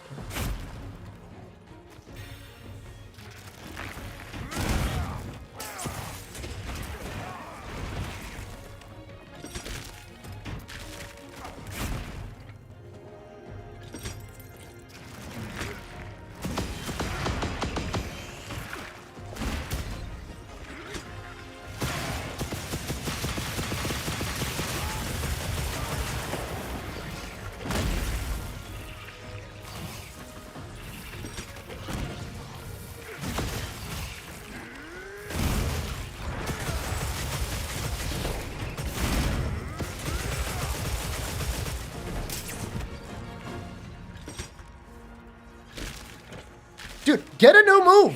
Dude, get a new move!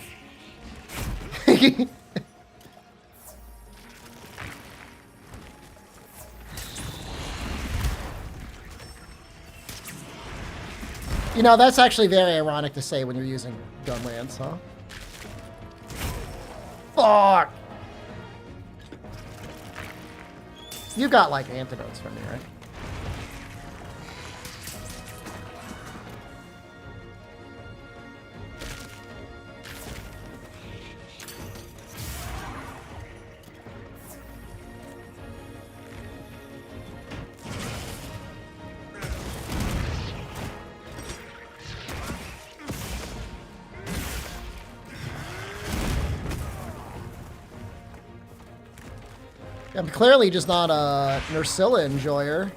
You know, that's actually very ironic to say when you're using gun lance, huh? Fuck! You got, like, antidotes from me, right? I'm clearly just not a Nursilla enjoyer.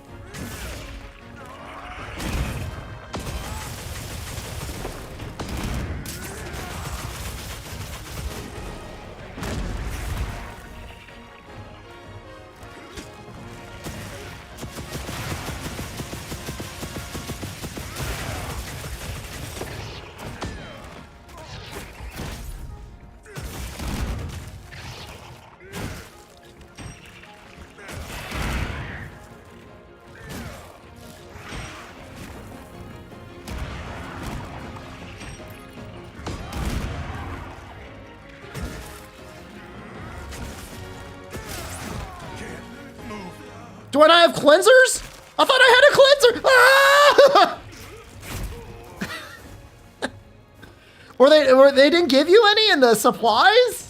Do I not have cleansers? I thought I had a cleanser! Ah! They didn't give you any in the supplies?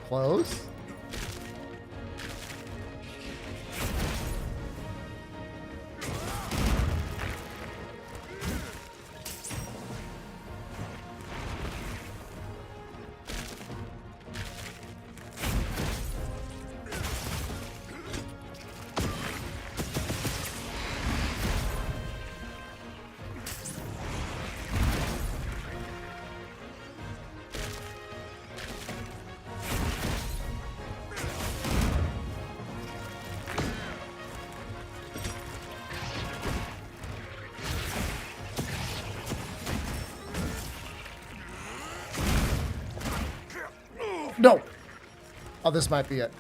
Close. No. Oh, this might be it.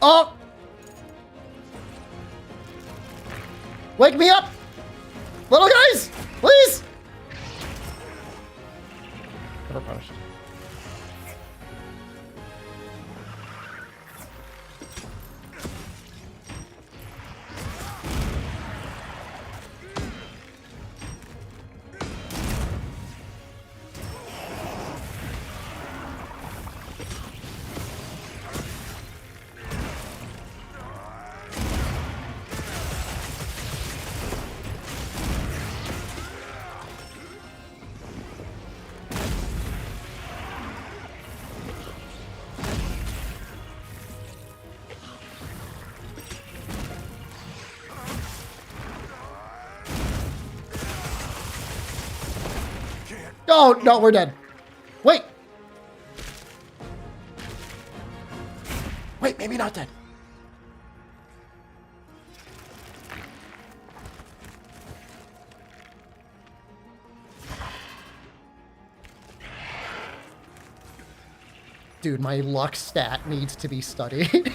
Oh! Wake me up! Little guys! Please! Never punished. Oh, no, we're dead. Wait. Wait, maybe not dead. Dude, my luck stat needs to be studied.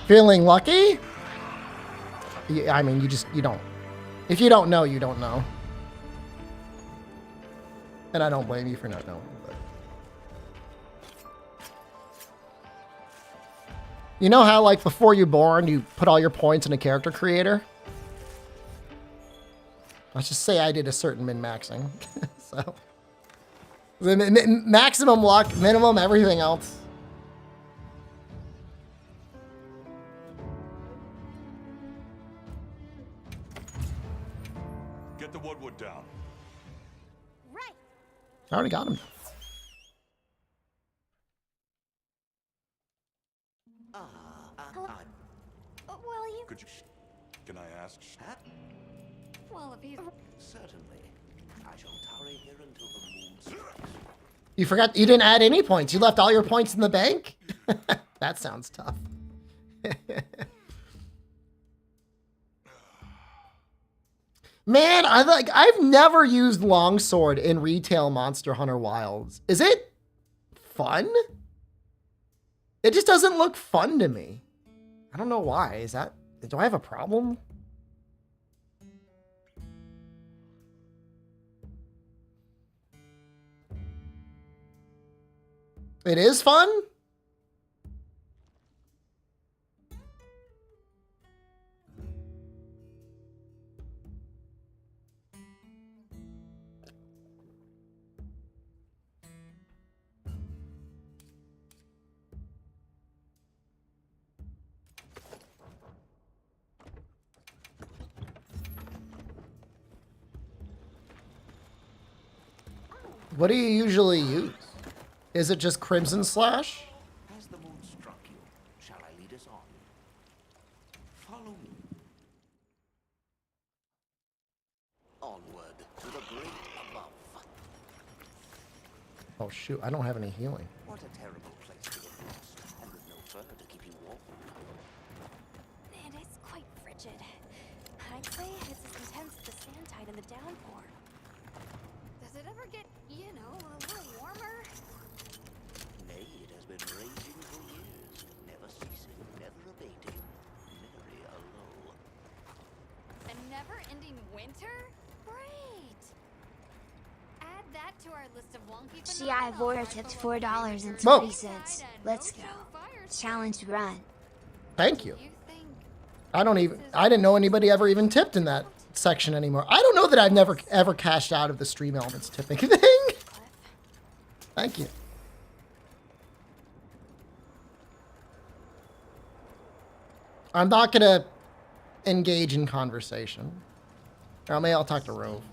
Feeling lucky? Yeah, I mean, you don't. If you don't know, you don't know. And I don't blame you for not knowing. But. You know how, like, before you're born, you put all your points in a character creator? Let's just say I did a certain min-maxing. So, the maximum luck, minimum everything else. Get the woodwood down. Right. I already got him. Well, you... Could you... Can I ask? Well, if he's... Certainly. I shall tarry here until the moon strikes. You forgot, you didn't add any points. You left all your points in the bank? That sounds tough. Man, I've never used longsword in retail Monster Hunter Wilds. Is it fun? It just doesn't look fun to me. I don't know why. Do I have a problem? It is fun? What do you usually use? Is it just Crimson Slash? Has the moon struck you? Shall I lead us on? Follow me. Onward to the great above. Oh shoot, I don't have any healing. What a terrible place to get lost, and with no fur to keep you warm. It is quite frigid. I'd say it's as intense as the sand tide in the downpour. Does it ever get, you know, a little warmer? Nay, it has been raging for years, never ceasing, never abating. Merry a lull. A never-ending winter? Great! Add that to our list of wonky CI Voyer tipped $4.20. Let's go. Challenge run. Thank you. I didn't know anybody ever even tipped in that section anymore. I don't know that I've never ever cashed out of the Stream Elements tipping thing. Thank you. I'm not gonna engage in conversation. Or maybe I'll talk to Rove.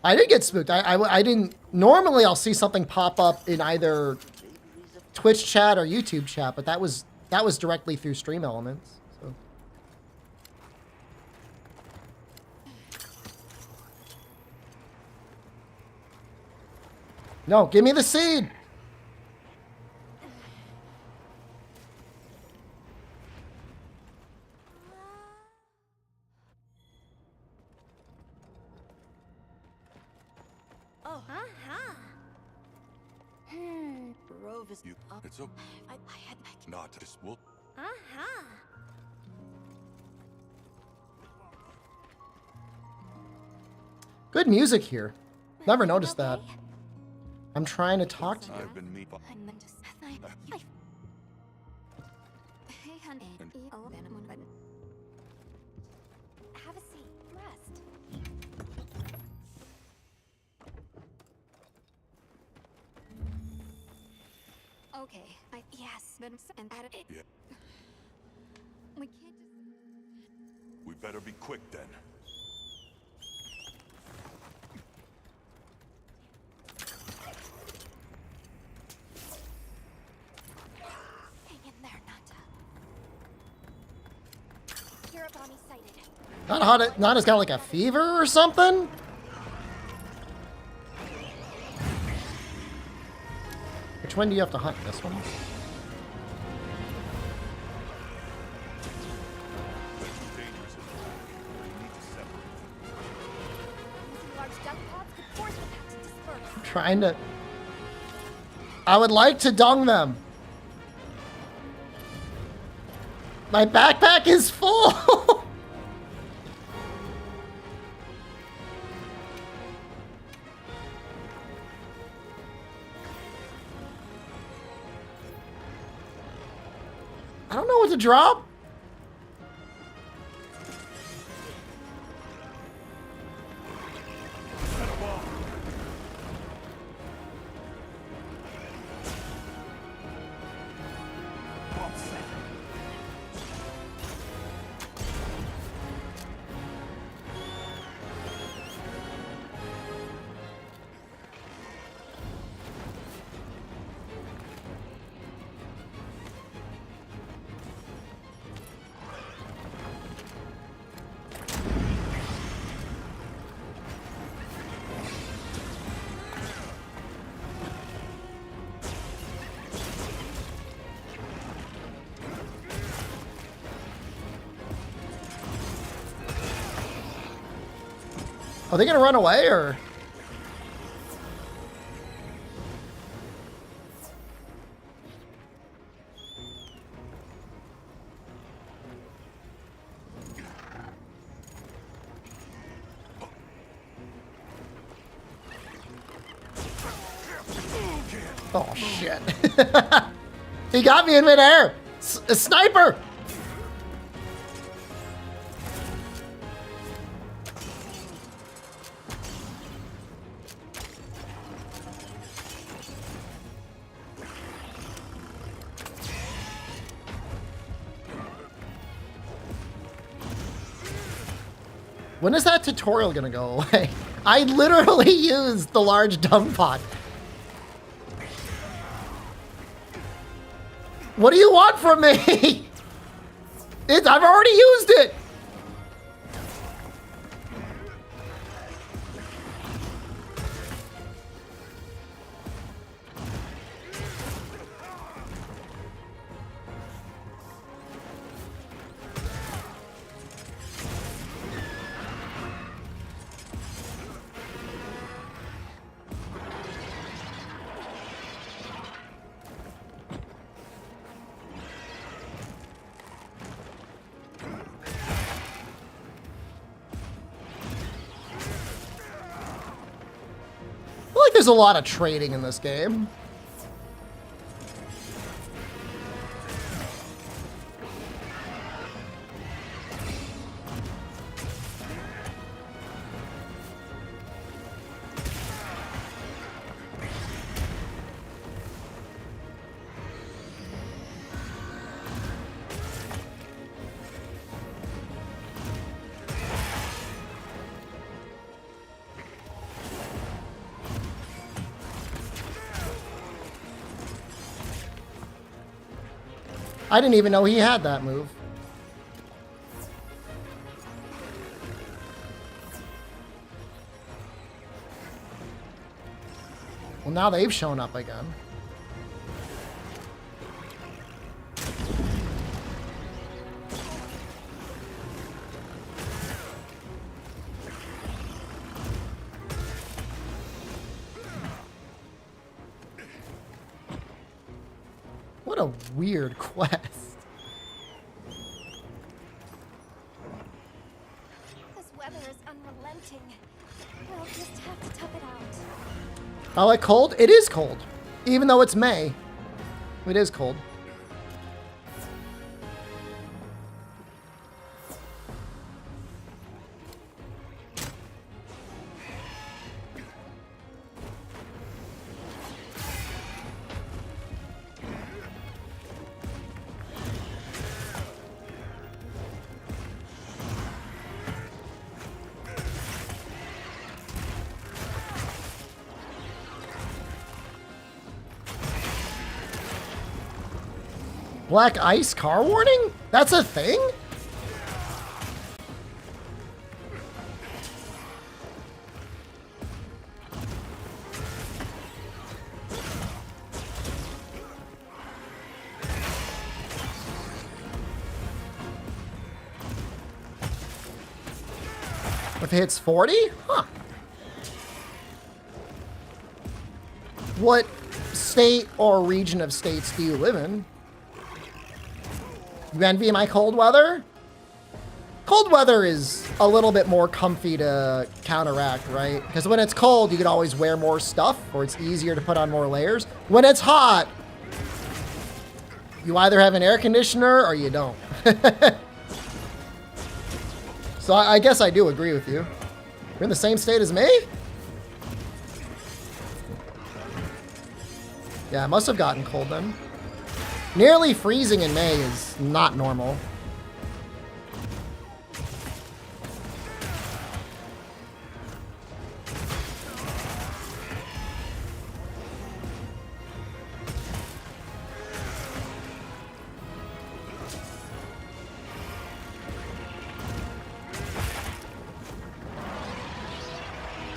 I did get spooked. I didn't. Normally, I'll see something pop up in either Twitch chat or YouTube chat, but that was directly through Stream Elements. So. No, give me the seed. Oh, Rove is... It's okay. I had... Not just will. Good music here. Never noticed that. I'm trying to talk to you. I've been me. Hey, honey. Have a seat. Rest. Okay. Yes. And add it. Yeah. We can't just... We better be quick then. Hang in there, Nanta. Kiribami sighted. Nana's got like a fever or something? Which one do you have to hunt? This one? I would like to dung them. My backpack is full. I don't know what to drop. Are they gonna run away or? Oh shit. He got me in midair. A sniper. When is that tutorial gonna go away? I literally used the large dung pot. What do you want from me? I've already used it. There's a lot of trading in this game. I didn't even know he had that move. Well, now they've shown up again. What a weird quest. This weather is unrelenting. We'll just have to tough it out. I like cold. It is cold. Even though it's May. It is cold. Black ice car warning? That's a thing? If it hits 40? Huh. What state or region of states do you live in? You envy my cold weather? Cold weather is a little bit more comfy to counteract, right? Because when it's cold, you can always wear more stuff, or it's easier to put on more layers. When it's hot, you either have an air conditioner or you don't. So I guess I do agree with you. You're in the same state as me? Yeah, I must have gotten cold then. Nearly freezing in May is not normal.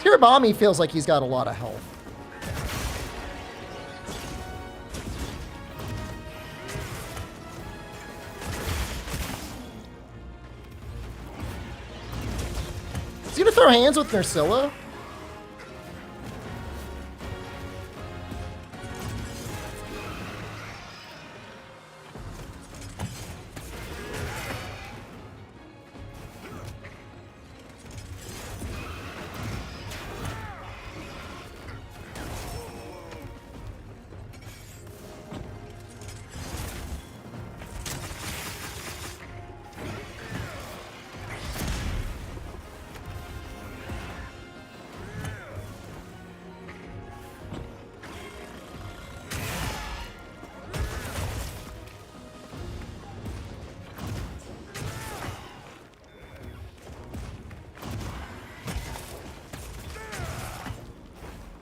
Hirabami feels like he's got a lot of health. Is he gonna throw hands with Nursilla?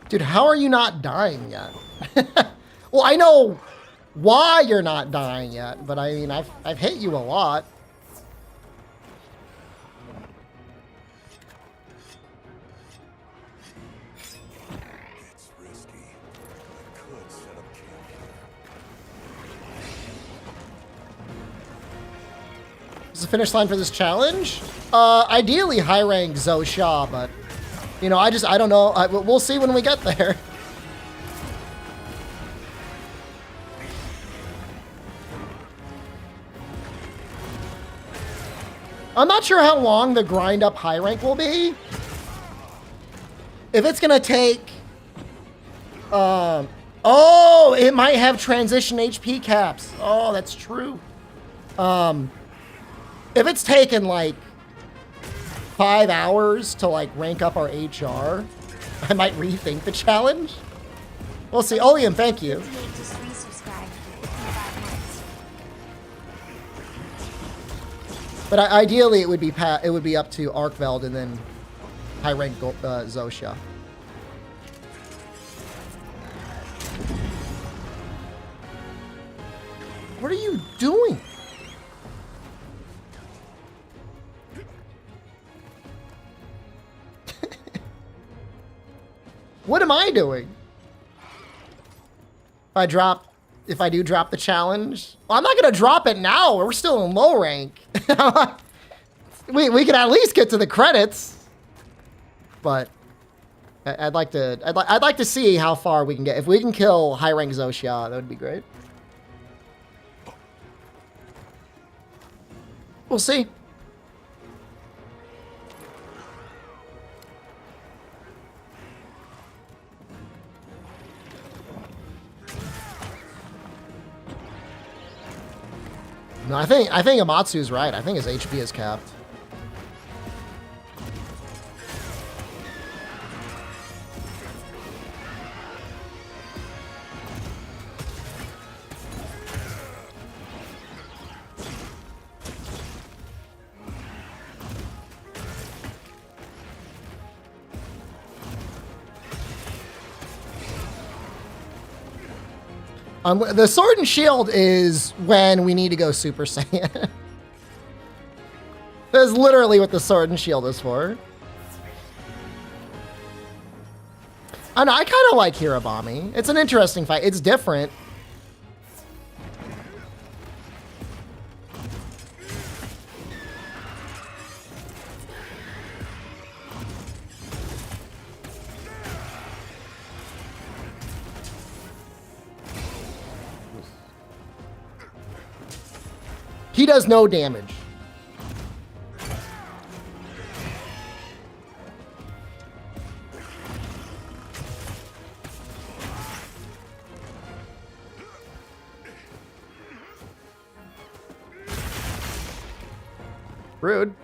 Dude, how are you not dying yet? Well, I know why you're not dying yet, but I mean, I've hit you a lot. It's risky. I could set up camp here. Is the finish line for this challenge? Ideally high rank Zosha, but you know, I don't know. We'll see when we get there. I'm not sure how long the grind up high rank will be. If it's gonna take, oh, it might have transition HP caps. Oh, that's true. If it's taken like 5 hours to like rank up our HR, I might rethink the challenge. We'll see. Oleum, thank you. But ideally, it would be up to Arkveld and then high rank Zosha. What are you doing? What am I doing? If I do drop the challenge, well, I'm not gonna drop it now. We're still in low rank. we can at least get to the credits, but I'd like to see how far we can get. If we can kill high rank Zosha, that would be great. We'll see. No, I think Amatsu's right. I think his HP is capped. The sword and shield is when we need to go Super Saiyan. That's literally what the sword and shield is for. I know, I kind of like Hirabami. It's an interesting fight. It's different. He does no damage. Rude.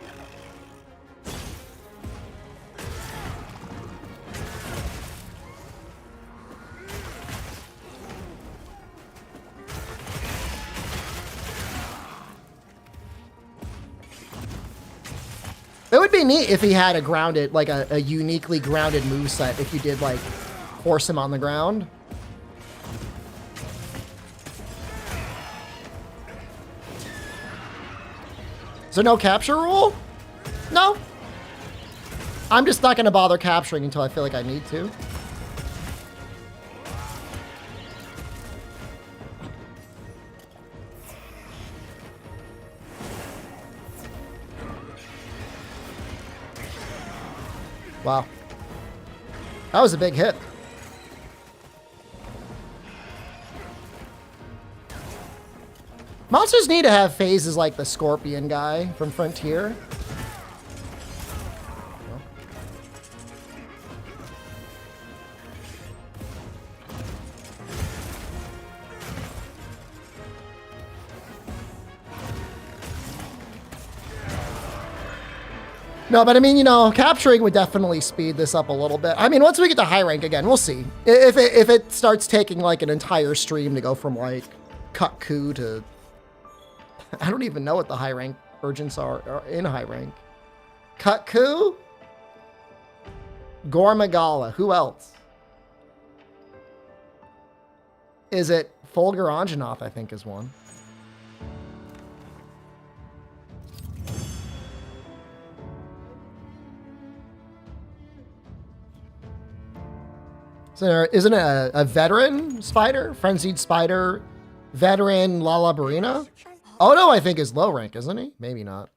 It would be neat if he had a grounded, like a uniquely grounded moveset if you did like force him on the ground. Is there no capture rule? No. I'm just not going to bother capturing until I feel like I need to. Wow. That was a big hit. Monsters need to have phases like the Scorpion guy from Frontier. No, but I mean, you know, capturing would definitely speed this up a little bit. I mean, once we get to high rank again, we'll see. If it starts taking like an entire stream to go from like cut coup to... I don't even know what the high rank urgents are in high rank. Cut coup? Gormagala. Who else? Is it Fulgur Anjanath, I think is one. So isn't it a veteran spider? Frenzied spider, veteran Lalabarina? Odo, I think, is low rank, isn't he? Maybe not.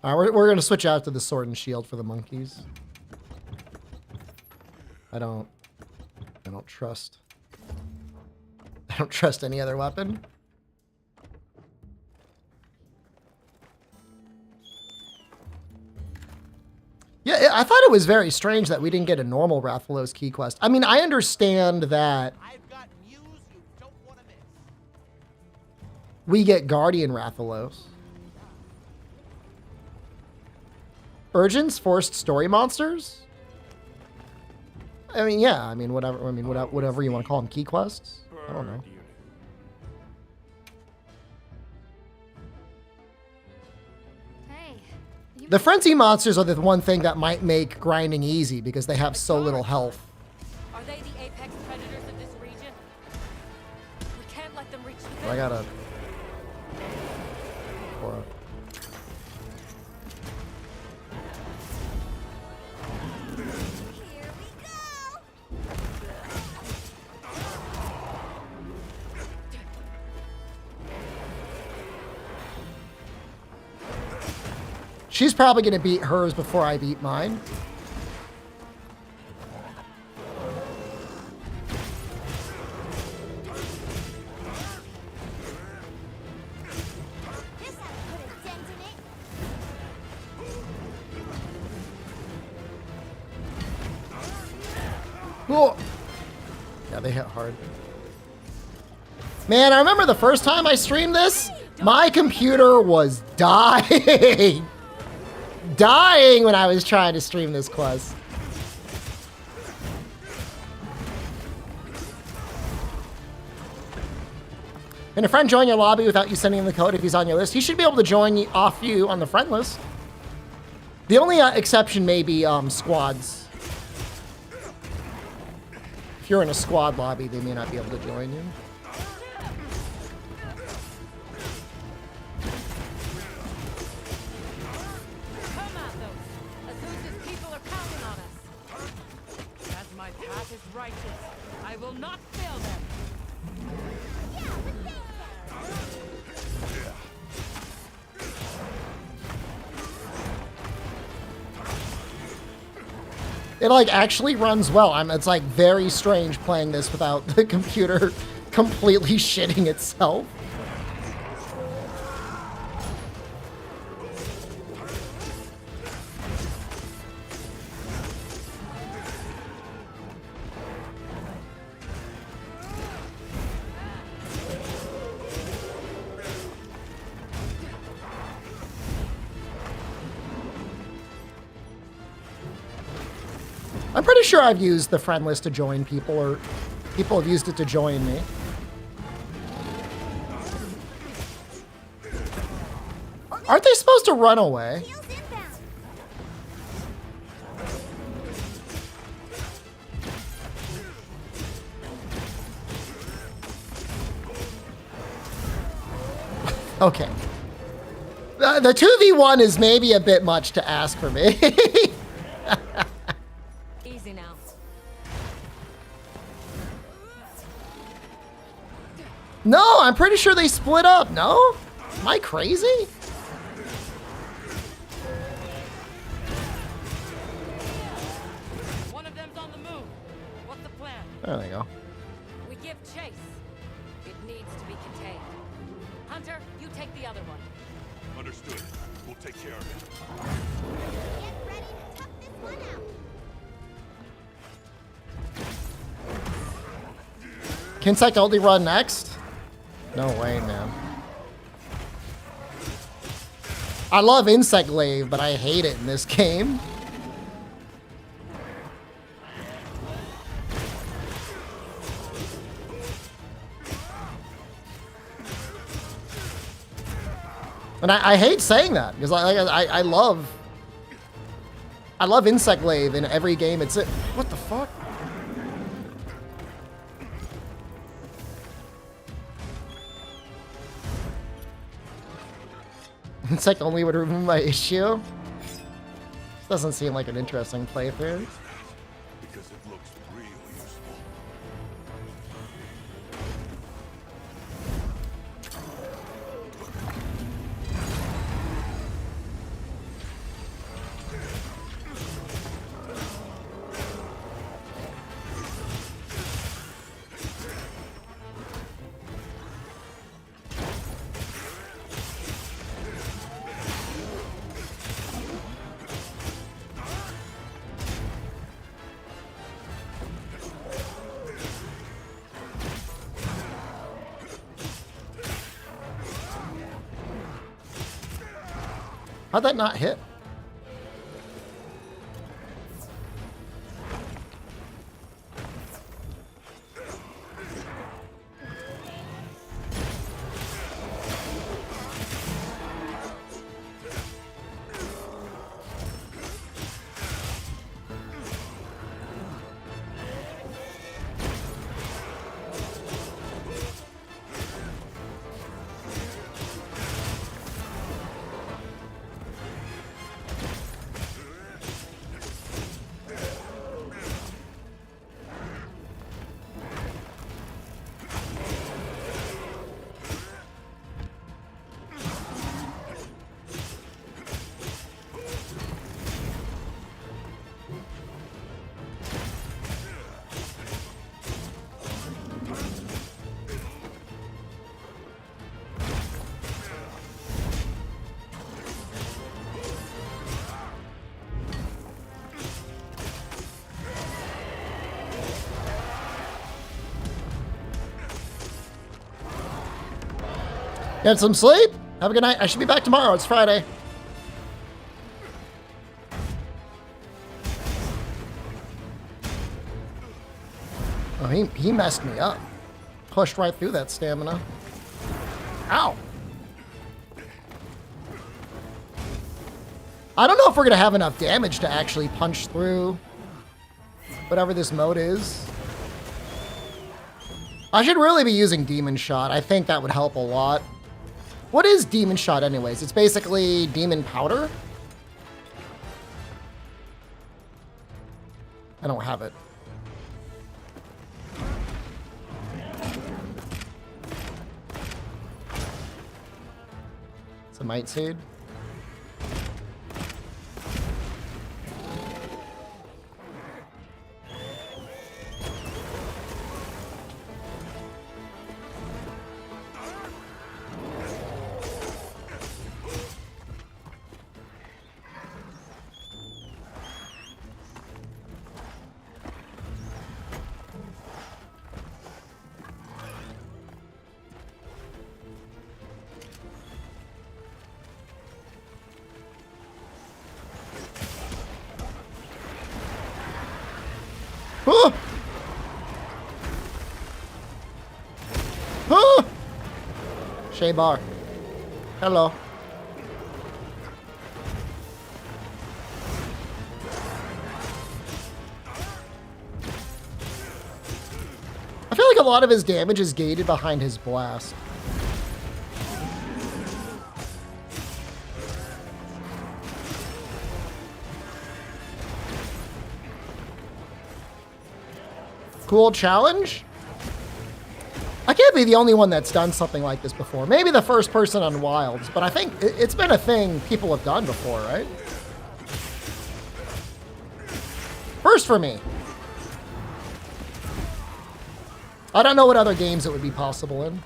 All right, we're gonna switch out to the sword and shield for the monkeys. I don't trust any other weapon. Yeah, I thought it was very strange that we didn't get a normal Rathalos key quest. I mean, I understand that we get Guardian Rathalos. Urgents, forced story monsters? I mean, yeah. I mean, whatever. I mean, whatever you want to call them, key quests. I don't know. Hey, The frenzy monsters are the one thing that might make grinding easy because they have so little health. Are they the apex predators of this region? We can't let them reach the I gotta. She's probably going to beat hers before I beat mine. Oh. Yeah, they hit hard. Man, I remember the first time I streamed this, my computer was dying. Dying when I was trying to stream this quest. Can a friend join your lobby without you sending him the code if he's on your list? He should be able to join you off you on the friend list. The only exception may be squads. If you're in a squad lobby, they may not be able to join you. Come on, those. Azusa's people are counting on us. That's my power. That is righteous. I will not fail them. It like actually runs well. It's like very strange playing this without the computer completely shitting itself. I'm pretty sure I've used the friend list to join people, or people have used it to join me. Aren't they supposed to run away? Okay. The 2v1 is maybe a bit much to ask for me. Easy now. No, I'm pretty sure they split up. No? Am I crazy? One of them's on the move. What's the plan? There they go. We give chase. It needs to be contained. Hunter, you take the other one. Understood. We'll take care of it. Get ready to tough this one out. Can Insect only run next? No way, man. I love Insect Glaive, but I hate it in this game. And I hate saying that because I love Insect Glaive in every game. It's it. What the fuck? Insect only would remove my issue. Doesn't seem like an interesting playthrough. Because it looks real useful. How'd that not hit? Get some sleep. Have a good night. I should be back tomorrow. It's Friday. Oh, he messed me up. Pushed right through that stamina. Ow. I don't know if we're going to have enough damage to actually punch through whatever this mode is. I should really be using Demon Shot. I think that would help a lot. What is Demon Shot anyways? It's basically Demon Powder? I don't have it. It's a Might Seed. Oh! Oh! Shea Bar. Hello. I feel like a lot of his damage is gated behind his blast. Cool challenge? I can't be the only one that's done something like this before. Maybe the first person on Wilds, but I think it's been a thing people have done before, right? First for me. I don't know what other games it would be possible in.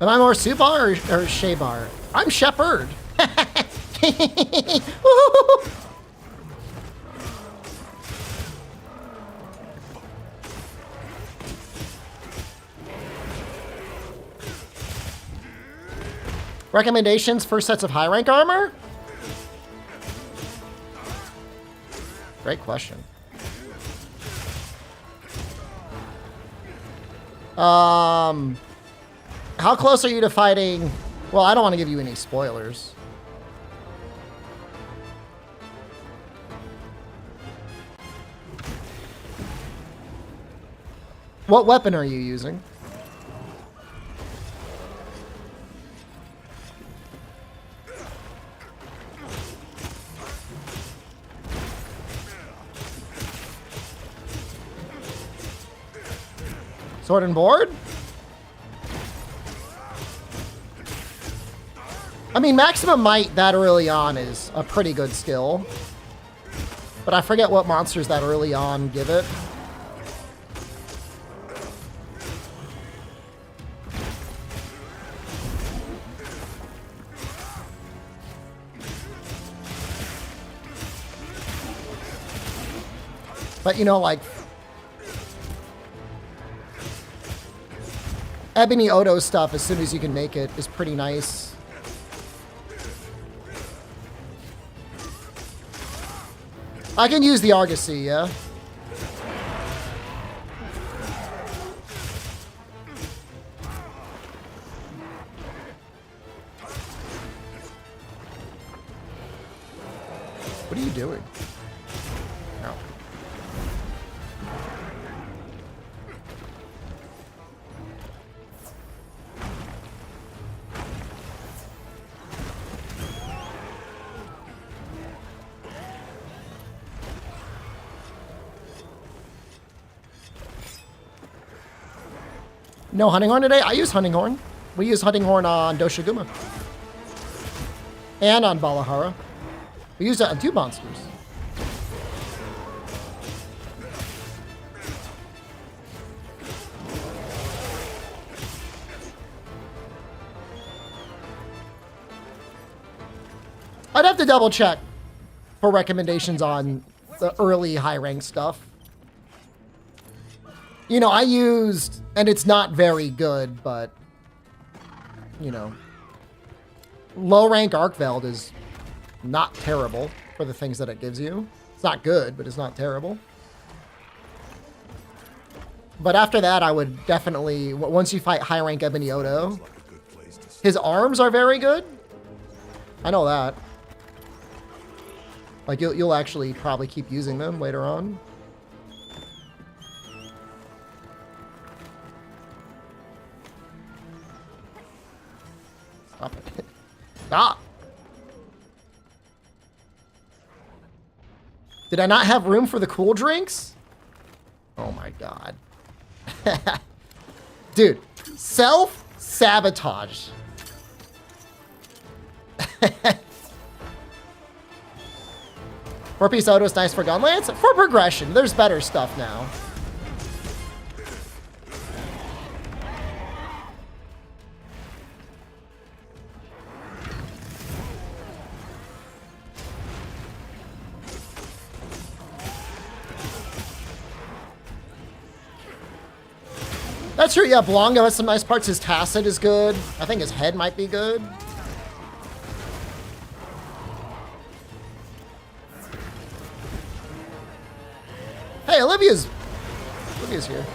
Am I more Subar or Shebar? I'm Shepherd. Recommendations for sets of high rank armor? Great question. How close are you to fighting? Well, I don't want to give you any spoilers. What weapon are you using? Sword and board? I mean, maximum might that early on is a pretty good skill. But I forget what monsters that early on give it. But you know, like Ebony Odo stuff, as soon as you can make it, is pretty nice. I can use the Argosy, yeah? What are you doing? No. No hunting horn today? I use hunting horn. We use hunting horn on Doshiguma. And on Balahara. We use it on 2 monsters. I'd have to double check for recommendations on the early high rank stuff. You know, I used, and it's not very good, but, you know, low rank Arkveld is not terrible for the things that it gives you. It's not good, but it's not terrible. But after that, I would definitely, once you fight high rank Ebony Odo, his arms are very good. I know that. Like, you'll actually probably keep using them later on. Stop it. Stop! Did I not have room for the cool drinks? Oh my god. Dude, self-sabotage. Four-piece auto is nice for Gunlance. For progression, there's better stuff now. That's true, yeah, Blanco has some nice parts. His Tacit is good. I think his head might be good. Hey, Olivia's here.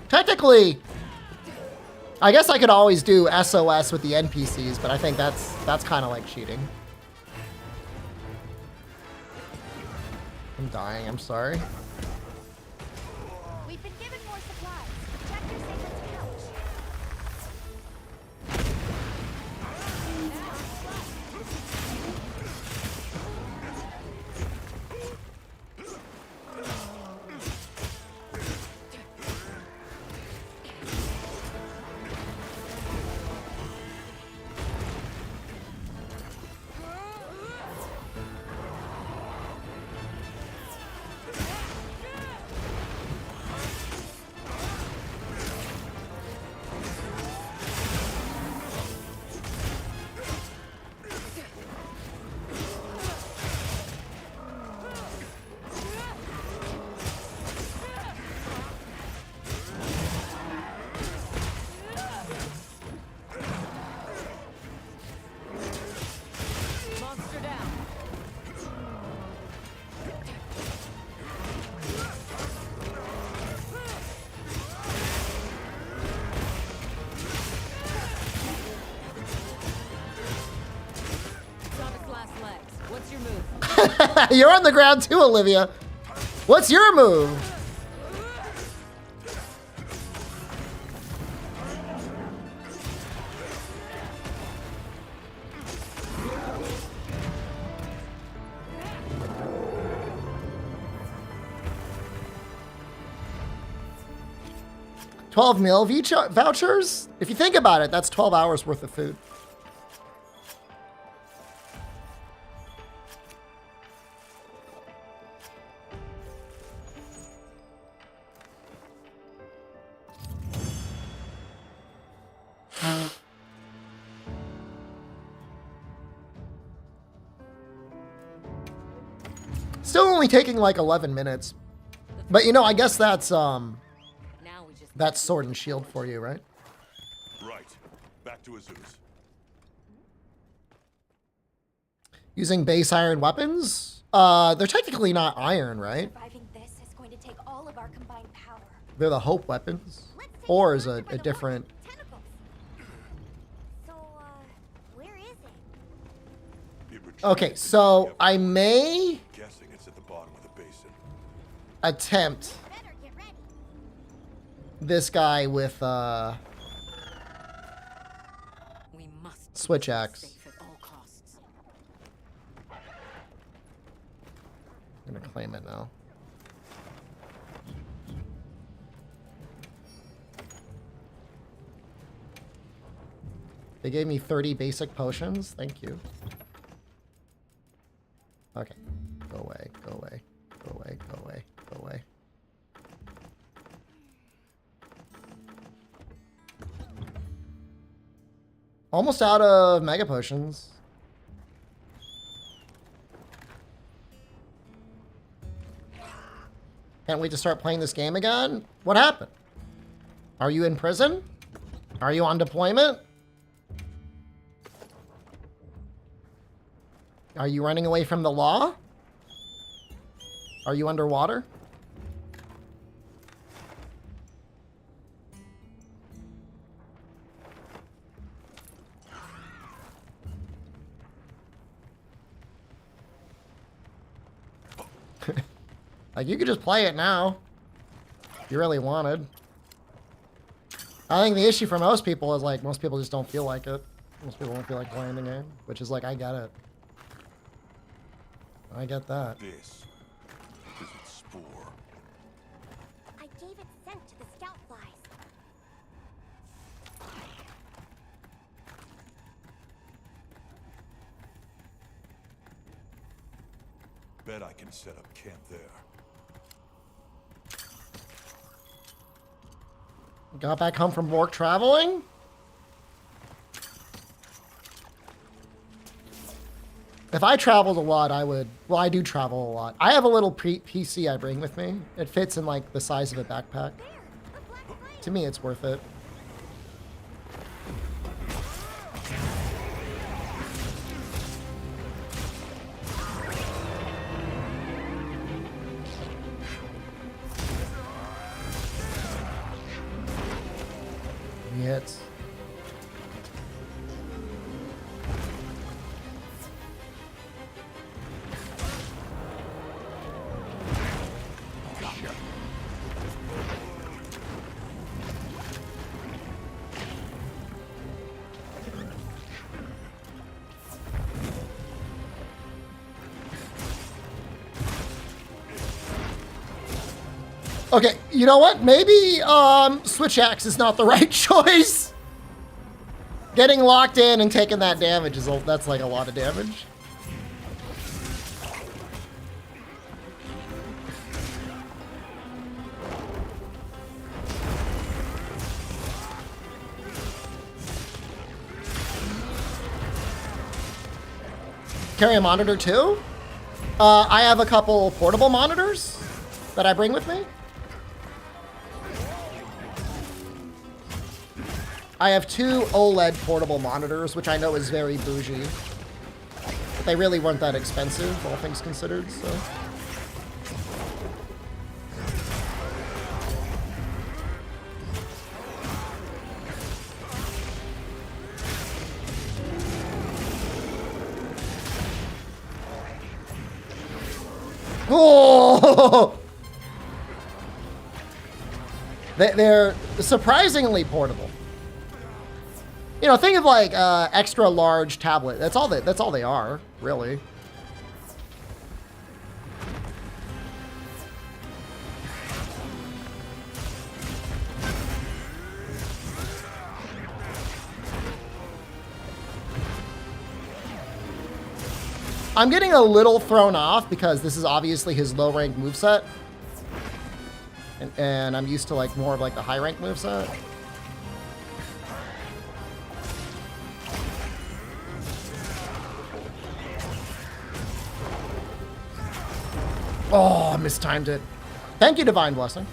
Technically, I guess I could always do SOS with the NPCs, but I think that's kind of like cheating. I'm dying, I'm sorry. We've been given more supplies. Check your safe pouch. 'em. You're on the ground too, Olivia. What's your move? $12 meal vouchers? If you think about it, that's 12 hours worth of food. Still only taking like 11 minutes. But you know, I guess that's sword and shield for you, right? Right. Back to Azus. Using base iron weapons? They're technically not iron, right? Surviving this is going to take all of our combined power. They're the hope weapons. Or is a different... Tentacles. So, where is it? Okay, so I may Guessing it's at the bottom of the basin. attempt Better get ready. this guy with We must switch axe. safe at all costs. I'm gonna claim it now. They gave me 30 basic potions. Thank you. Okay. Go away, go away, go away, go away, go away. Almost out of mega potions. Can't wait to start playing this game again. What happened? Are you in prison? Are you on deployment? Are you running away from the law? Are you underwater? Like, you could just play it now. If you really wanted. I think the issue for most people is, like, most people just don't feel like it. Most people don't feel like playing the game. Which is like, I get it. I get that. This is its spore. I gave it scent to the scout flies. Bet I can set up camp there. Got back home from work traveling? If I traveled a lot, I would... Well, I do travel a lot. I have a little PC I bring with me. It fits in, like, the size of a backpack. To me, it's worth it. Hits. Okay, you know what? Maybe switch axe is not the right choice. Getting locked in and taking that damage is that's like a lot of damage. Carry a monitor too? I have a couple portable monitors that I bring with me. I have 2 OLED portable monitors, which I know is very bougie. But they really weren't that expensive, all things considered, so. Oh! They're surprisingly portable. You know, think of like extra large tablet. That's all they are, really. I'm getting a little thrown off because this is obviously his low rank moveset. And I'm used to like more of like the high rank moveset. Oh, I mistimed it. Thank you, Divine Blessing.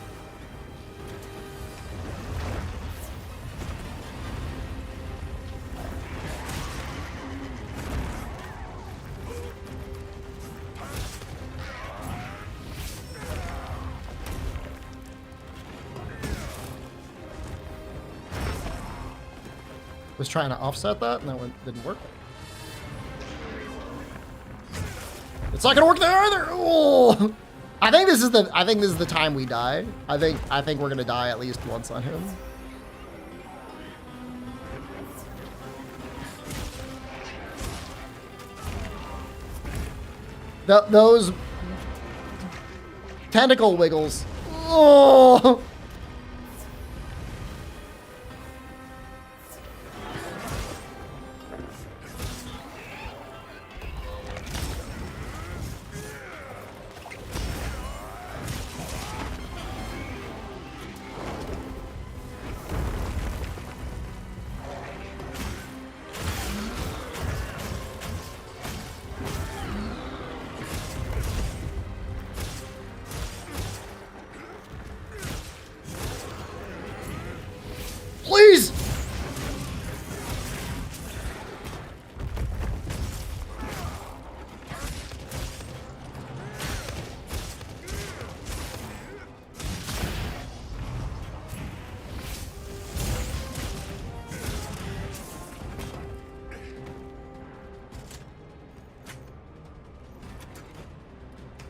Was trying to offset that, and that one didn't work. It's not gonna work there either. Oh, I think this is the time we die. I think we're gonna die at least once on him. Those tentacle wiggles. Oh.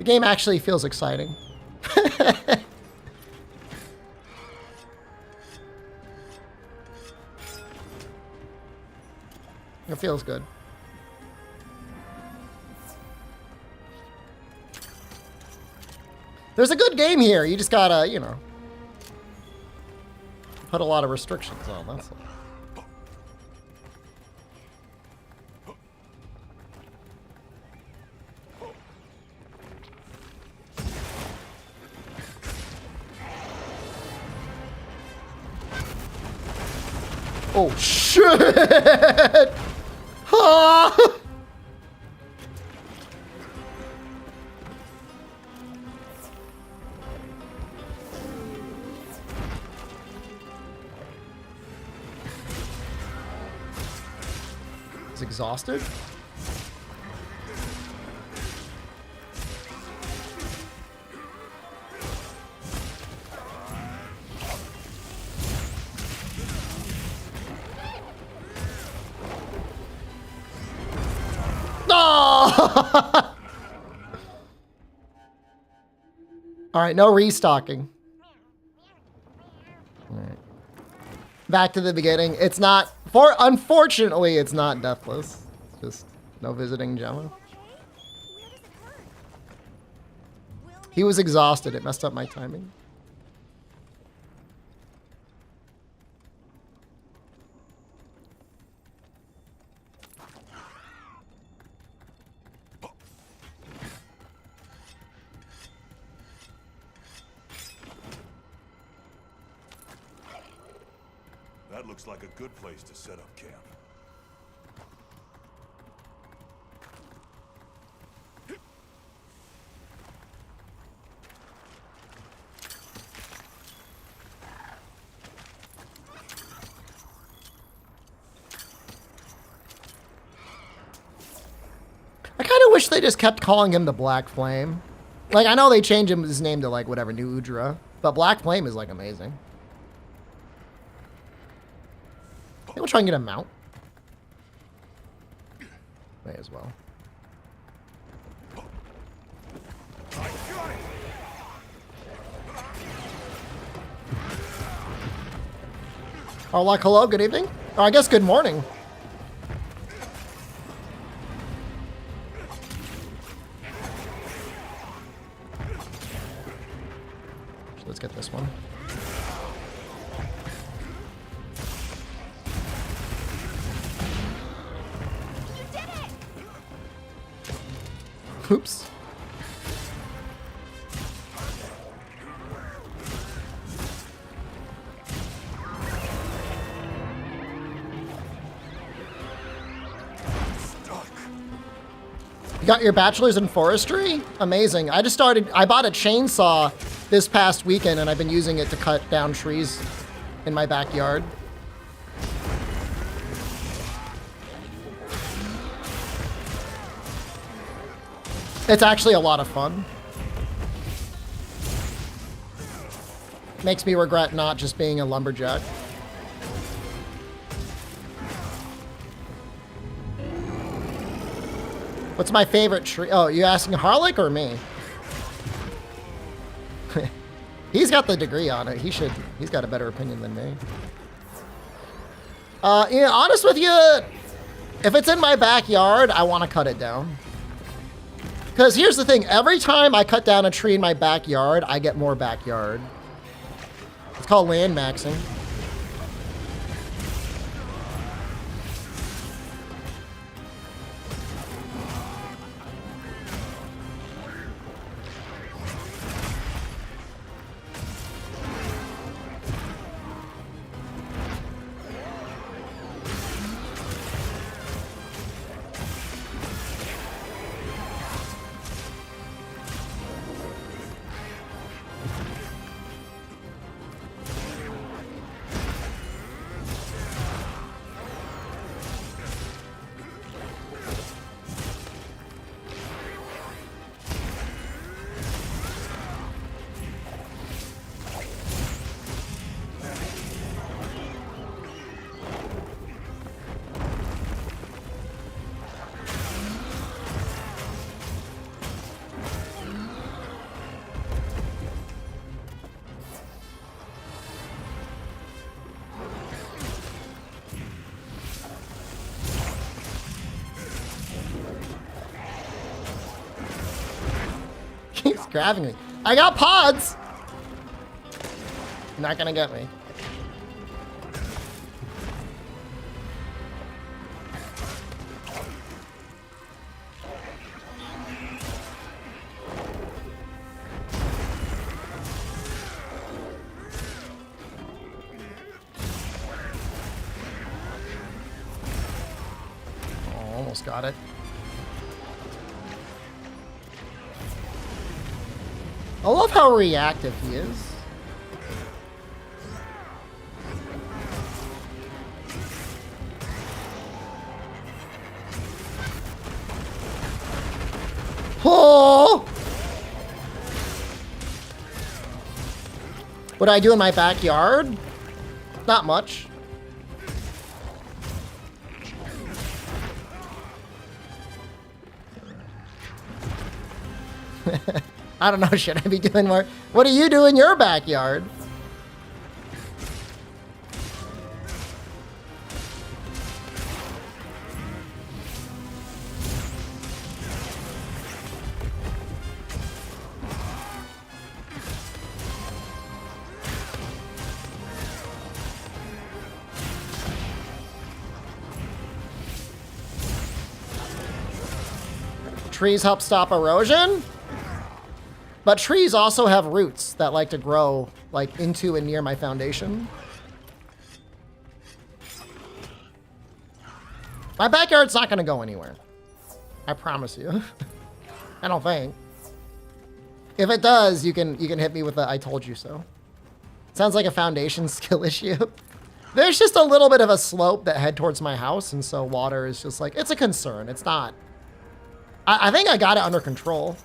The game actually feels exciting. It feels good. There's a good game here. You just gotta, you know, put a lot of restrictions on. That's all. Oh shit! Ah! He's exhausted. All right, no restocking. All right. Back to the beginning. It's not, unfortunately, it's not deathless. It's just no visiting Gemma. He was exhausted. It messed up my timing. That looks like a good place to set up camp. I kind of wish they just kept calling him the Black Flame. Like, I know they changed his name to, like, whatever, New Udra. But Black Flame is, like, amazing. I think we'll try and get a mount. May as well. Arlock, hello, good evening. Or I guess good morning. Let's get this one. Oops. You got your bachelor's in forestry? Amazing. I bought a chainsaw this past weekend and I've been using it to cut down trees in my backyard. It's actually a lot of fun. Makes me regret not just being a lumberjack. What's my favorite tree? Oh, you asking Harlick or me? He's got the degree on it. He's got a better opinion than me. Yeah, honest with you, if it's in my backyard, I want to cut it down. Because here's the thing, every time I cut down a tree in my backyard, I get more backyard. It's called land maxing. keeps grabbing me. I got pods! Not gonna get me. Oh, almost got it. I love how reactive he is. Oh! What do I do in my backyard? Not much. I don't know, should I be doing more? What do you do in your backyard? Trees help stop erosion? But trees also have roots that like to grow like into and near my foundation. My backyard's not gonna go anywhere. I promise you. I don't think. If it does, you can hit me with the I told you so. Sounds like a foundation skill issue. There's just a little bit of a slope that head towards my house, and so water is just like, it's a concern. It's not. I think I got it under control.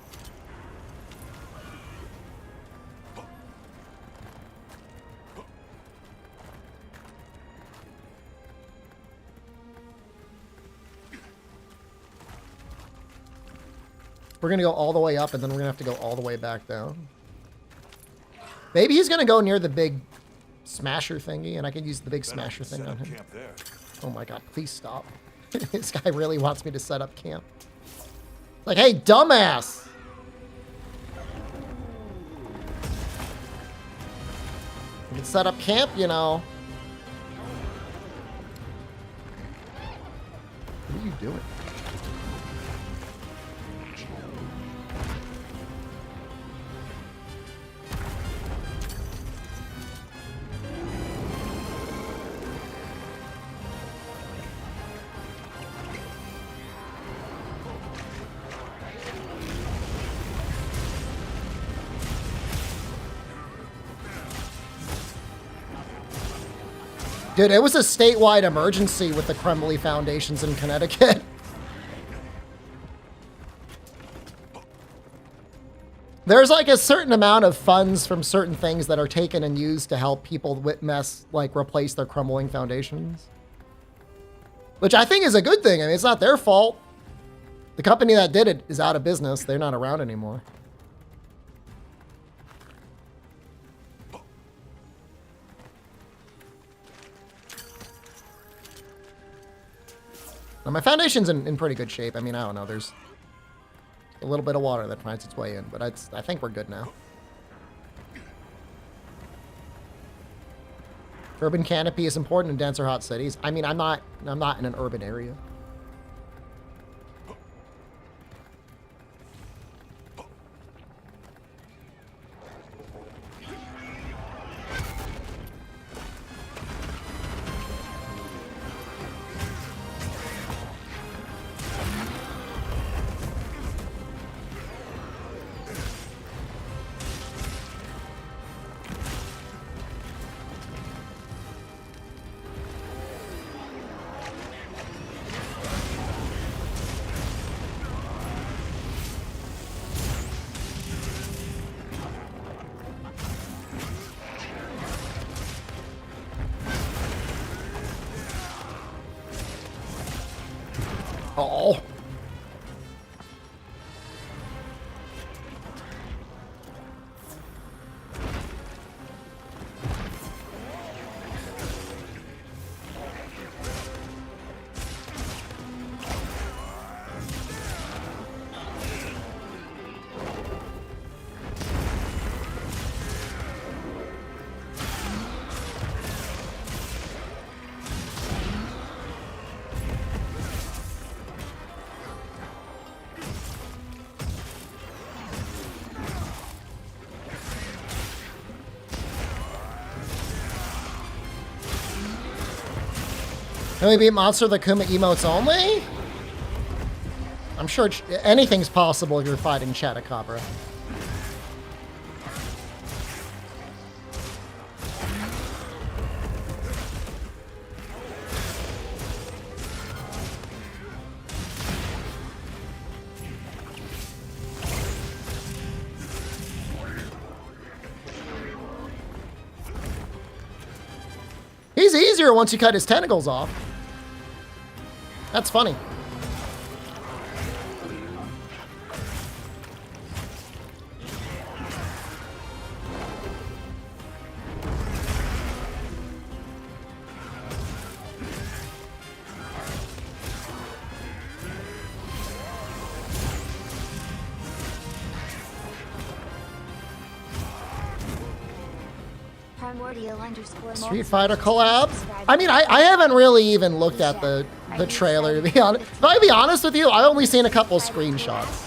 We're gonna go all the way up, and then we're gonna have to go all the way back down. Maybe he's gonna go near the big smasher thingy, and I can use the big smasher thing on him. Oh my god, please stop. This guy really wants me to set up camp. Like, hey, dumbass! You can set up camp, you know. What are you doing? Dude, it was a statewide emergency with the crumbly foundations in Connecticut. There's like a certain amount of funds from certain things that are taken and used to help people replace their crumbling foundations. Which I think is a good thing. I mean, it's not their fault. The company that did it is out of business. They're not around anymore. Now, my foundation's in pretty good shape. I mean, I don't know. There's a little bit of water that finds its way in, but I think we're good now. Urban canopy is important in denser hot cities. I mean, I'm not in an urban area. Oh. Can we beat Monster the Kuma emotes only? I'm sure anything's possible if you're fighting Chatacabra. He's easier once you cut his tentacles off. That's funny. Street Fighter collabs? I mean, I haven't really even looked at the trailer, to be honest. If I be honest with you, I've only seen a couple screenshots.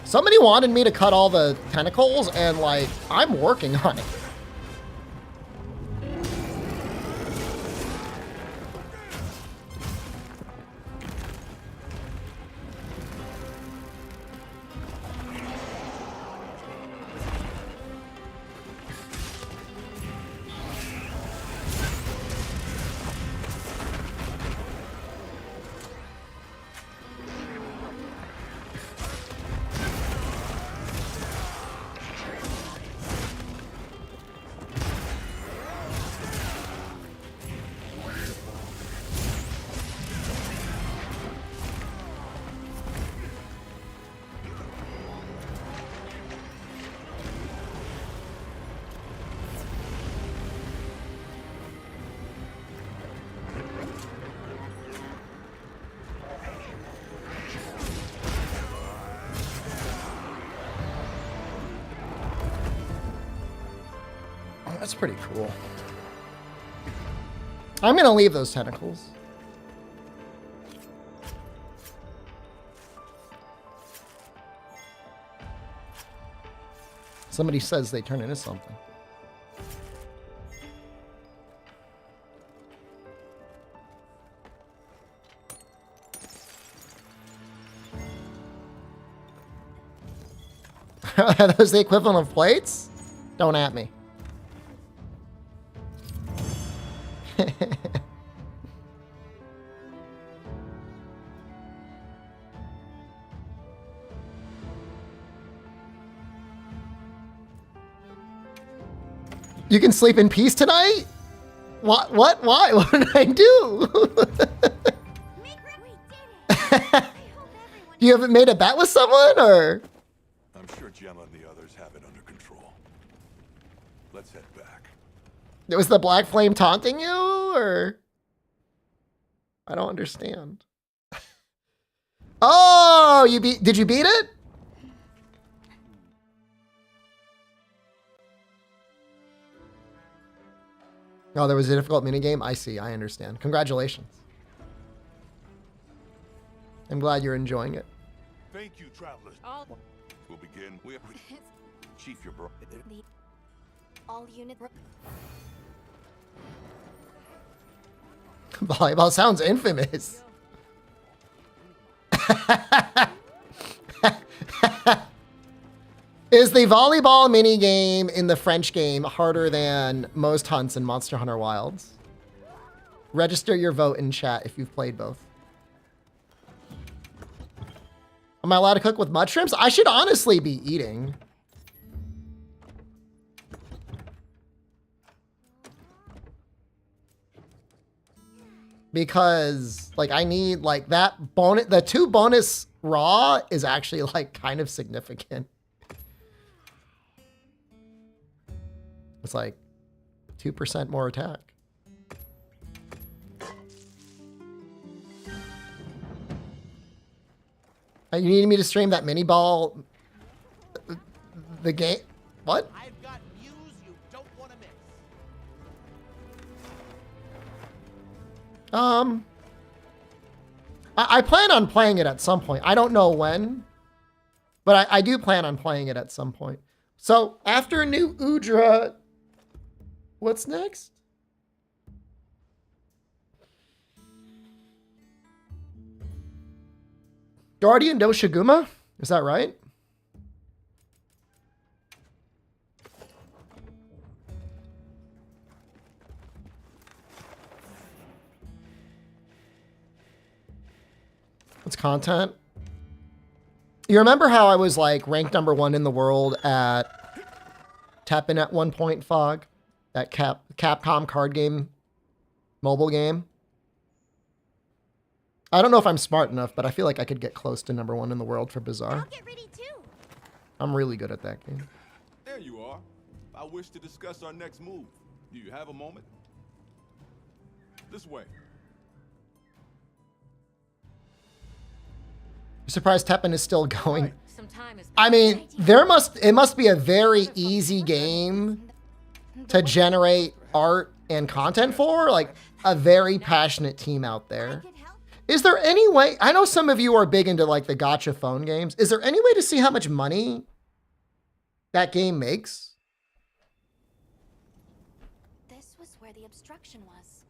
Somebody wanted me to cut all the tentacles, and like, I'm working on it. That's pretty cool. I'm gonna leave those tentacles. Somebody says they turn into something. Are those the equivalent of plates? Don't at me. You can sleep in peace tonight? What? Why? What did I do? You haven't made a bet with someone, or? I'm sure Gemma and the others have it under control. Let's head back. It was the Black Flame taunting you, or? I don't understand. Oh, did you beat it? Oh, there was a difficult minigame? I see, I understand. Congratulations. I'm glad you're enjoying it. Thank you, travelers. We'll begin. Chief, your bro. All unit. Volleyball sounds infamous. Is the volleyball minigame in the French game harder than most hunts in Monster Hunter Wilds? Register your vote in chat if you've played both. Am I allowed to cook with mushrooms? I should honestly be eating. Because like I need like that bonus, the 2 bonus raw is actually like kind of significant. It's like 2% more attack. You need me to stream that mini ball, the game. What? I've got news you don't want to miss. I plan on playing it at some point. I don't know when, but I do plan on playing it at some point. So after New Udra, what's next? Guardian Doshiguma? Is that right? What's content? You remember how I was like ranked #1 in the world at Teppen at one point, Fog? That Capcom card game, mobile game? I don't know if I'm smart enough, but I feel like I could get close to #1 in the world for Bizarre. I'll get ready too. I'm really good at that game. There you are. I wish to discuss our next move. Do you have a moment? This way. I'm surprised Teppen is still going. Some time is I mean, it must be a very easy game to generate art and content for. Like a very passionate team out there. Is there any way, I know some of you are big into like the gacha phone games. Is there any way to see how much money that game makes? This was where the obstruction was.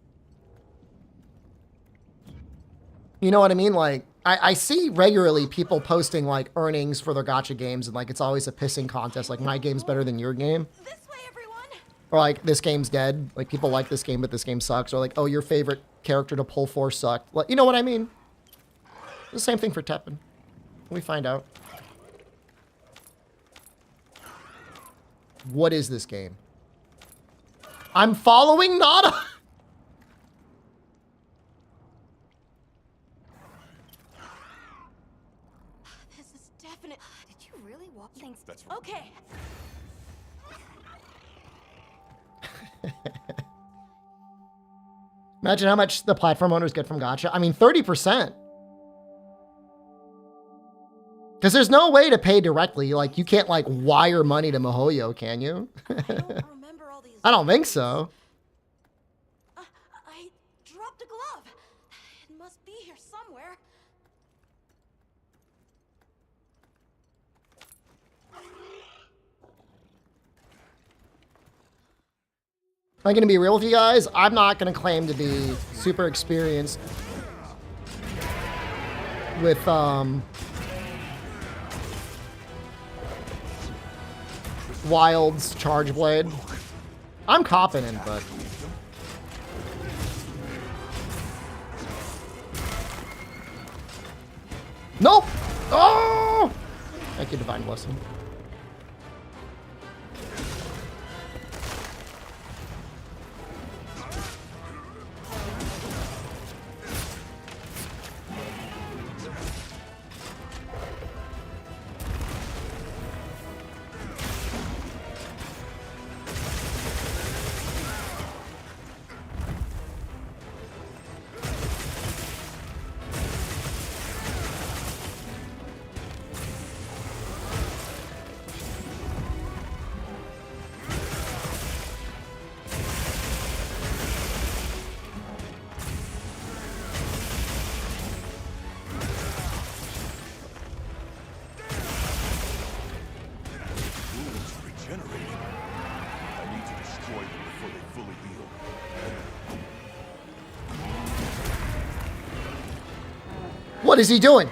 You know what I mean? Like, I see regularly people posting like earnings for their gacha games, and like it's always a pissing contest. Like, my game's better than your game. This way, everyone. Or like, this game's dead. Like, people like this game, but this game sucks. Or like, oh, your favorite character to pull for sucked. Like, you know what I mean? The same thing for Teppen. We find out. What is this game? I'm following Nada. This is definite. Did you really walk things? That's Okay. Imagine how much the platform owners get from gacha. I mean, 30%. Because there's no way to pay directly. Like, you can't, like, wire money to MiHoYo, can you? I don't remember all these. I don't think so. I dropped a glove. It must be here somewhere. Am I going to be real with you guys? I'm not going to claim to be super experienced with, Wild's Charge Blade. I'm confident, but... Nope! Oh! Thank you, Divine Blessing. What is he doing?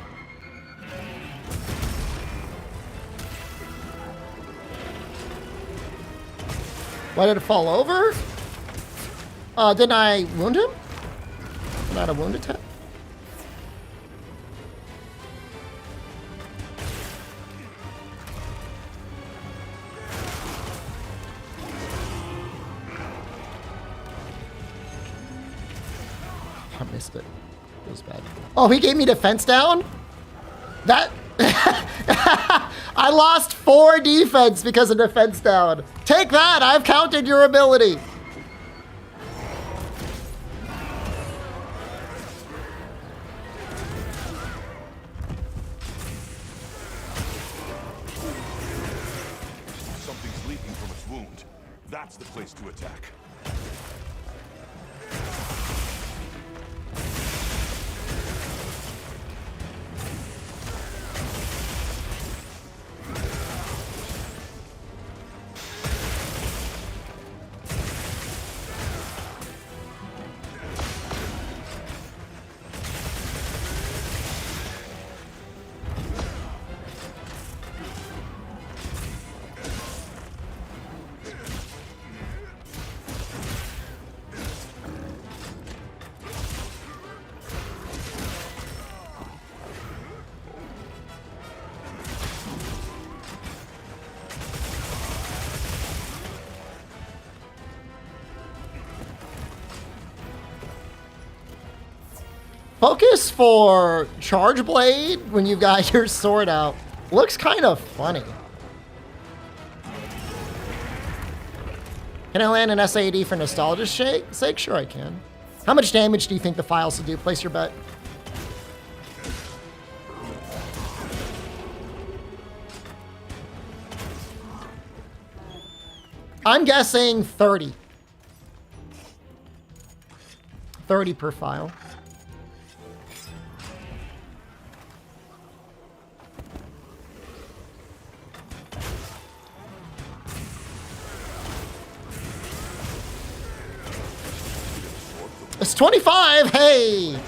Why did it fall over? Didn't I wound him? Not a wound attack? I missed it. It was bad. Oh, he gave me defense down? That... I lost 4 defense because of defense down. Take that! I've counted your ability. Something's leaking from its wound. That's the place to attack. Focus for Charge Blade when you've got your sword out. Looks kind of funny. Can I land an SAD for nostalgia's sake? Sure I can. How much damage do you think the files will do? Place your bet. I'm guessing 30. 30 per file. It's 25, hey!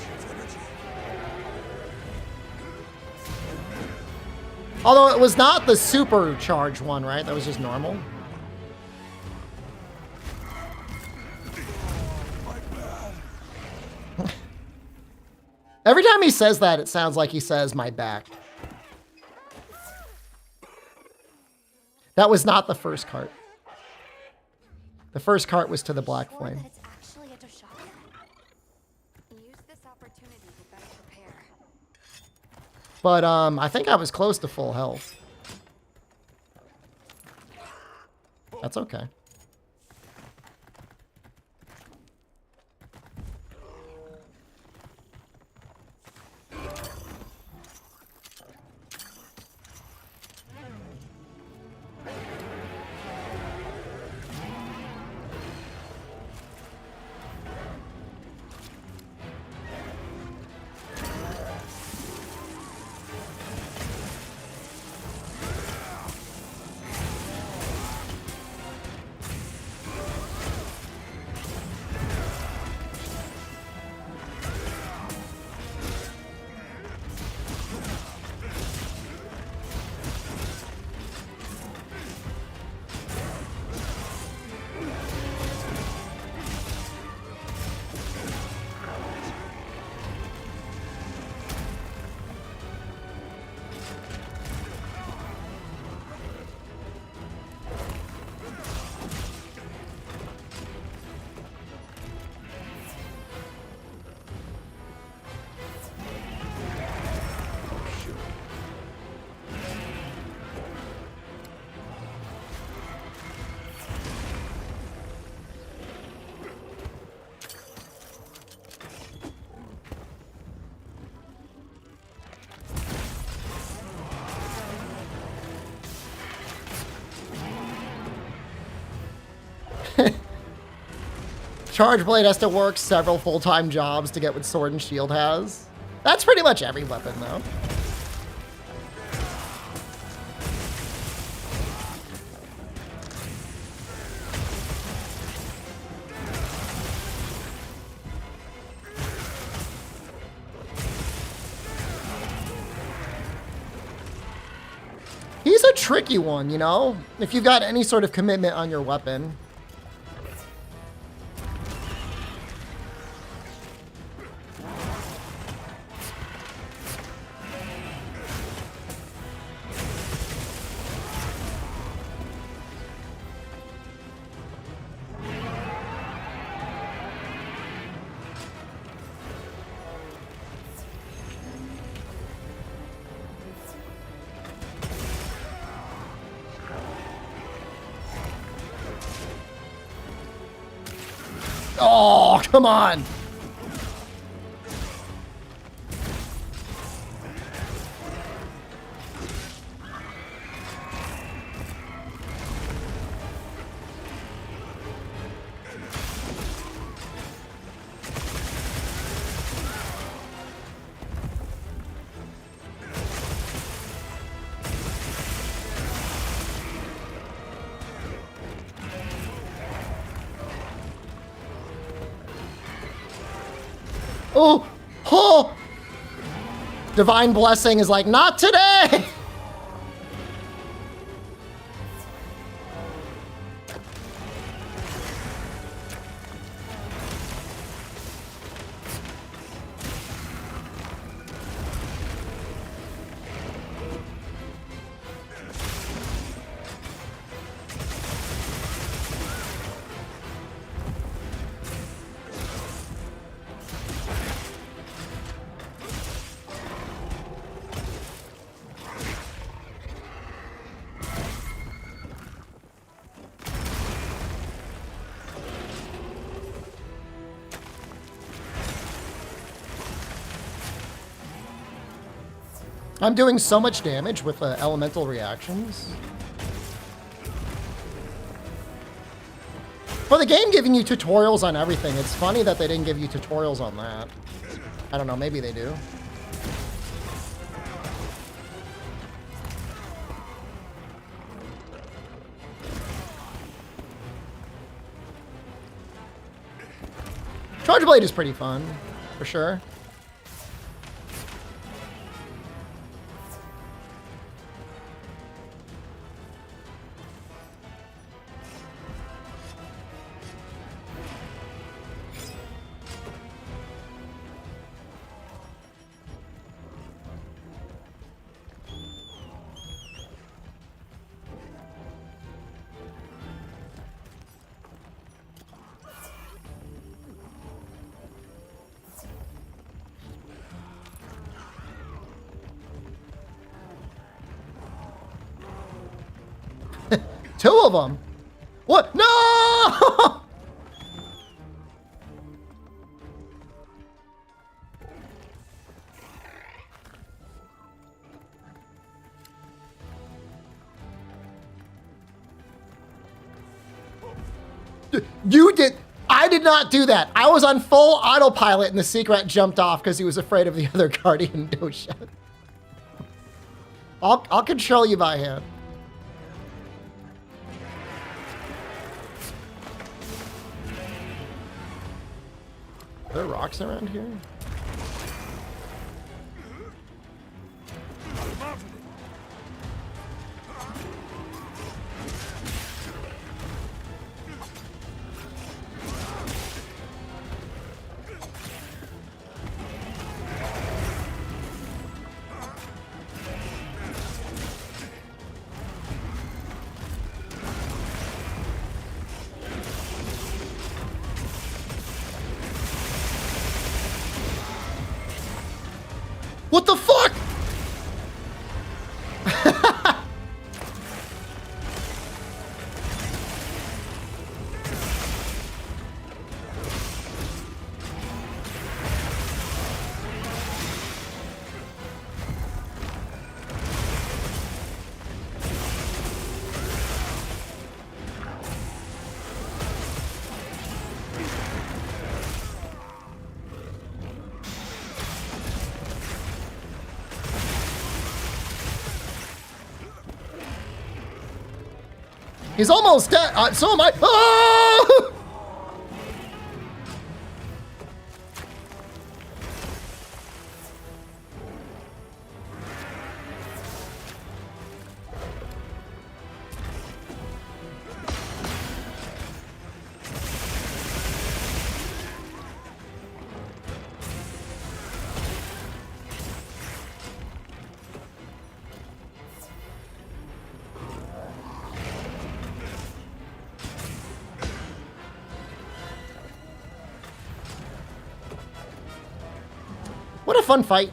Although it was not the supercharged one, right? That was just normal. Every time he says that, it sounds like he says, my back. That was not the first cart. The first cart was to the Black Flame. But I think I was close to full health. That's okay. Charge Blade has to work several full-time jobs to get what Sword and Shield has. That's pretty much every weapon, though. He's a tricky one, you know? If you've got any sort of commitment on your weapon. Oh, come on. Oh, oh! Divine Blessing is like, not today! I'm doing so much damage with elemental reactions. For the game giving you tutorials on everything, it's funny that they didn't give you tutorials on that. I don't know, maybe they do. Charge Blade is pretty fun, for sure. Two of them. What? No! You did. I did not do that. I was on full autopilot and the secret jumped off because he was afraid of the other guardian dosha. I'll control you by hand. Are there rocks around here? What the fuck? He's almost dead. So am I. Oh! What a fun fight.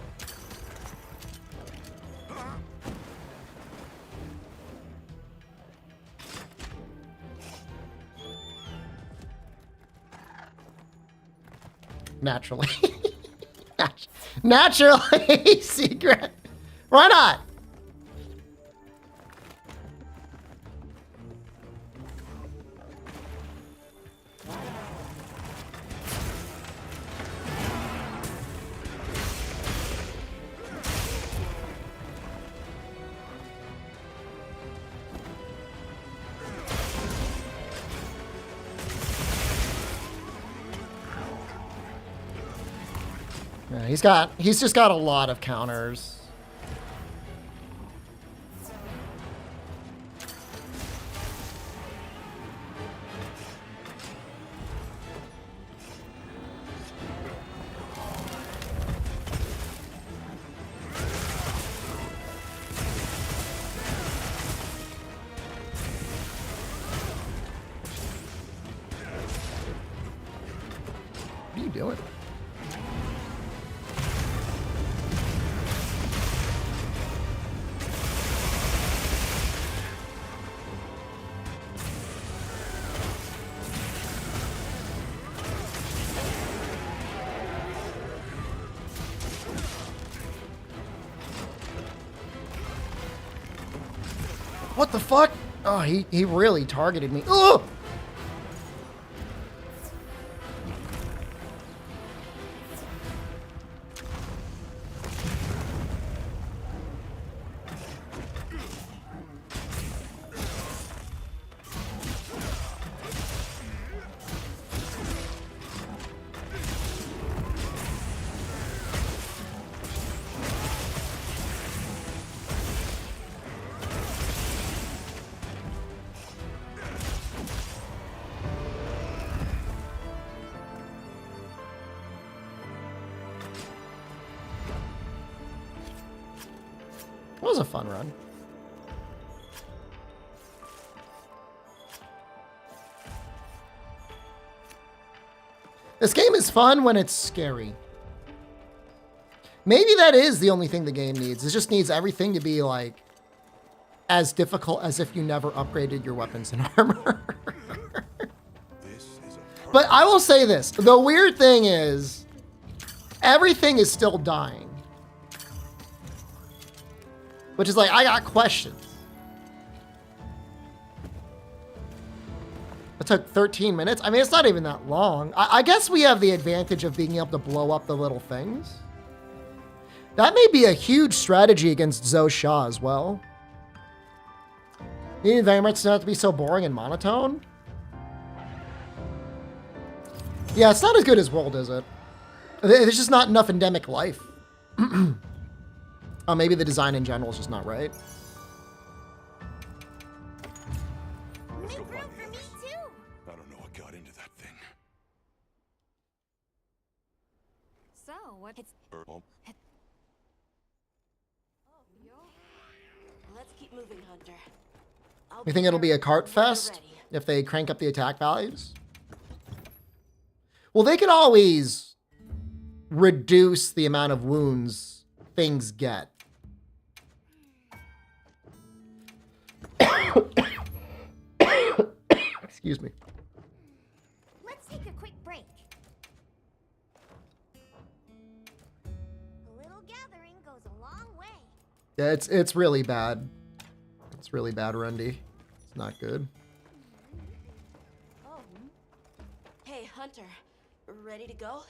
Naturally. Naturally, secret. Why not? Yeah, he's just got a lot of counters. What are you doing? What the fuck? Oh, he really targeted me. Ugh! It was a fun run. This game is fun when it's scary. Maybe that is the only thing the game needs. It just needs everything to be like as difficult as if you never upgraded your weapons and armor. But I will say this. The weird thing is everything is still dying. Which is like, I got questions. It took 13 minutes. I mean, it's not even that long. I guess we have the advantage of being able to blow up the little things. That may be a huge strategy against Zhou Sha as well. Needing very much not to be so boring and monotone. Yeah, it's not as good as World, is it? There's just not enough endemic life. Oh, maybe the design in general is just not right. Make room for me too. I don't know what got into that thing. So what? It's. Let's keep moving, Hunter. You think it'll be a cart fest if they crank up the attack values? Well, they can always reduce the amount of wounds things get. Excuse me. Let's take a quick break. A little gathering goes a long way. Yeah, it's really bad. It's really bad, Rundy. It's not good. Oh. Hey, Hunter. Ready to go?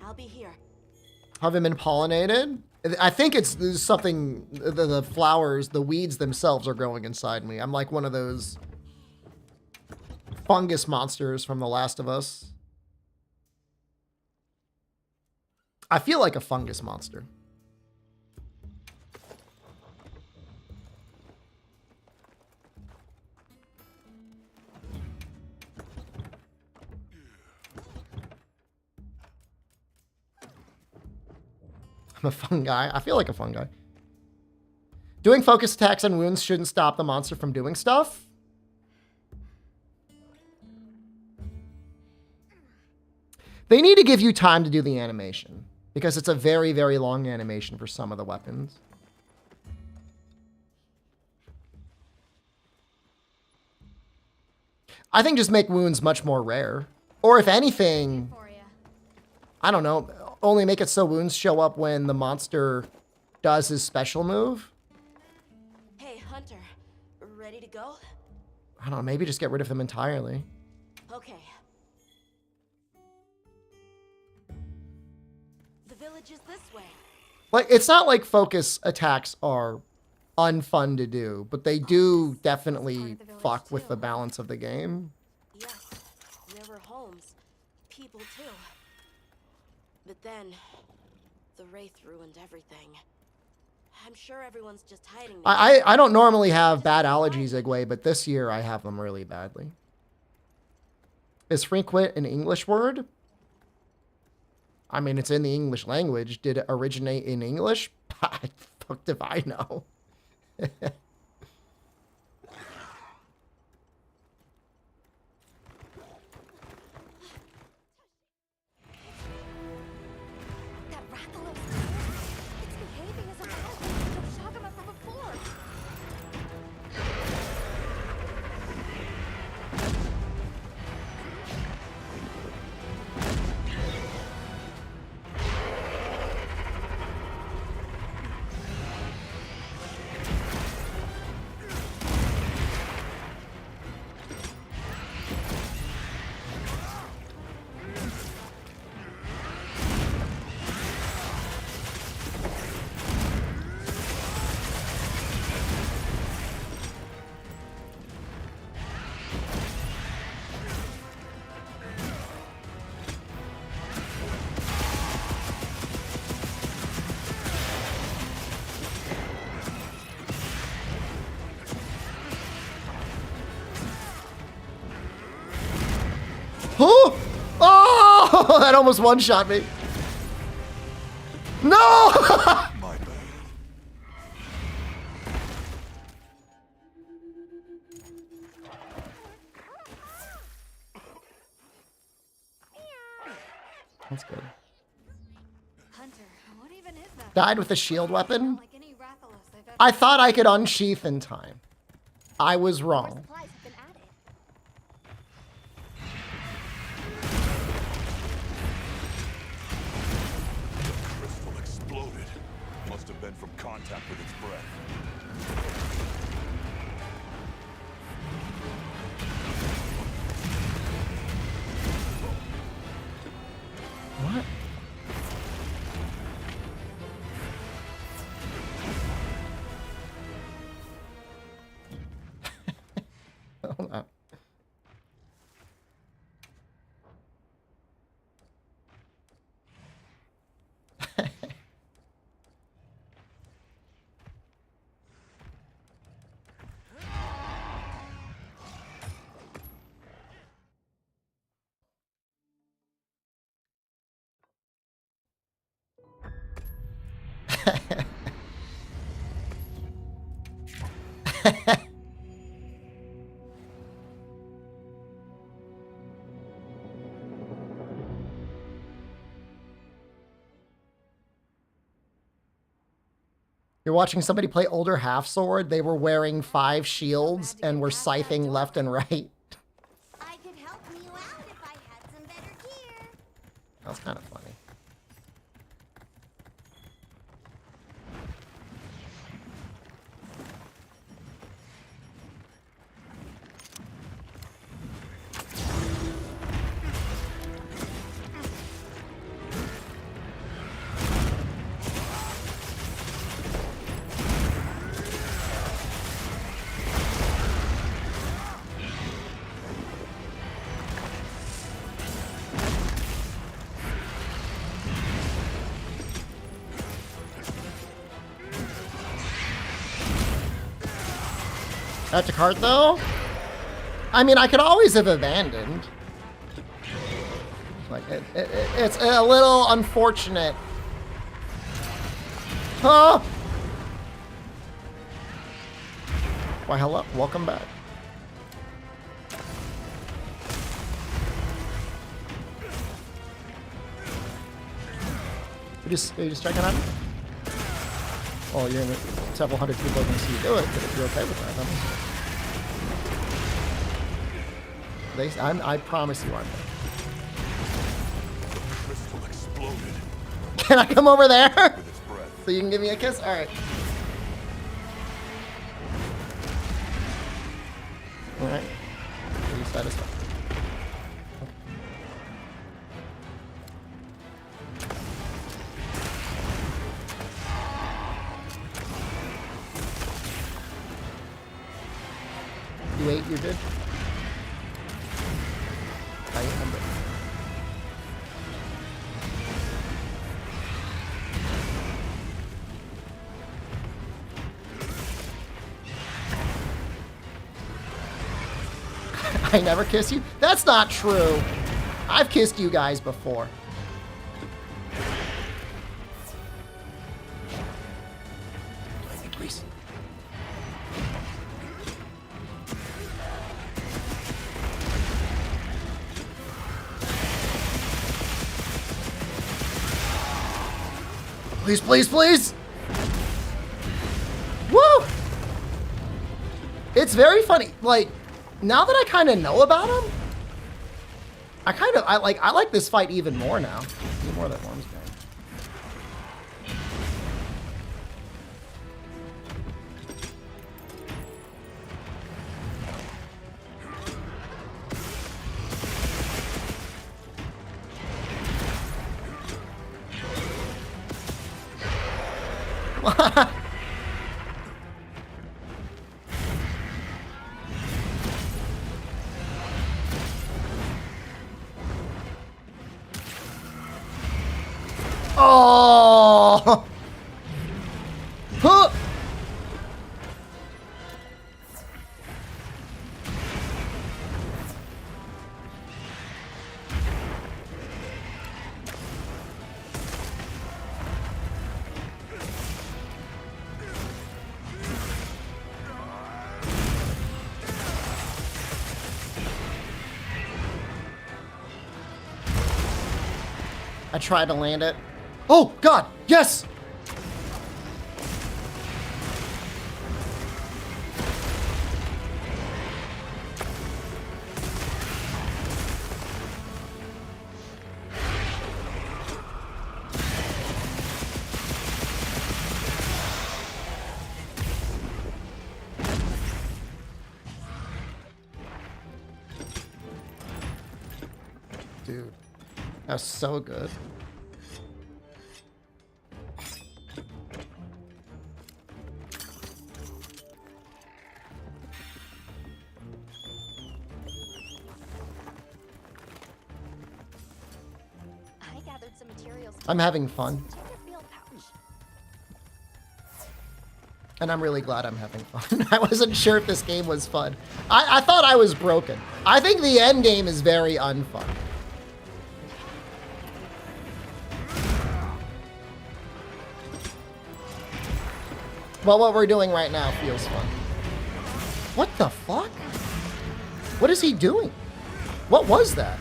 I'll be here. Haven't been pollinated? I think it's something, the flowers, the weeds themselves are growing inside me. I'm like one of those fungus monsters from The Last of Us. I feel like a fungus monster. I'm a fungi. I feel like a fungi. Doing focus attacks on wounds shouldn't stop the monster from doing stuff. They need to give you time to do the animation because it's a very, very long animation for some of the weapons. I think just make wounds much more rare. Or if anything, I don't know, only make it so wounds show up when the monster does his special move. Hey, Hunter. Ready to go? I don't know, maybe just get rid of them entirely. Okay. The village is this way. Like, it's not like focus attacks are unfun to do, but they do definitely fuck with the balance of the game. Yes, there were homes, people too. But then, the Wraith ruined everything. I'm sure everyone's just hiding now. I don't normally have bad allergies, Igwe, but this year I have them really badly. Is frequent an English word? I mean, it's in the English language. Did it originate in English? Fuck if I know. Oh! Oh! That almost one-shot me. No! My bad. That's good. Hunter, what even is that? Died with a shield weapon? Like any Rathalos I've ever I thought I could unsheath in time. I was More wrong. supplies have been added. Crystal exploded. Must have been from contact with its breath. What? Hold on. You're watching somebody play older half sword. They were wearing 5 shields and were scything left and right. I could help you out if I had some better gear. That's kind of funny. That's a cart, though? I mean, I could always have abandoned. Like, it's a little unfortunate. Huh? Why, hello. Welcome back. Are you just checking on it? Well, you're gonna, several hundred people are going to see you do it, but if you're okay with that, I promise you aren't. Crystal exploded. Can I come over there? With its breath. So you can give me a kiss? All right. All right. Are you satisfied? You ate, you're good? I remember. I never kiss you? That's not true. I've kissed you guys before. Please. Please, please, please! Woo! It's very funny. Like, now that I kind of know about him, I like this fight even more now. The more that one's going. Oh! Huh! I tried to land it. Oh, God, yes! Dude, that's so good. I gathered some materials. I'm having fun. Check your field pouch. And I'm really glad I'm having fun. I wasn't sure if this game was fun. I thought I was broken. I think the end game is very unfun. Well, what we're doing right now feels fun. What the fuck? What is he doing? What was that?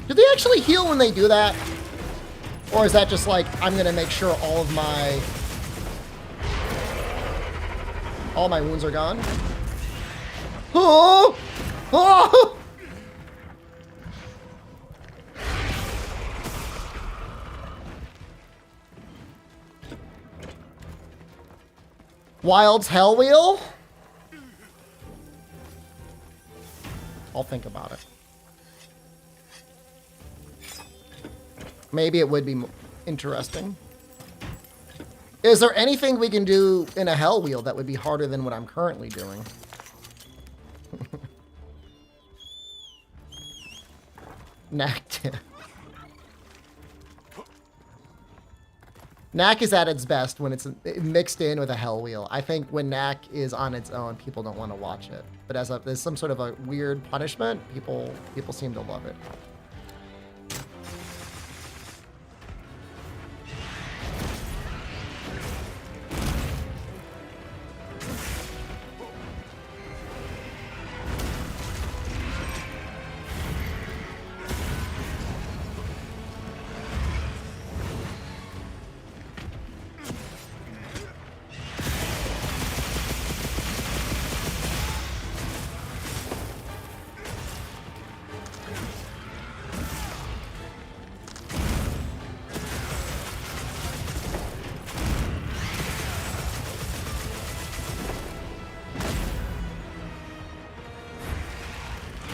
Do they actually heal when they do that? Or is that just like, I'm gonna make sure all my wounds are gone? Oh! Oh! Wild's Hell Wheel? I'll think about it. Maybe it would be interesting. Is there anything we can do in a Hell Wheel that would be harder than what I'm currently doing? Knack. Knack is at its best when it's mixed in with a Hell Wheel. I think when Knack is on its own, people don't want to watch it. But as there's some sort of a weird punishment, people seem to love it.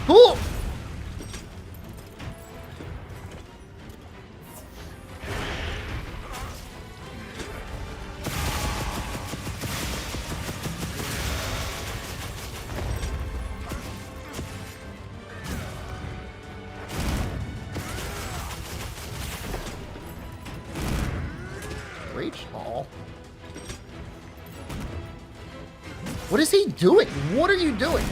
Cool. Reach all. What is he doing? What are you doing?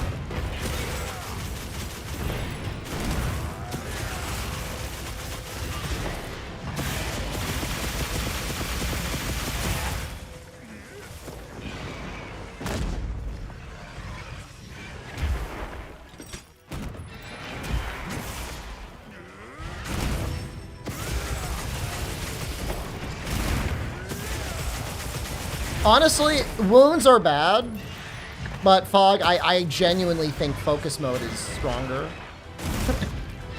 Honestly, wounds are bad, but Fog, I genuinely think focus mode is stronger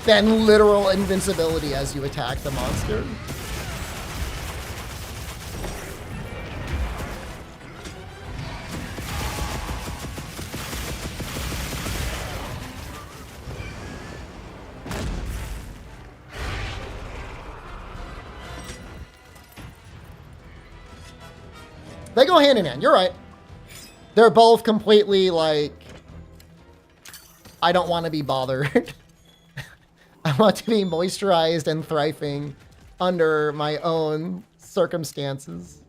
than literal invincibility as you attack the monster. They go hand in hand. You're right. They're both completely like, I don't want to be bothered. I want to be moisturized and thriving under my own circumstances.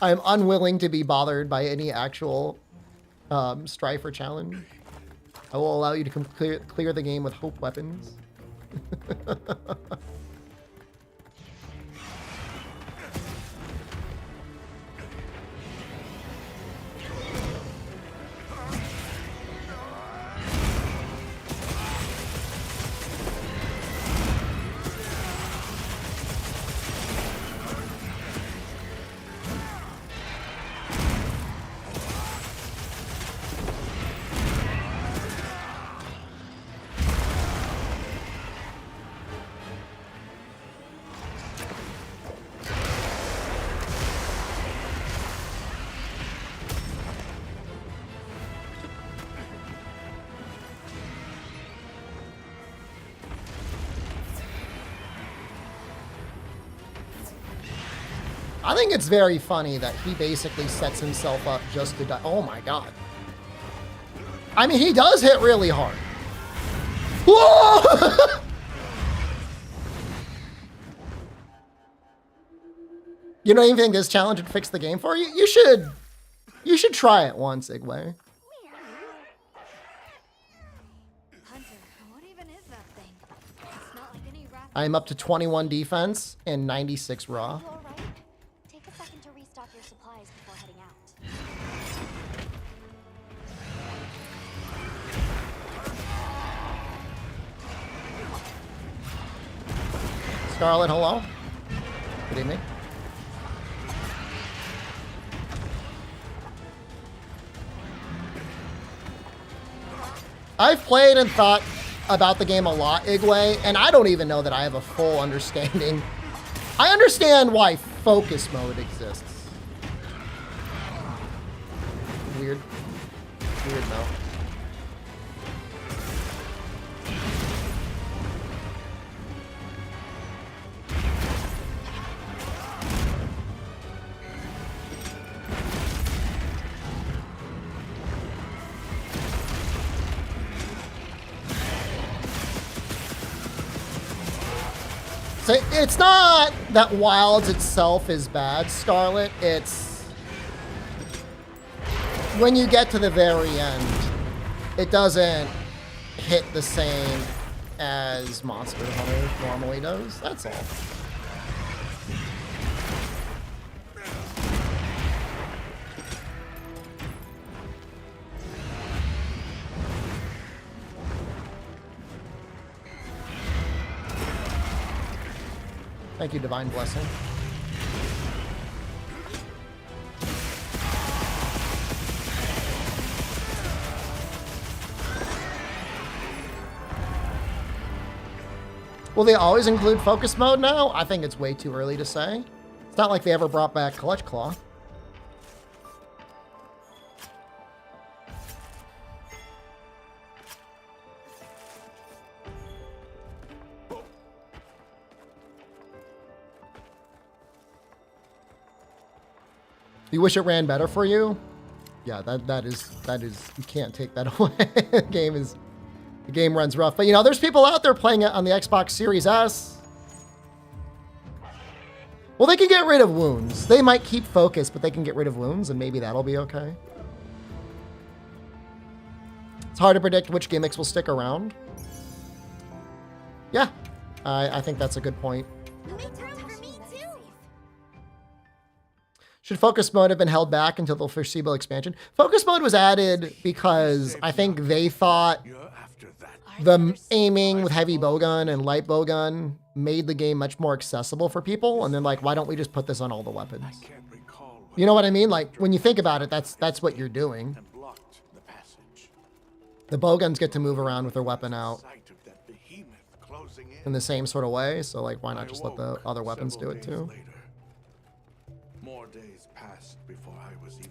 I'm unwilling to be bothered by any actual strife or challenge. I will allow you to clear the game with hope weapons. I think it's very funny that he basically sets himself up just to die. Oh my god. I mean, he does hit really hard. Whoa! You don't even think this challenge would fix the game for you? You should try it once, Igwe. I'm up to 21 defense and 96 raw. Take a second to restock your supplies before heading out. Scarlet, hello. Good evening. I've played and thought about the game a lot, Igwe, and I don't even know that I have a full understanding. I understand why focus mode exists. Weird. Weird though. So it's not that Wilds itself is bad, Scarlet. It's when you get to the very end, it doesn't hit the same as Monster Hunter normally does. That's all. Thank you, Divine Blessing. Will they always include focus mode now? I think it's way too early to say. It's not like they ever brought back Clutch Claw. You wish it ran better for you? Yeah, that is you can't take that away. The game runs rough. But you know, there's people out there playing it on the Xbox Series S. Well, they can get rid of wounds. They might keep focus, but they can get rid of wounds, and maybe that'll be okay. It's hard to predict which gimmicks will stick around. Yeah, I think that's a good point. Should focus mode have been held back until the foreseeable expansion? Focus mode was added because I think they thought the aiming with heavy bowgun and light bowgun made the game much more accessible for people. And they're like, why don't we just put this on all the weapons? You know what I mean? Like, when you think about it, that's what you're doing. The bowguns get to move around with their weapon out in the same sort of way. So, like, why not just let the other weapons do it too?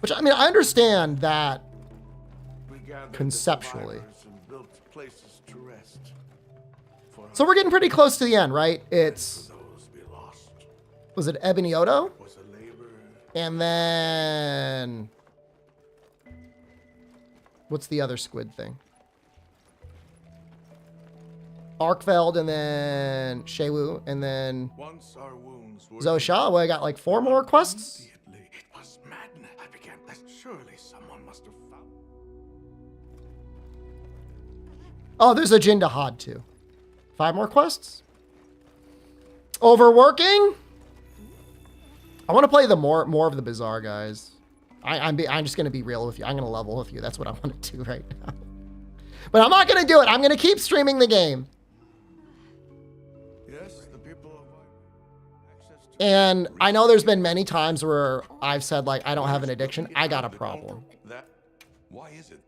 Which, I mean, I understand that conceptually. So we're getting pretty close to the end, right? It's... Was it Ebony Odo? And then... What's the other squid thing? Arkfeld, and then Shewu, and then Once our wounds were Zosha. Well, I got like 4 more quests. immediately. It was madness. I began. Surely someone must have found. Oh, there's a Jindahad too. 5 more quests. Overworking. I want to play the more of the Bazaar guys. I'm just gonna be real with you. I'm gonna level with you. That's what I want to do right now. But I'm not gonna do it. I'm gonna keep streaming the game. Yes, the people have access to. And I know there's been many times where I've said like I don't have an addiction. I got a problem. Why is it?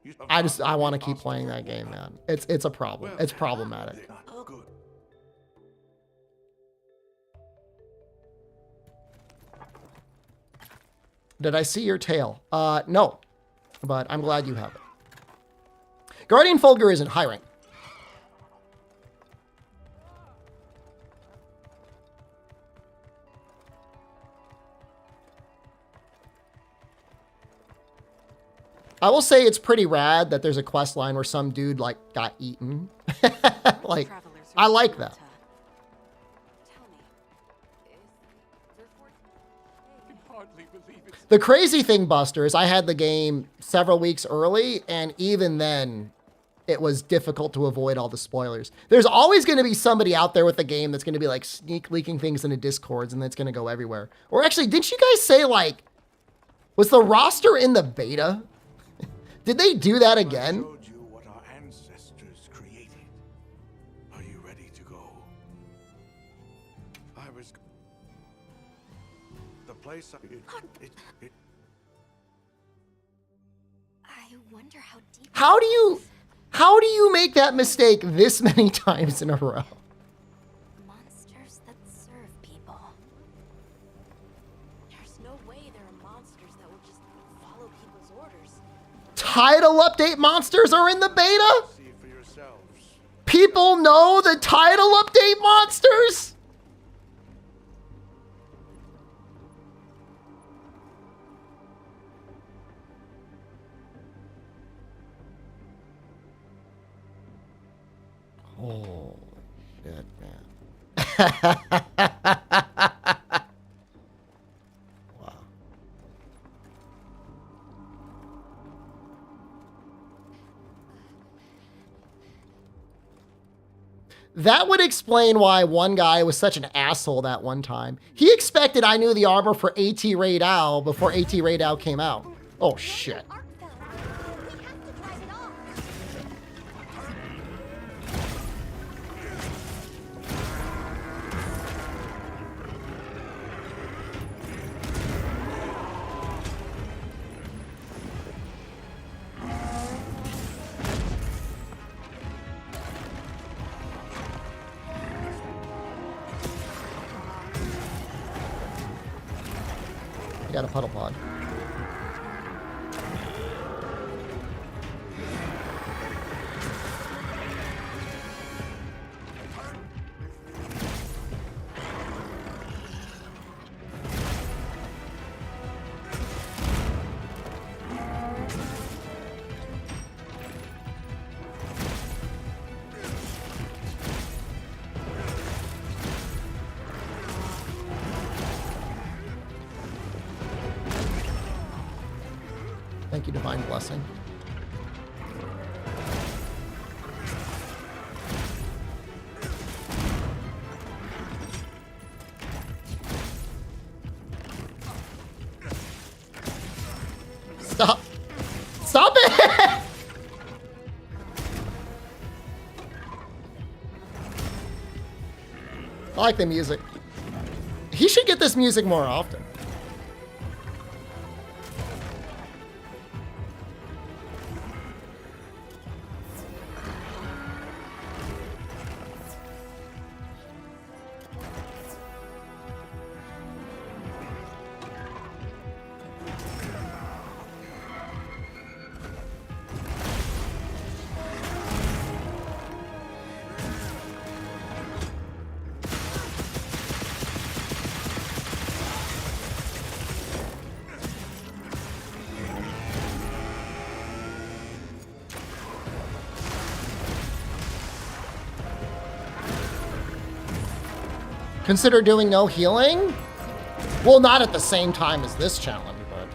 I want to keep playing that game, man. It's a problem. It's problematic. Good. Did I see your tail? No, but I'm glad you have it. Guardian Fulgur isn't high rank. I will say it's pretty rad that there's a quest line where some dude like got eaten. Like, I like that. The crazy thing, Buster, is I had the game several weeks early, and even then, it was difficult to avoid all the spoilers. There's always going to be somebody out there with the game that's going to be like sneak leaking things into Discords, and that's going to go everywhere. Or actually, didn't you guys say like, was the roster in the beta? Did they do that again? I showed you what our ancestors created. Are you ready to go? I was. The place. I wonder how deep. How do you make that mistake this many times in a row? Monsters that serve people. There's no way there are monsters that will just follow people's orders. Title update monsters are in the beta? See for yourselves. People know the title update monsters? Oh, shit, man. Wow. That would explain why one guy was such an asshole that one time. He expected I knew the armor for AT Raid Owl before AT Raid Owl came out. Oh, shit. Got a puddle pod. Thank you, Divine Blessing. Stop. Stop it! I like the music. He should get this music more often. Consider doing no healing? Well, not at the same time as this challenge, but...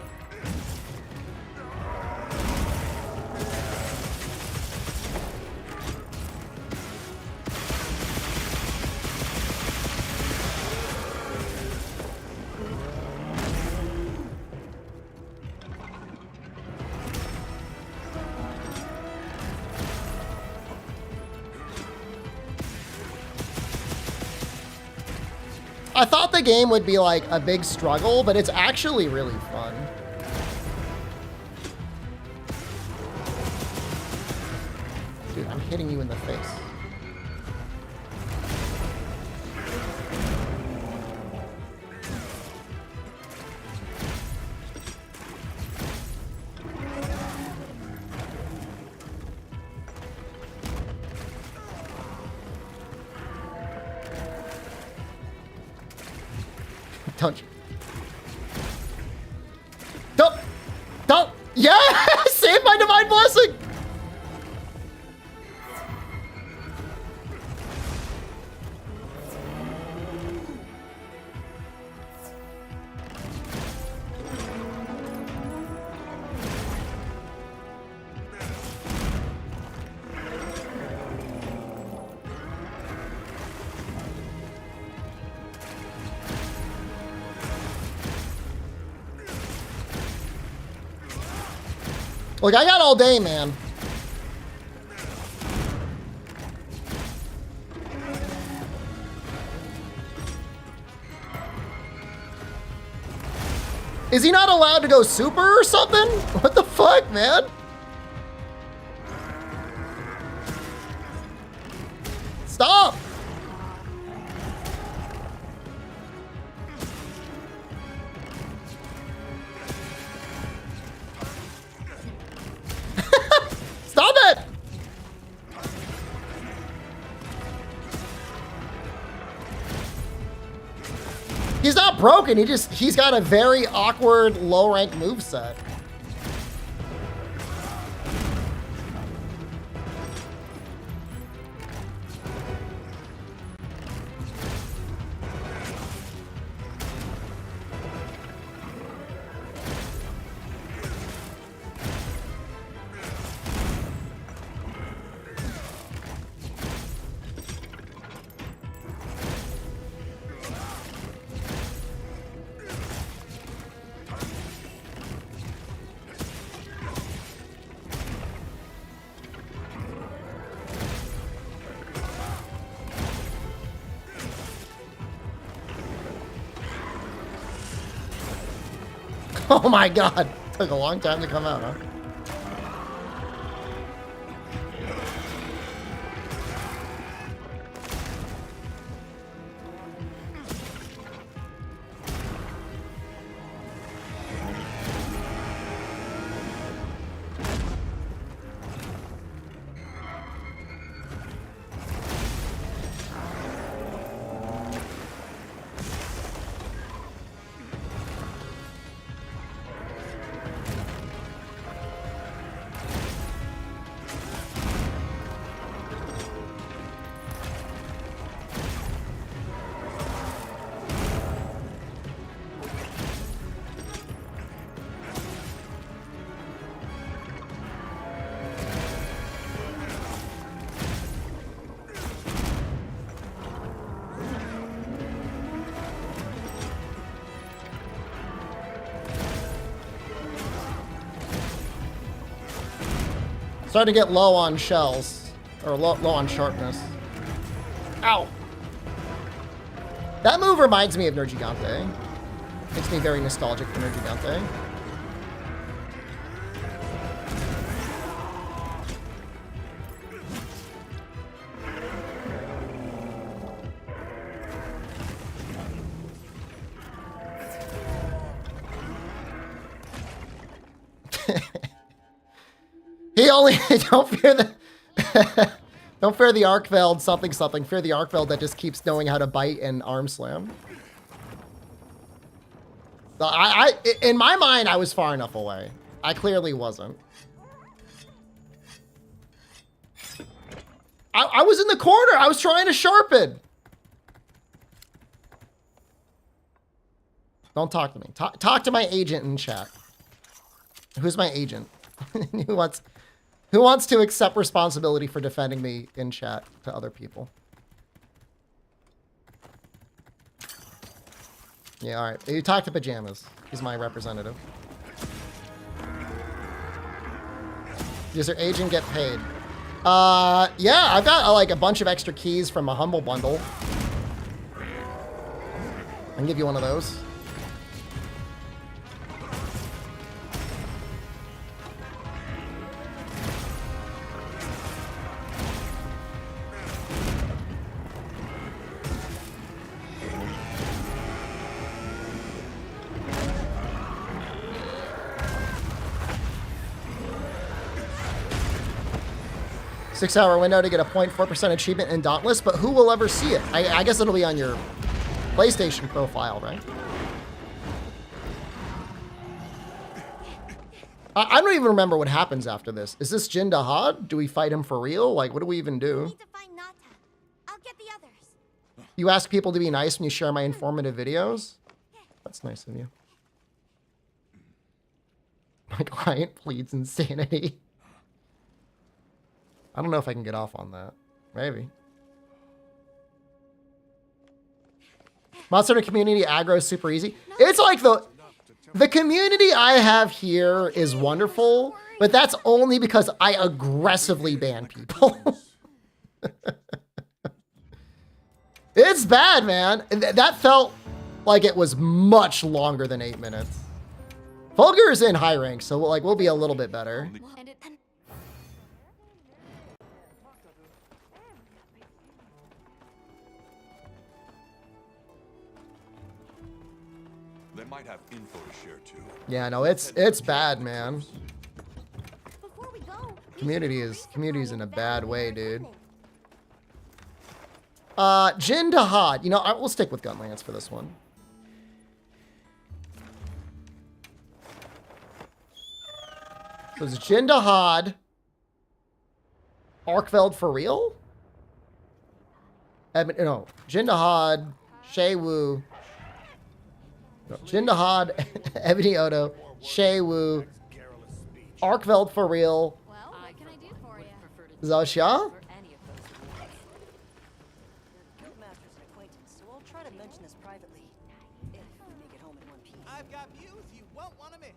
I thought the game would be like a big struggle, but it's actually really fun. Dude, I'm hitting you in the face. Don't you? Don't! Yeah! Save my divine blessing! Look, I got all day, man. Is he not allowed to go super or something? What the fuck, man? Stop! Stop it! He's not broken, he's got a very awkward low rank moveset. Oh my god, took a long time to come out, huh? Starting to get low on shells, or low on sharpness. Ow! That move reminds me of Nergigante. Makes me very nostalgic for Nergigante. He only don't fear the don't fear the Arkveld something something. Fear the Arkveld that just keeps knowing how to bite and arm slam. I in my mind I was far enough away. I clearly wasn't. I was in the corner. I was trying to sharpen. Don't talk to me. Talk to my agent in chat. Who's my agent? who wants to accept responsibility for defending me in chat to other people? Yeah, all right. You talk to Pajamas. He's my representative. Does your agent get paid? Yeah, I've got like a bunch of extra keys from a Humble Bundle. I can give you one of those. Six-hour window to get a 0.4% achievement in Dauntless, but who will ever see it? I guess it'll be on your PlayStation profile, right? I don't even remember what happens after this. Is this Jin Dahad? Do we fight him for real? Like, what do we even do? Need to find Nata. I'll get the others. You ask people to be nice when you share my informative videos? That's nice of you. My client pleads insanity. I don't know if I can get off on that. Maybe. Monster Hunter community aggro is super easy. It's like the community I have here is wonderful, but that's only because I aggressively ban people. It's bad, man. That felt like it was much longer than 8 minutes. Fulgur is in high rank, so we'll be a little bit better. They might have info to share too. Yeah, no, it's bad, man. Community's in a bad way, dude. Jin Dahad. You know, we'll stick with Gunlance for this one. So it's Jin Dahad. Arkveld for real? No, Jin Dahad, Shay Wu. No, Jin Dahad, Ebony Odo, Shay Wu, Arkveld for real. Well, what can I do for you? Zhao Xia? Guildmaster's an acquaintance, so I'll try to mention this privately. If we make it home in one piece. I've got views you won't want to miss.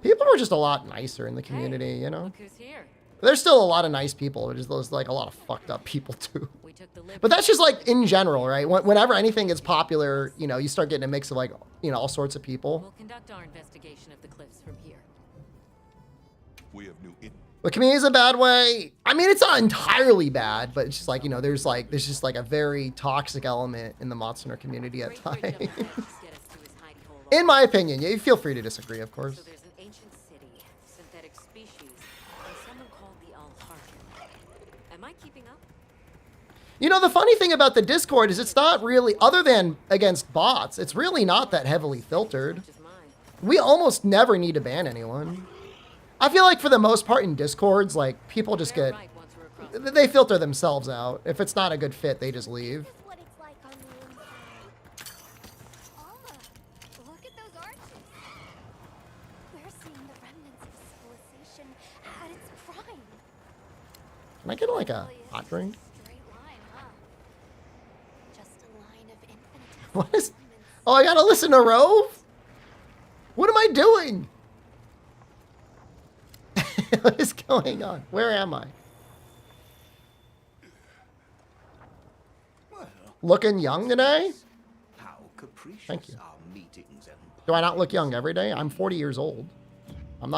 People are just a lot nicer in the community, you know? Look who's here. There's still a lot of nice people. There's like a lot of fucked up people too. But that's just like in general, right? Whenever anything gets popular, you know, you start getting a mix of like, you know, all sorts of people. We'll conduct our investigation of the cliffs from here. We have new The community is a bad way. I mean, it's not entirely bad, but it's just like, you know, there's just like a very toxic element in the Monster Hunter community at times. In my opinion, you feel free to disagree, of course. So there's an ancient city, synthetic species, and someone called the Al-Harkin. Am I keeping up? You know, the funny thing about the Discord is it's not really, other than against bots, it's really not that heavily filtered. We almost never need to ban anyone. I feel like for the most part in Discords, like, people just get, they filter themselves out. If it's not a good fit, they just leave. What it's like on the inside. Alma, look at those arches. We're seeing the remnants of civilization at its prime. Can I get like a hot drink? Straight line, huh? Just a line of infinite. What is, oh, I gotta listen to Rove? What am I doing? What is going on? Where am I? Looking young today? Thank you. Do I not look young every day? I'm 40 years old. I'm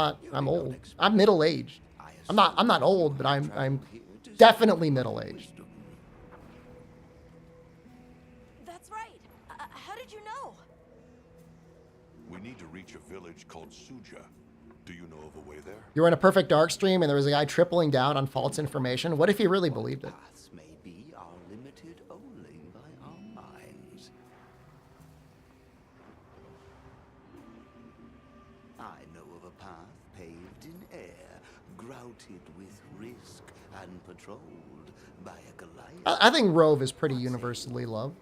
old. I'm middle-aged. I'm not old, but I'm definitely middle-aged. That's right. How did you know? We need to reach a village called Suja. Do you know of a way there? You were in a Perfect Dark stream and there was a guy tripling down on false information. What if he really believed it? May be are limited only by our minds. I know of a path paved in air, grouted with risk and patrolled by a Goliath. I think Rove is pretty universally loved.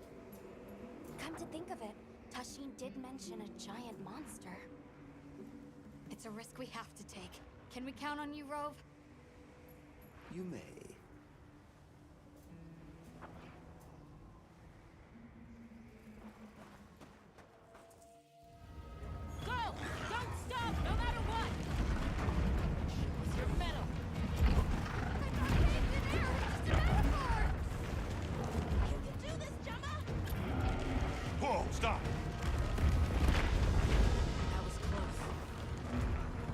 Come to think mention a giant monster. It's a risk we have to take. Can we count on you, Rove? You may. Go! Don't stop, no matter what! Show us your mettle. You can do this, Gemma! Whoa, stop! That was close.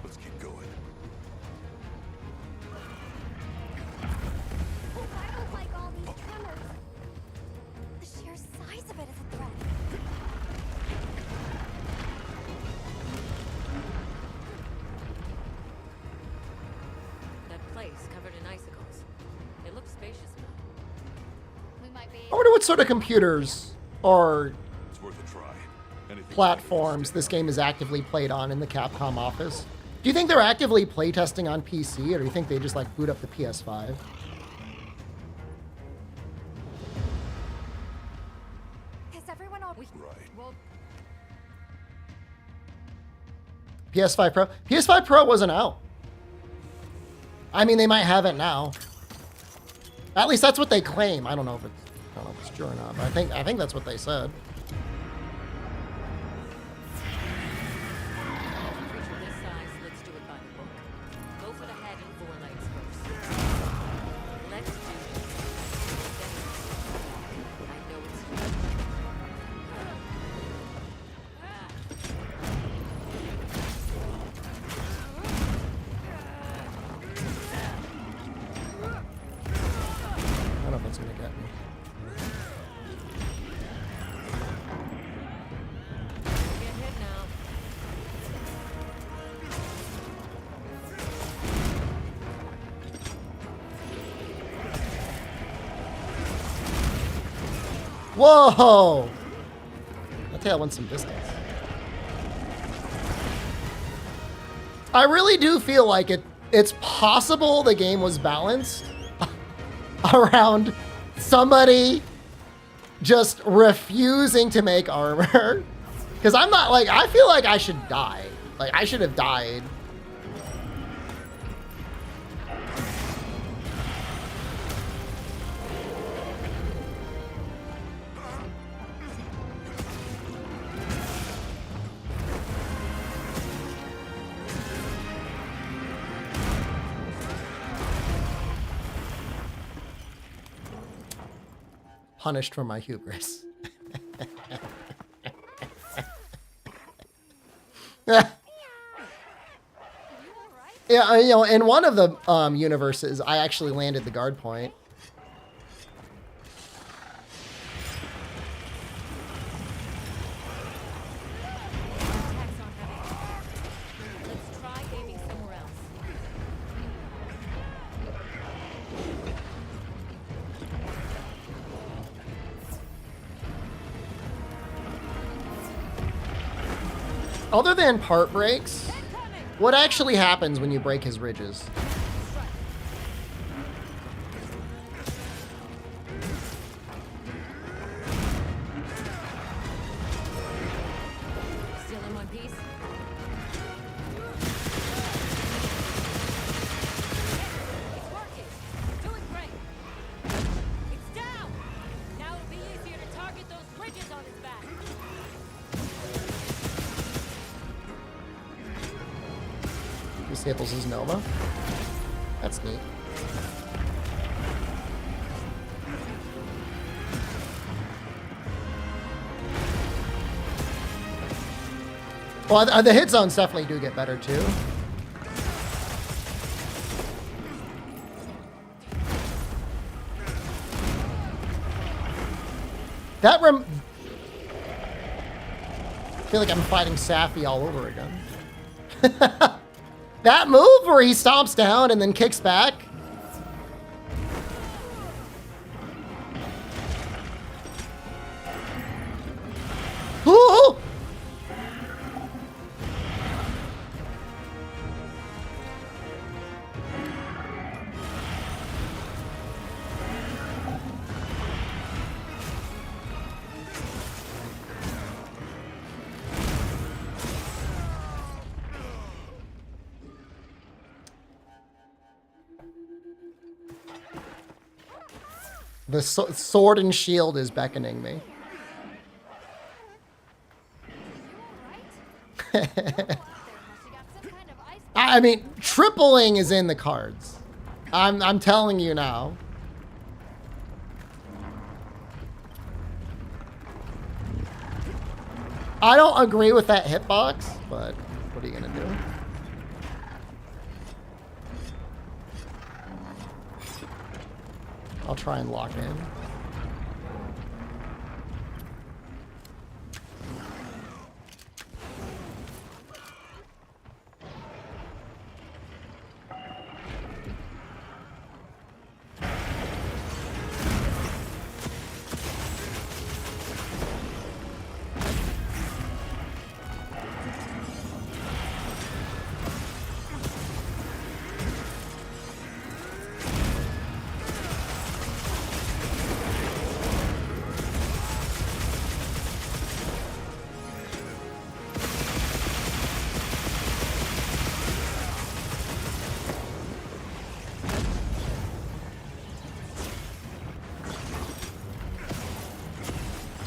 Let's keep going. I don't like all these tremors. The sheer size of it is a threat. That place covered in icicles. It looks spacious enough. We might be. I wonder what sort of computers or It's worth a try. Anything platforms this game is actively played on in the Capcom office. Do you think they're actively playtesting on PC, or do you think they just like boot up the PS5? Is everyone all? Right. Well, PS5 Pro? PS5 Pro wasn't out. I mean, they might have it now. At least that's what they claim. I don't know if it's true or not, but I think that's what they said. Creature this size, let's do it by the book. Go for the head and forelegs first. Let's do this. I know it's you. I don't know if it's gonna get me. Get hit now. Whoa! That tail went some distance. I really do feel like it's possible the game was balanced around somebody just refusing to make armor. Because I'm not like, I feel like I should die. Like, I should have died. Punished for my hubris. Yeah, you know, in one of the universes, I actually landed the guard point. Attacks aren't heavy. Let's try aiming somewhere else. Other than part breaks, what actually happens when you break his ridges? Still in one piece? It's working. Doing great. It's down. Now it'll be easier to target those ridges on his back. Disables his Nova. That's neat. Well, the hit zones definitely do get better too. I feel like I'm fighting Safi all over again. That move where he stomps down and then kicks back. Ooh! The sword and shield is beckoning me. I mean, tripling is in the cards. I'm telling you now. I don't agree with that hitbox, but what are you gonna do? I'll try and lock in.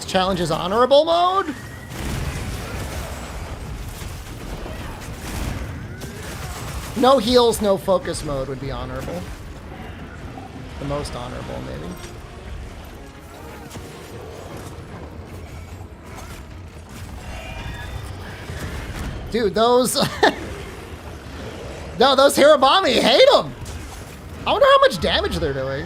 Challenge is honorable mode? No heals, no focus mode would be honorable. The most honorable, maybe. Dude, those... no, those Hirabami, hate them! I wonder how much damage they're doing.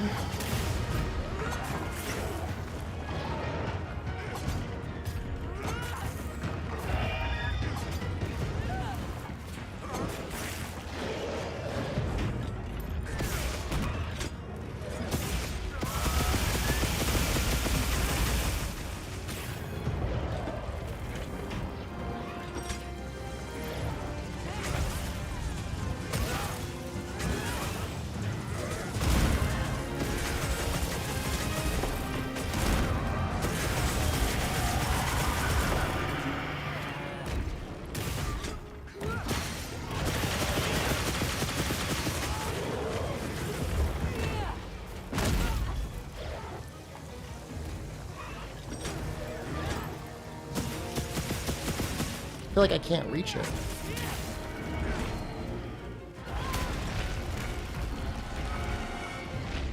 I feel like I can't reach it.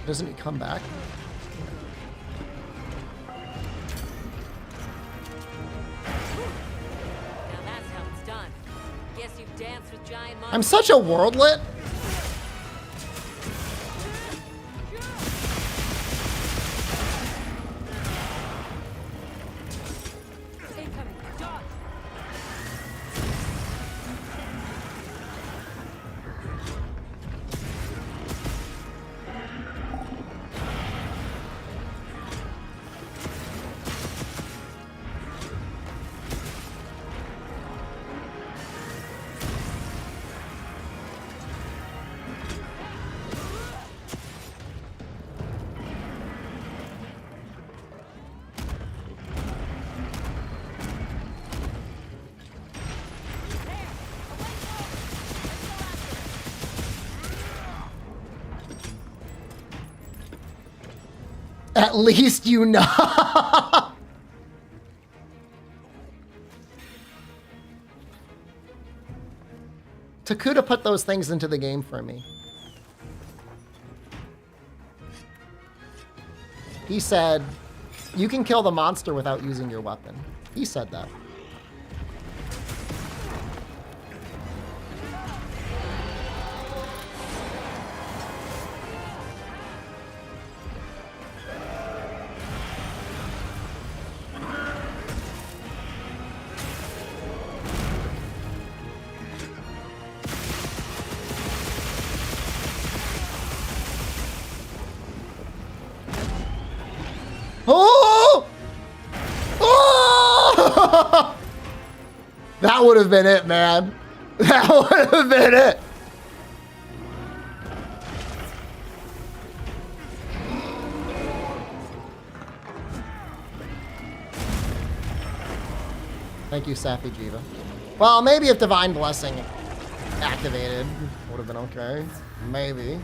Doesn't it come back? Now that's how it's done. Guess you danced with giant monsters. I'm such a worldlet. At least you know. Takuda put those things into the game for me. He said, you can kill the monster without using your weapon. He said that. Oh! Oh! That would have been it, man. That would have been it. Thank you, Safi Jiva. Well, maybe if Divine Blessing activated, would have been okay. Maybe.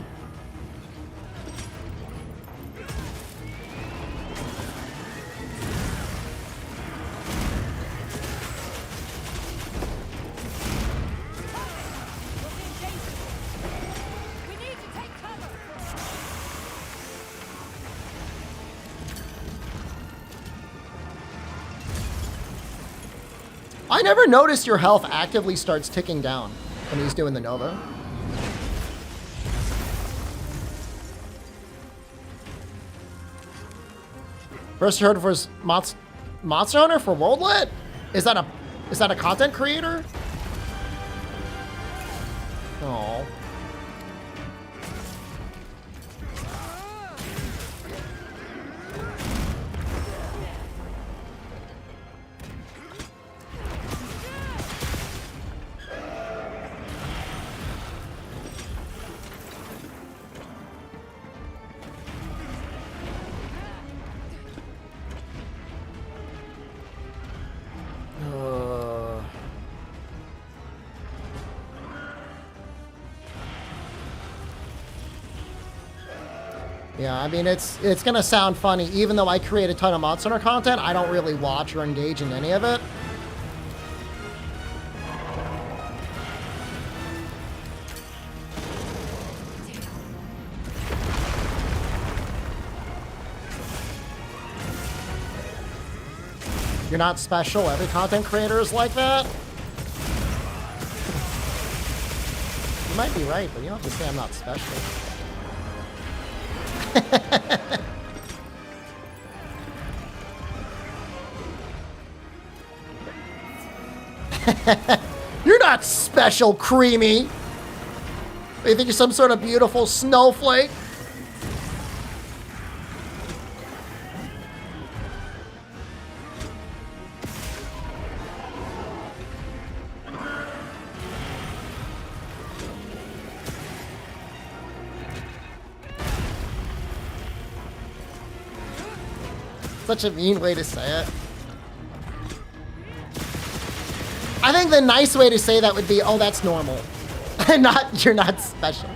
I never noticed your health actively starts ticking down when he's doing the Nova. First heard was Monster Hunter for Worldlet? Is that a content creator? Oh. Yeah, I mean, it's gonna sound funny. Even though I create a ton of Monster Hunter content, I don't really watch or engage in any of it. You're not special. Every content creator is like that. You might be right, but you don't have to say I'm not special. You're not special, Creamy. You think you're some sort of beautiful snowflake? Such a mean way to say it. I think the nice way to say that would be, oh, that's normal. And not, you're not special.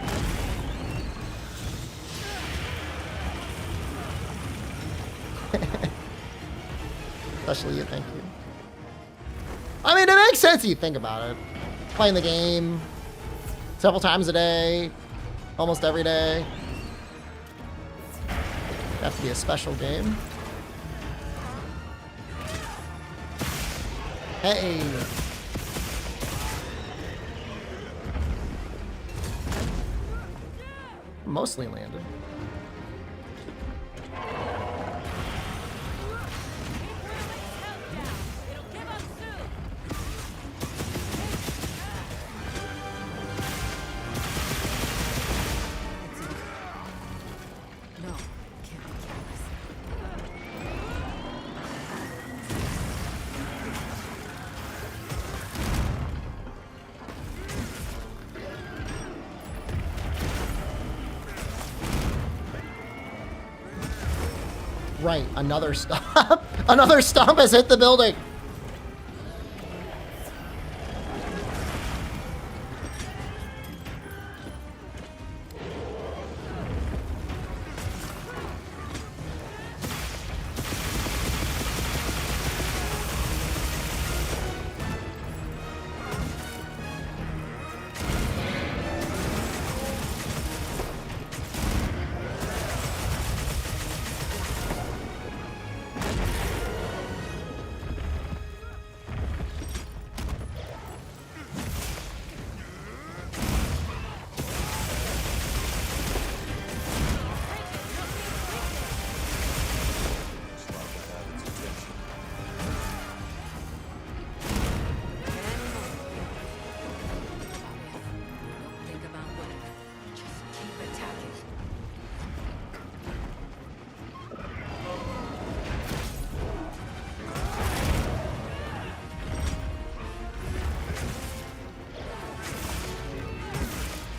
Especially you, thank you. I mean, it makes sense if you think about it. Playing the game several times a day, almost every day. It'd have to be a special game. Hey. Mostly landed. Right, another stomp. Another stomp has hit the building.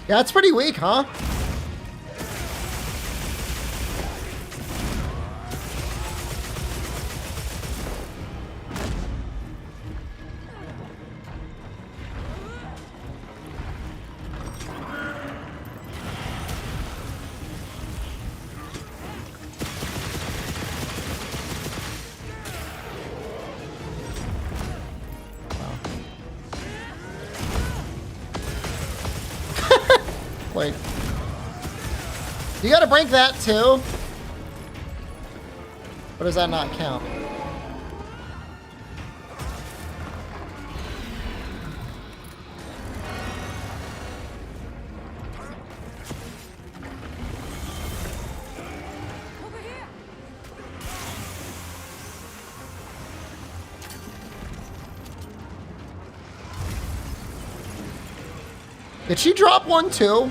Yeah, it's pretty weak, huh? Wait. You gotta break that too? Or does that not count? Did she drop one too?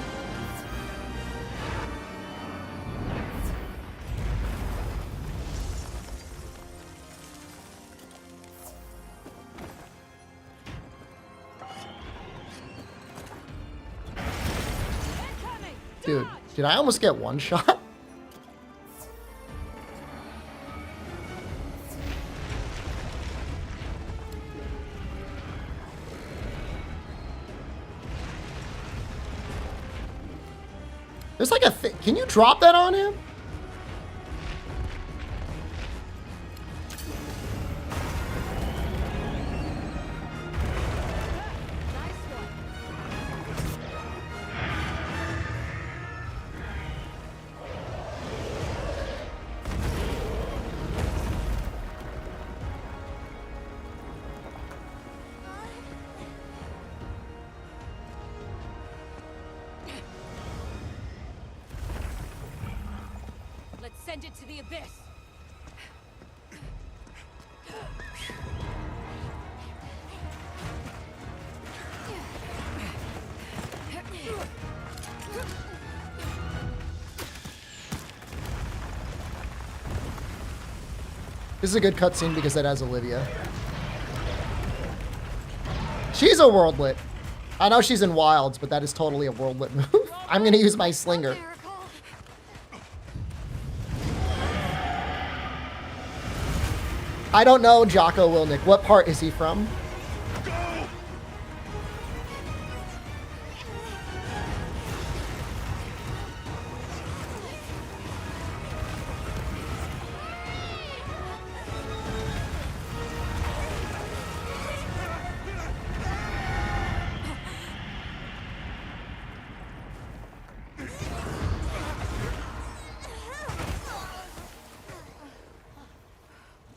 Dude, did I almost get one shot? There's like a thing. Can you drop that on him? Let's send it to the abyss. This is a good cutscene because it has Olivia. She's a worldlet. I know she's in Wilds, but that is totally a worldlet move. I'm gonna use my slinger. I don't know Jocko Wilnick. What part is he from?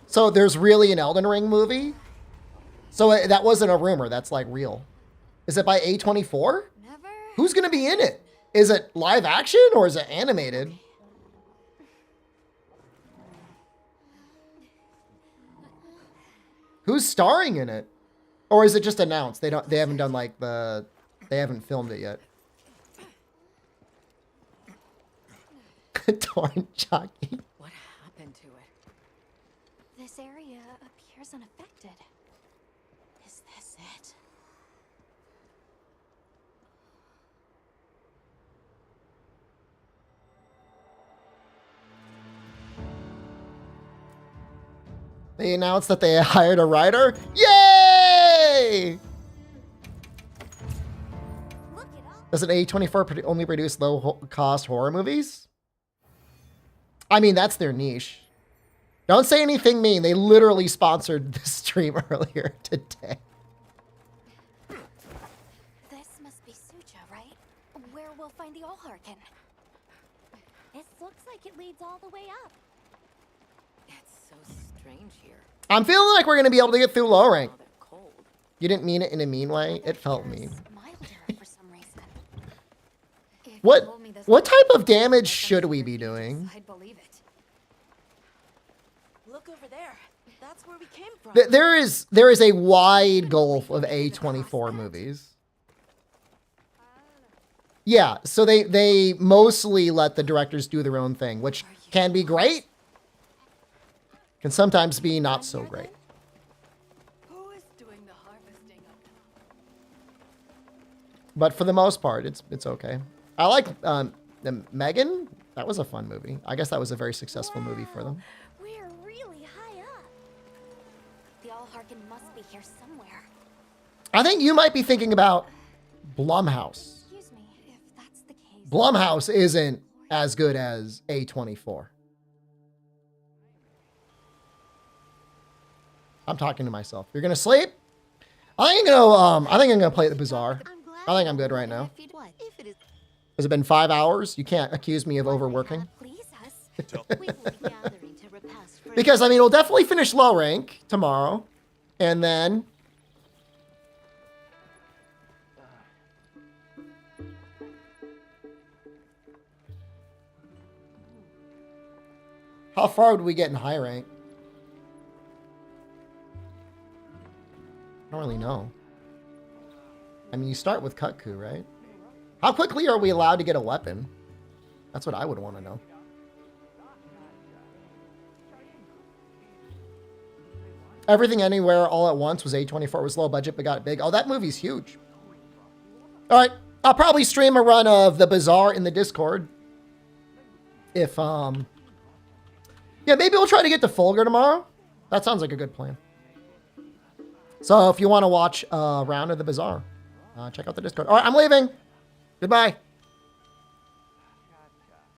So there's really an Elden Ring movie? So that wasn't a rumor, that's like real. Is it by A24? Never. Who's gonna be in it? Is it live action or is it animated? Who's starring in it? Or is it just announced? They haven't done like they haven't filmed it yet. Torn jockey. What happened to it? This area appears unaffected. Is this it? They announced that they hired a writer. Yay! Does an A24 only produce low-cost horror movies? I mean, that's their niche. Don't say anything mean. They literally sponsored this stream earlier today. This must be Suja, right? Where we'll find the Allharkin. This looks like it leads all the way up. It's so strange here. I'm feeling like we're going to be able to get through low rank. Oh, they're cold. You didn't mean it in a mean way. It felt mean. Milder for some reason. If you What told me this what was type of something damage different should from we your be features, doing? I'd believe it. Look over there. That's where we came from. There is a wide gulf of A24 movies. Yeah, so they mostly let the directors do their own thing, which can be great, can sometimes be not so great. Who is doing the harvesting of them? But for the most part, it's okay. I like the Megan. That was a fun movie. I guess that was a very successful movie for them. We're really high up. The Allharkin must be here somewhere. I think you might be thinking about Blumhouse. Excuse me, if that's the case. Blumhouse isn't as good as A24. I'm talking to myself. You're gonna sleep? I think I'm gonna play the Bazaar. I think I'm good right now. Has it been 5 hours? You can't accuse me of overworking. Please us. Because I mean, we'll definitely finish low rank tomorrow, and then how far would we get in high rank? I don't really know. I mean, you start with Kutku, right? How quickly are we allowed to get a weapon? That's what I would want to know. Everything Anywhere All at Once was A24. Was low budget but got it big. Oh, that movie's huge. All right. I'll probably stream a run of The Bazaar in the Discord. If, yeah, maybe we'll try to get to Fulgur tomorrow. That sounds like a good plan. So if you want to watch a round of The Bazaar, check out the Discord. All right, I'm leaving. Goodbye.